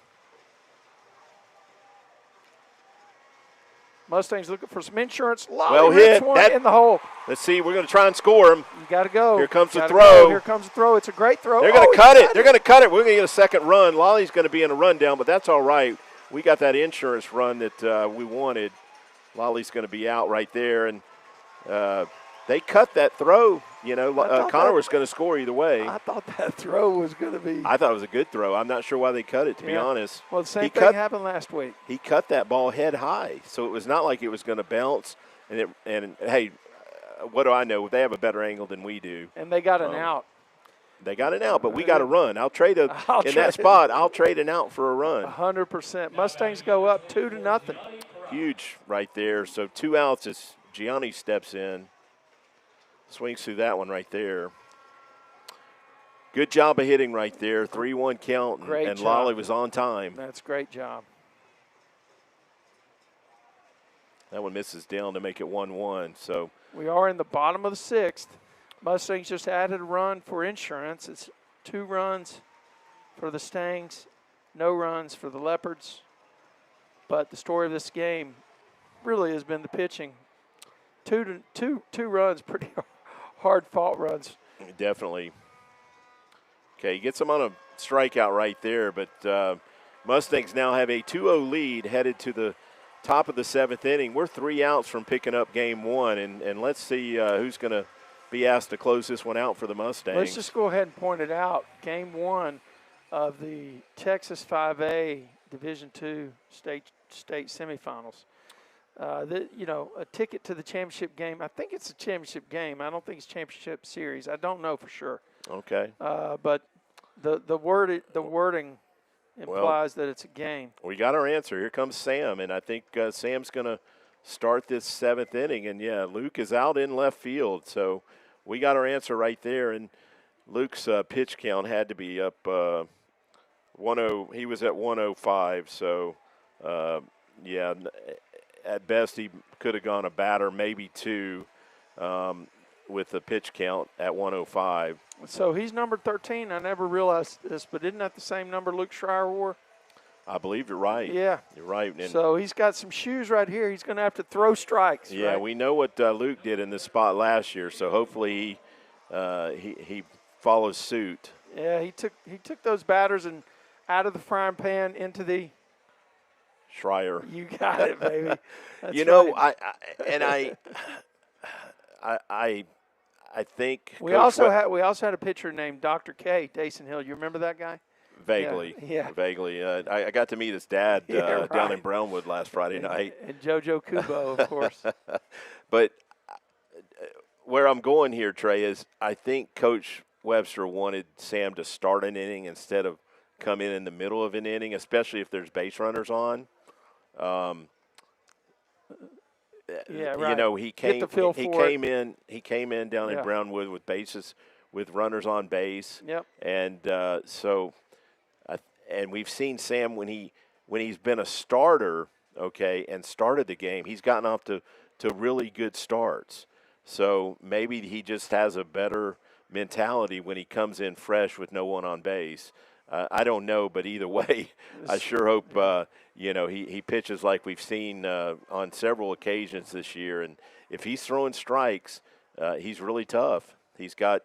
Mustangs looking for some insurance. Lolly well hit. One in the hole. Let's see. We're going to try and score him. You got to go. Here comes the Gotta throw. Go. Here comes the throw. It's a great throw. They're going to cut it. They're going to cut it. We're going to get a second run. Lolly's going to be in a rundown, but that's all right. We got that insurance run that we wanted. Lolly's going to be out right there, and they cut that throw. You know, Connor was going to score either way. I thought that throw was going to be. I thought it was a good throw. I'm not sure why they cut it, to be honest. Well, the same thing happened last week. He cut that ball head high, so it was not like it was going to bounce. And hey, what do I know? They have a better angle than we do. And they got an out. They got an out, but we got a run. I'll trade in that spot. I'll trade an out for a run. 100%. Mustangs go up 2-0. Huge right there. So 2 outs as Gianni steps in. Swings through that one right there. Good job of hitting right there. 3-1 count, and Lolly was on time. That's a great job. That one misses down to make it 1-1. So we are in the bottom of the 6th. Mustangs just added a run for insurance. It's 2 runs for the Stangs, no runs for the Leopards. But the story of this game really has been the pitching. Two runs, pretty hard-fought runs. Definitely. Okay, he gets him on a strikeout right there, but Mustangs now have a 2-0 lead headed to the top of the 7th inning. We're 3 outs from picking up game 1, and let's see who's going to be asked to close this one out for the Mustangs. Let's just go ahead and point it out. Game 1 of the Texas 5A Division II state semifinals. A ticket to the championship game. I think it's a championship game. I don't think it's championship series. I don't know for sure. Okay. But the wording implies that it's a game. We got our answer. Here comes Sam, and I think Sam's going to start this 7th inning. And, yeah, Luke is out in left field. So we got our answer right there. And Luke's pitch count had to be up 10. He was at 105. So, yeah, at best he could have gone a batter, maybe 2, with the pitch count at 105. So he's number 13. I never realized this, but isn't that the same number Luke Schreier wore? I believe you're right. Yeah. You're right. And so he's got some shoes right here. He's going to have to throw strikes. Yeah, right? We know what Luke did in this spot last year, so hopefully he follows suit. Yeah, he took those batters and out of the frying pan into the Schreier. You got it, baby. That's you know, right. I think we also had a pitcher named Dr. K, Dason Hill. You remember that guy? Vaguely. Yeah. Vaguely. I got to meet his dad right. down in Brownwood last Friday night. And JoJo Kubo, of course. But where I'm going here, Trey, is I think Coach Webster wanted Sam to start an inning instead of come in the middle of an inning, especially if there's base runners on. Yeah, right. You know, he came in down in Brownwood with bases with runners on base. Yep. And and we've seen Sam when he's been a starter, okay, and started the game, he's gotten off to really good starts. So maybe he just has a better mentality when he comes in fresh with no one on base. I don't know, but either way, I sure hope he pitches like we've seen on several occasions this year. And if he's throwing strikes, he's really tough. He's got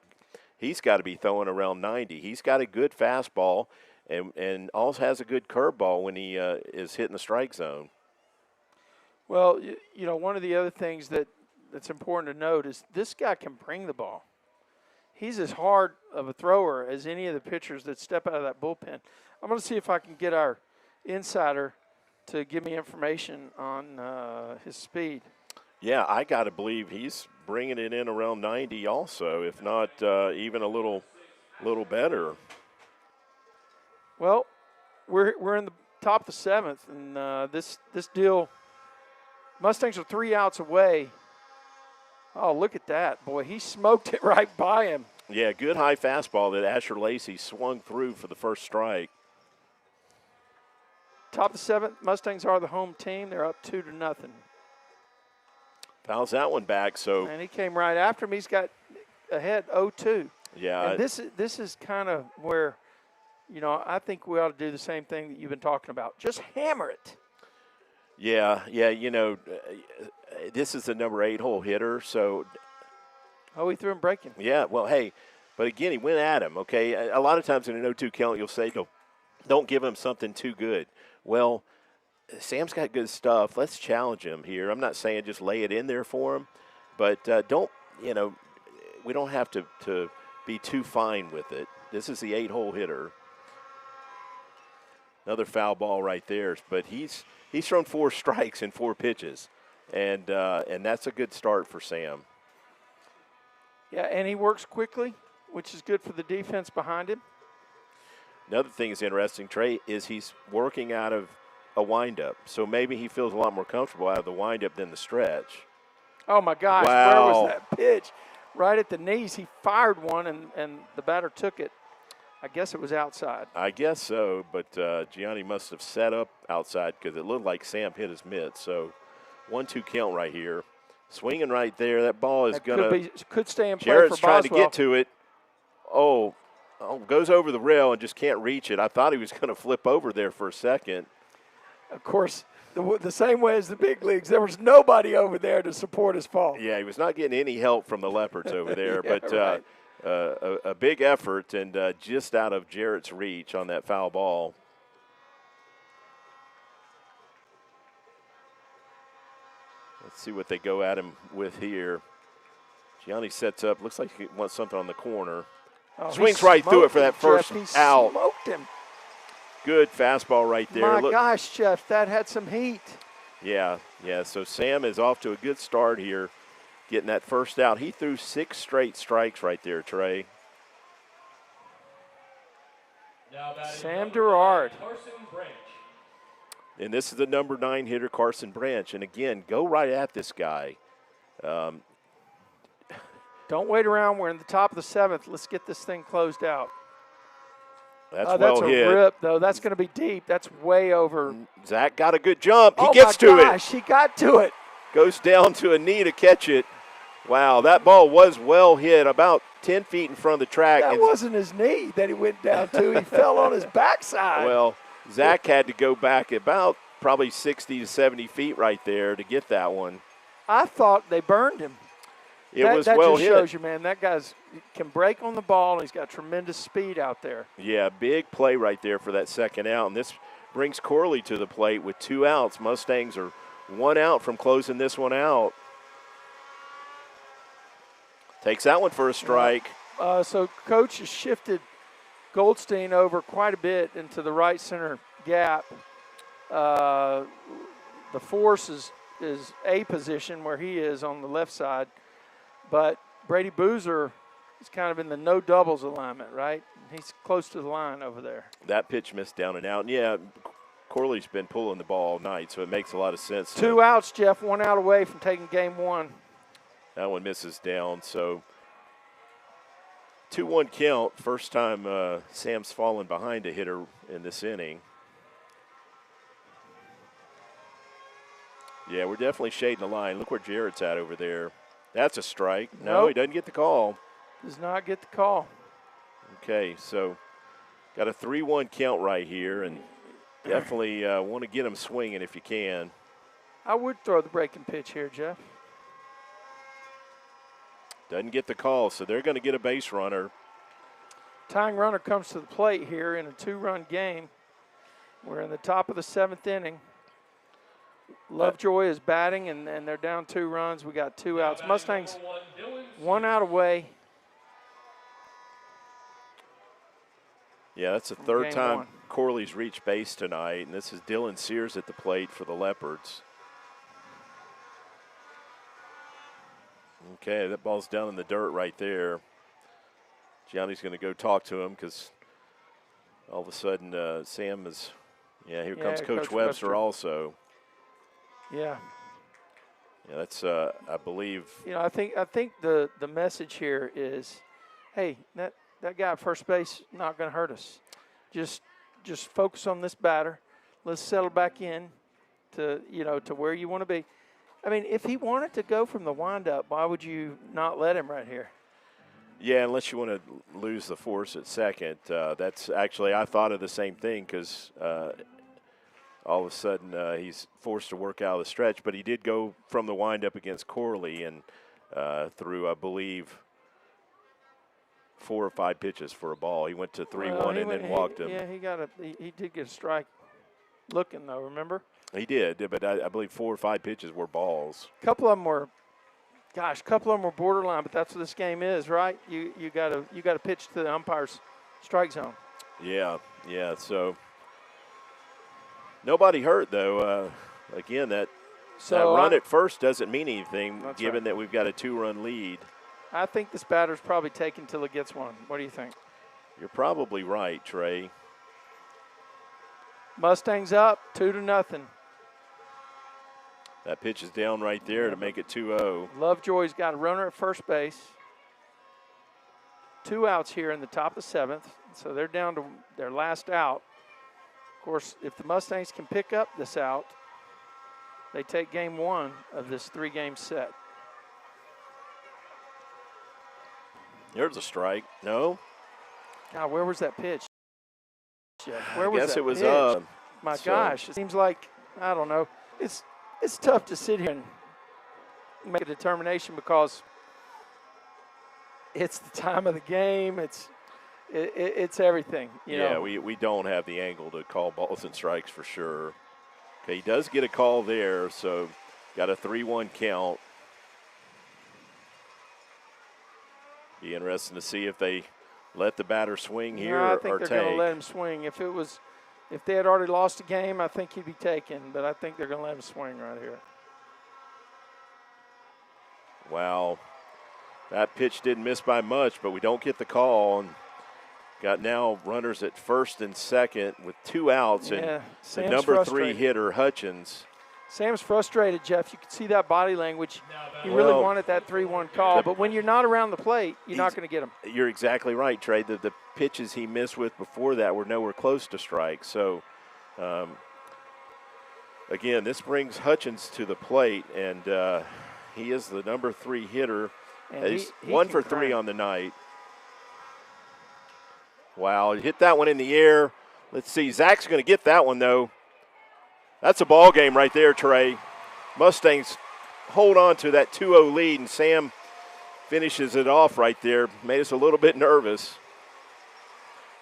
to be throwing around 90. He's got a good fastball and also has a good curveball when he is hitting the strike zone. Well, one of the other things that's important to note is this guy can bring the ball. He's as hard of a thrower as any of the pitchers that step out of that bullpen. I'm going to see if I can get our insider to give me information on his speed. Yeah, I got to believe he's bringing it in around 90 also, if not even a little better. Well, we're in the top of the 7th, and this deal, Mustangs are 3 outs away. Oh, look at that. Boy, he smoked it right by him. Yeah, good high fastball that Asher Lacey swung through for the first strike. Top of the 7th, Mustangs are the home team. They're up 2-0. Fouls that one back. So and he came right after him. He's got ahead 0-2. Yeah. And this is kind of where, I think we ought to do the same thing that you've been talking about. Just hammer it. Yeah, this is the number 8 hole hitter, so. Oh, he threw him breaking. Yeah, well, hey, but again, he went at him, okay? A lot of times in an 0-2 count, you'll say, don't give him something too good. Well, Sam's got good stuff. Let's challenge him here. I'm not saying just lay it in there for him, but we don't have to be too fine with it. This is the 8 hole hitter. Another foul ball right there, but he's thrown 4 strikes in 4 pitches, and that's a good start for Sam. Yeah, and he works quickly. which is good for the defense behind him. Another thing that's interesting, Trey, is he's working out of a windup. So maybe he feels a lot more comfortable out of the windup than the stretch. Oh, my gosh. Wow. Where was that pitch? Right at the knees. He fired one, and the batter took it. I guess it was outside. I guess so, but Gianni must have set up outside because it looked like Sam hit his mitt. So 1-2 count right here. Swinging right there. That ball is going to – could stay in play Jarrett's for trying Boswell. to get to it. Oh, goes over the rail and just can't reach it. I thought he was going to flip over there for a second. Of course, the same way as the big leagues, there was nobody over there to support his fall. Yeah, he was not getting any help from the Leopards over there. Yeah, but right. a big effort and just out of Jarrett's reach on that foul ball. Let's see what they go at him with here. Gianni sets up. Looks like he wants something on the corner. Oh, Swings right through it for that first Jeff. out. He smoked him. Good fastball right there. My gosh, Jeff, that had some heat. Yeah. So Sam is off to a good start here, getting that first out. He threw 6 straight strikes right there, Trey. Sam Gerard. Carson Branch. And this is the number 9 hitter, Carson Branch. And again, go right at this guy. Don't wait around. We're in the top of the 7th. Let's get this thing closed out. That's well well hit. That's a rip, though. That's going to be deep. That's way over. Zach got a good jump. He gets to it. Oh, my gosh, he got to it. Goes down to a knee to catch it. Wow, that ball was well hit, about 10 feet in front of the track. That wasn't his knee that he went down to. He fell on his backside. Well, Zach had to go back about probably 60 to 70 feet right there to get that one. I thought they burned him. It was well hit. That just shows you, man, that guy's can break on the ball, and he's got tremendous speed out there. Yeah, big play right there for that second out. And this brings Corley to the plate with 2 outs. Mustangs are 1 out from closing this one out. Takes that one for a strike. So Coach has shifted Goldstein over quite a bit into the right center gap. The force is a position where he is on the left side. But Brady Boozer is kind of in the no doubles alignment, right? He's close to the line over there. That pitch missed down and out. And yeah, Corley's been pulling the ball all night, so it makes a lot of sense. 2 outs, Jeff, 1 out away from taking game 1. That one misses down, so 2-1 count. First time Sam's fallen behind a hitter in this inning. Yeah, we're definitely shading the line. Look where Jarrett's at over there. That's a strike. No, he doesn't get the call. Does not get the call. Okay, so got a 3-1 count right here, and definitely want to get him swinging if you can. I would throw the breaking pitch here, Jeff. Doesn't get the call, so they're going to get a base runner. Tying runner comes to the plate here in a 2-run game. We're in the top of the 7th inning. Lovejoy is batting, and they're down 2 runs. We got 2 outs. Mustangs 1 out away. Yeah, that's the third Game time 1. Corley's reached base tonight, and this is Dylan Sears at the plate for the Leopards. Okay, that ball's down in the dirt right there. Gianni's going to go talk to him because all of a sudden Sam is, here comes Coach Webster also. Yeah. Yeah, that's, I believe. I think the message here is, hey, that guy at first base not going to hurt us. Just focus on this batter. Let's settle back in to where you want to be. I mean, if he wanted to go from the windup, why would you not let him right here? Yeah, unless you want to lose the force at second. That's actually, I thought of the same thing because all of a sudden he's forced to work out of the stretch. But he did go from the windup against Corley and threw, I believe, 4 or 5 pitches for a ball. He went to 3-1 and then walked him. Yeah, he did get a strike looking, though, remember? He did, but I believe 4 or 5 pitches were balls. A couple of them were borderline, but that's what this game is, right? You got to pitch to the umpire's strike zone. Yeah. So nobody hurt though. Again, that run at first doesn't mean anything, given that we've got a 2-run lead. I think this batter's probably taken till it gets one. What do you think? You're probably right, Trey. Mustangs up 2-0. That pitch is down right there to make it 2-0. Lovejoy's got a runner at first base. 2 outs here in the top of the 7th, so they're down to their last out. Of course, if the Mustangs can pick up this out, they take game 1 of this 3-game set. There's a strike. No? God, where was that pitch? Jeff? Where was I guess that it was pitch? My gosh, it seems like, I don't know. It's tough to sit here and make a determination because it's the time of the game. It's everything. You know? we don't have the angle to call balls and strikes for sure. Okay, he does get a call there, so got a 3-1 count. Be interesting to see if they let the batter swing here no, I or think they're take. going to let him swing. If they had already lost a game, I think he'd be taken, but I think they're going to let him swing right here. Wow. That pitch didn't miss by much, but we don't get the call. And got now runners at first and second with 2 outs. And the number 3 hitter, Hutchins. Sam's frustrated, Jeff. You can see that body language. He really wanted that 3-1 call, but when you're not around the plate, you're not going to get him. You're exactly right, Trey. The pitches he missed with before that were nowhere close to strike. So, again, this brings Hutchins to the plate, and he is the number 3 hitter. He's 1 for 3 on the night. Wow, he hit that one in the air. Let's see. Zach's going to get that one, though. That's a ball game right there, Trey. Mustangs hold on to that 2-0 lead, and Sam finishes it off right there. Made us a little bit nervous.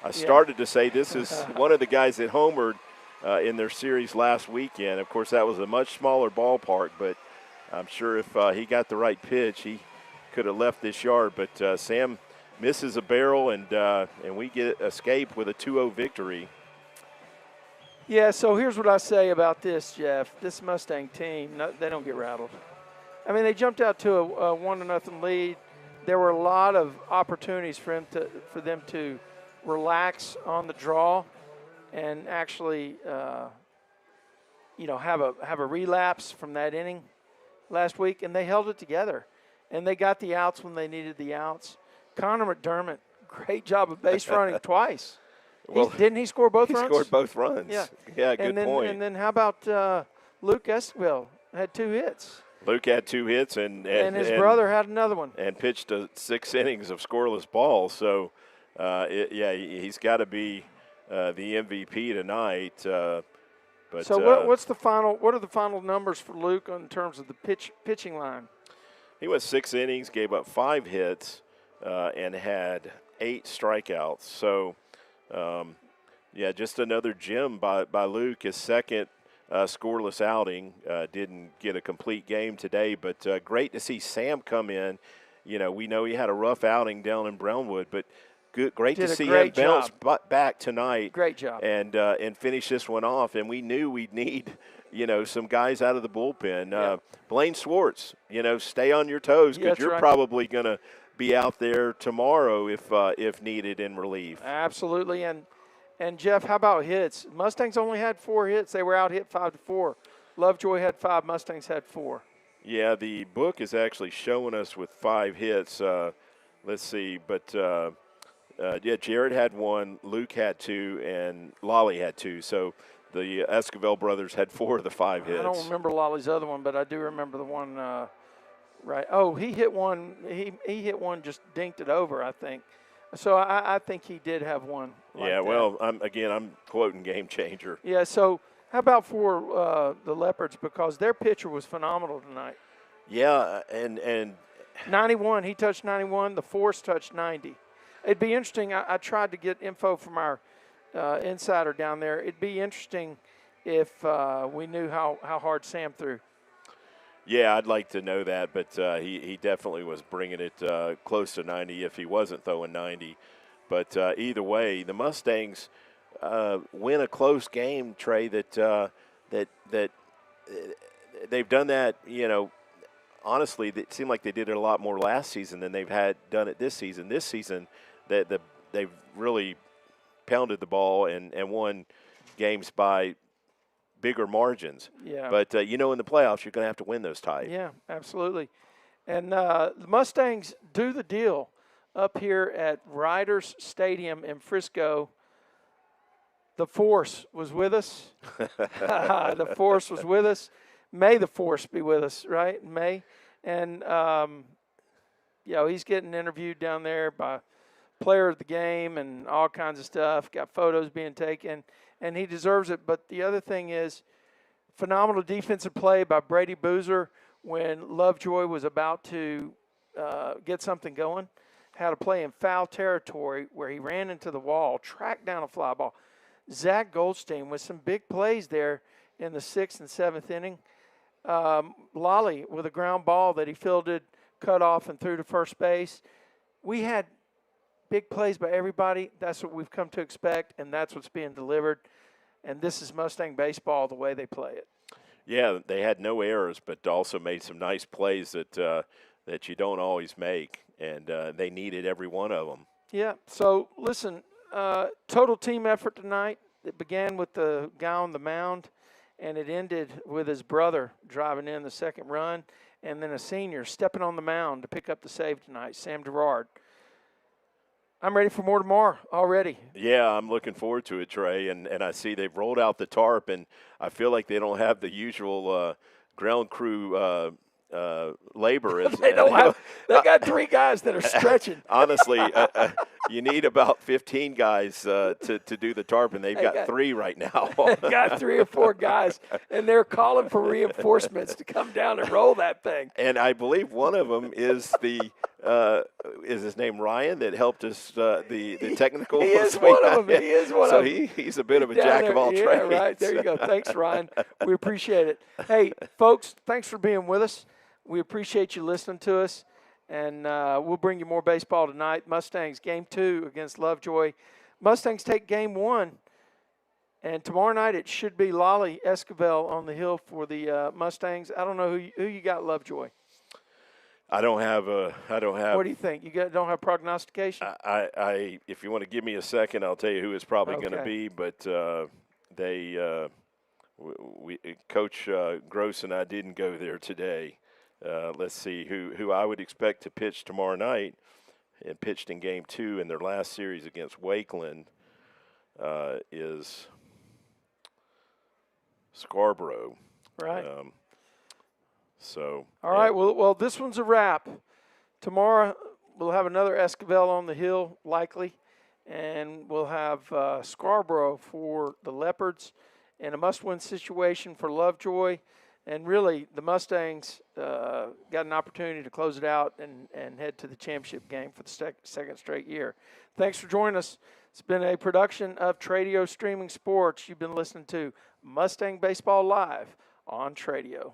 I started to say this is one of the guys that homered in their series last weekend. Of course, that was a much smaller ballpark, but I'm sure if he got the right pitch, he could have left this yard. But Sam misses a barrel, and we get escape with a 2-0 victory. Yeah, so here's what I say about this, Jeff. This Mustang team, they don't get rattled. I mean, they jumped out to a 1-0 lead. There were a lot of opportunities for them to relax on the draw and actually, have a relapse from that inning last week, and they held it together. And they got the outs when they needed the outs. Connor McDermott, great job of base running twice. Well, didn't he score both runs? He scored both runs. Yeah, good point. And then how about Luke Esquivel? Had 2 hits. Luke had 2 hits, and his brother had another one. And pitched 6 innings of scoreless ball. So, he's got to be the MVP tonight. But so what's the final? What are the final numbers for Luke in terms of the pitching line? He went 6 innings, gave up 5 hits, and had 8 strikeouts. So. Just another gem by Luke. His second scoreless outing. Didn't get a complete game today, but great to see Sam come in. We know he had a rough outing down in Brownwood, but great to see him bounce back tonight. Great job. And finish this one off. And we knew we'd need, some guys out of the bullpen. Blaine Swartz, stay on your toes because you're probably going to be out there tomorrow if needed in relief. Absolutely. And Jeff, how about hits? Mustangs only had 4 hits. They were out hit 5-4. Lovejoy had 5. Mustangs had 4. Yeah, the book is actually showing us with 5 hits. Let's see, but Jared had 1, Luke had 2, and Lolly had 2. So the Esquivel brothers had 4 of the 5 hits. I don't remember Lolly's other one, but I do remember the one. Right. Oh, he hit one. He hit one, just dinked it over, I think. So I think he did have one. Well, I'm quoting Game Changer. Yeah. So how about for the Leopards, because their pitcher was phenomenal tonight. Yeah, and 91. He touched 91. The Force touched 90. It'd be interesting. I tried to get info from our insider down there. It'd be interesting if we knew how hard Sam threw. Yeah, I'd like to know that, but he definitely was bringing it close to 90 if he wasn't throwing 90. But either way, the Mustangs win a close game, Trey, that they've done that, honestly, it seemed like they did it a lot more last season than they've done it this season. This season, they've really pounded the ball and won games by bigger margins. Yeah. But, in the playoffs, you're going to have to win those tight. Yeah, absolutely. And the Mustangs do the deal up here at Riders Stadium in Frisco. The Force was with us. The Force was with us. May the Force be with us, right? May. And, he's getting interviewed down there by player of the game and all kinds of stuff. Got photos being taken, and he deserves it. But the other thing is phenomenal defensive play by Brady Boozer when Lovejoy was about to get something going. Had a play in foul territory where he ran into the wall, tracked down a fly ball. Zach Goldstein with some big plays there in the 6th and 7th inning. Lolly with a ground ball that he fielded, cut off and threw to first base. We had big plays by everybody. That's what we've come to expect, and that's what's being delivered. And this is Mustang baseball the way they play it. Yeah, they had no errors, but also made some nice plays that you don't always make, and they needed every one of them. Yeah, so listen, total team effort tonight. It began with the guy on the mound, and it ended with his brother driving in the second run, and then a senior stepping on the mound to pick up the save tonight, Sam Gerard. I'm ready for more tomorrow already. Yeah, I'm looking forward to it, Trey. And I see they've rolled out the tarp, and I feel like they don't have the usual ground crew labor. They don't have. They got 3 guys that are stretching. Honestly, you need about 15 guys to do the tarp, and they've got 3 right now. They got 3 or 4 guys, and they're calling for reinforcements to come down and roll that thing. And I believe one of them is is his name Ryan that helped us the technical. He is one of them. He is one of them. So he's a bit of a jack of all trades. Yeah, right. There you go. Thanks, Ryan. We appreciate it. Hey, folks, thanks for being with us. We appreciate you listening to us, and we'll bring you more baseball tonight. Mustangs, Game 2 against Lovejoy. Mustangs take Game 1, and tomorrow night it should be Lolly Esquivel on the hill for the Mustangs. I don't know who you got, Lovejoy. I don't have. What do you think? Don't have prognostication? If you want to give me a second, I'll tell you who it's probably going to be. But Coach Gross and I didn't go there today. Let's see who I would expect to pitch tomorrow night, and pitched in Game 2 in their last series against Wakeland is Scarborough. Right. All right. Well, this one's a wrap. Tomorrow we'll have another Esquivel on the hill, likely, and we'll have Scarborough for the Leopards, and a must-win situation for Lovejoy. And really, the Mustangs got an opportunity to close it out and head to the championship game for the second straight year. Thanks for joining us. It's been a production of Tradio Streaming Sports. You've been listening to Mustang Baseball Live on Tradio.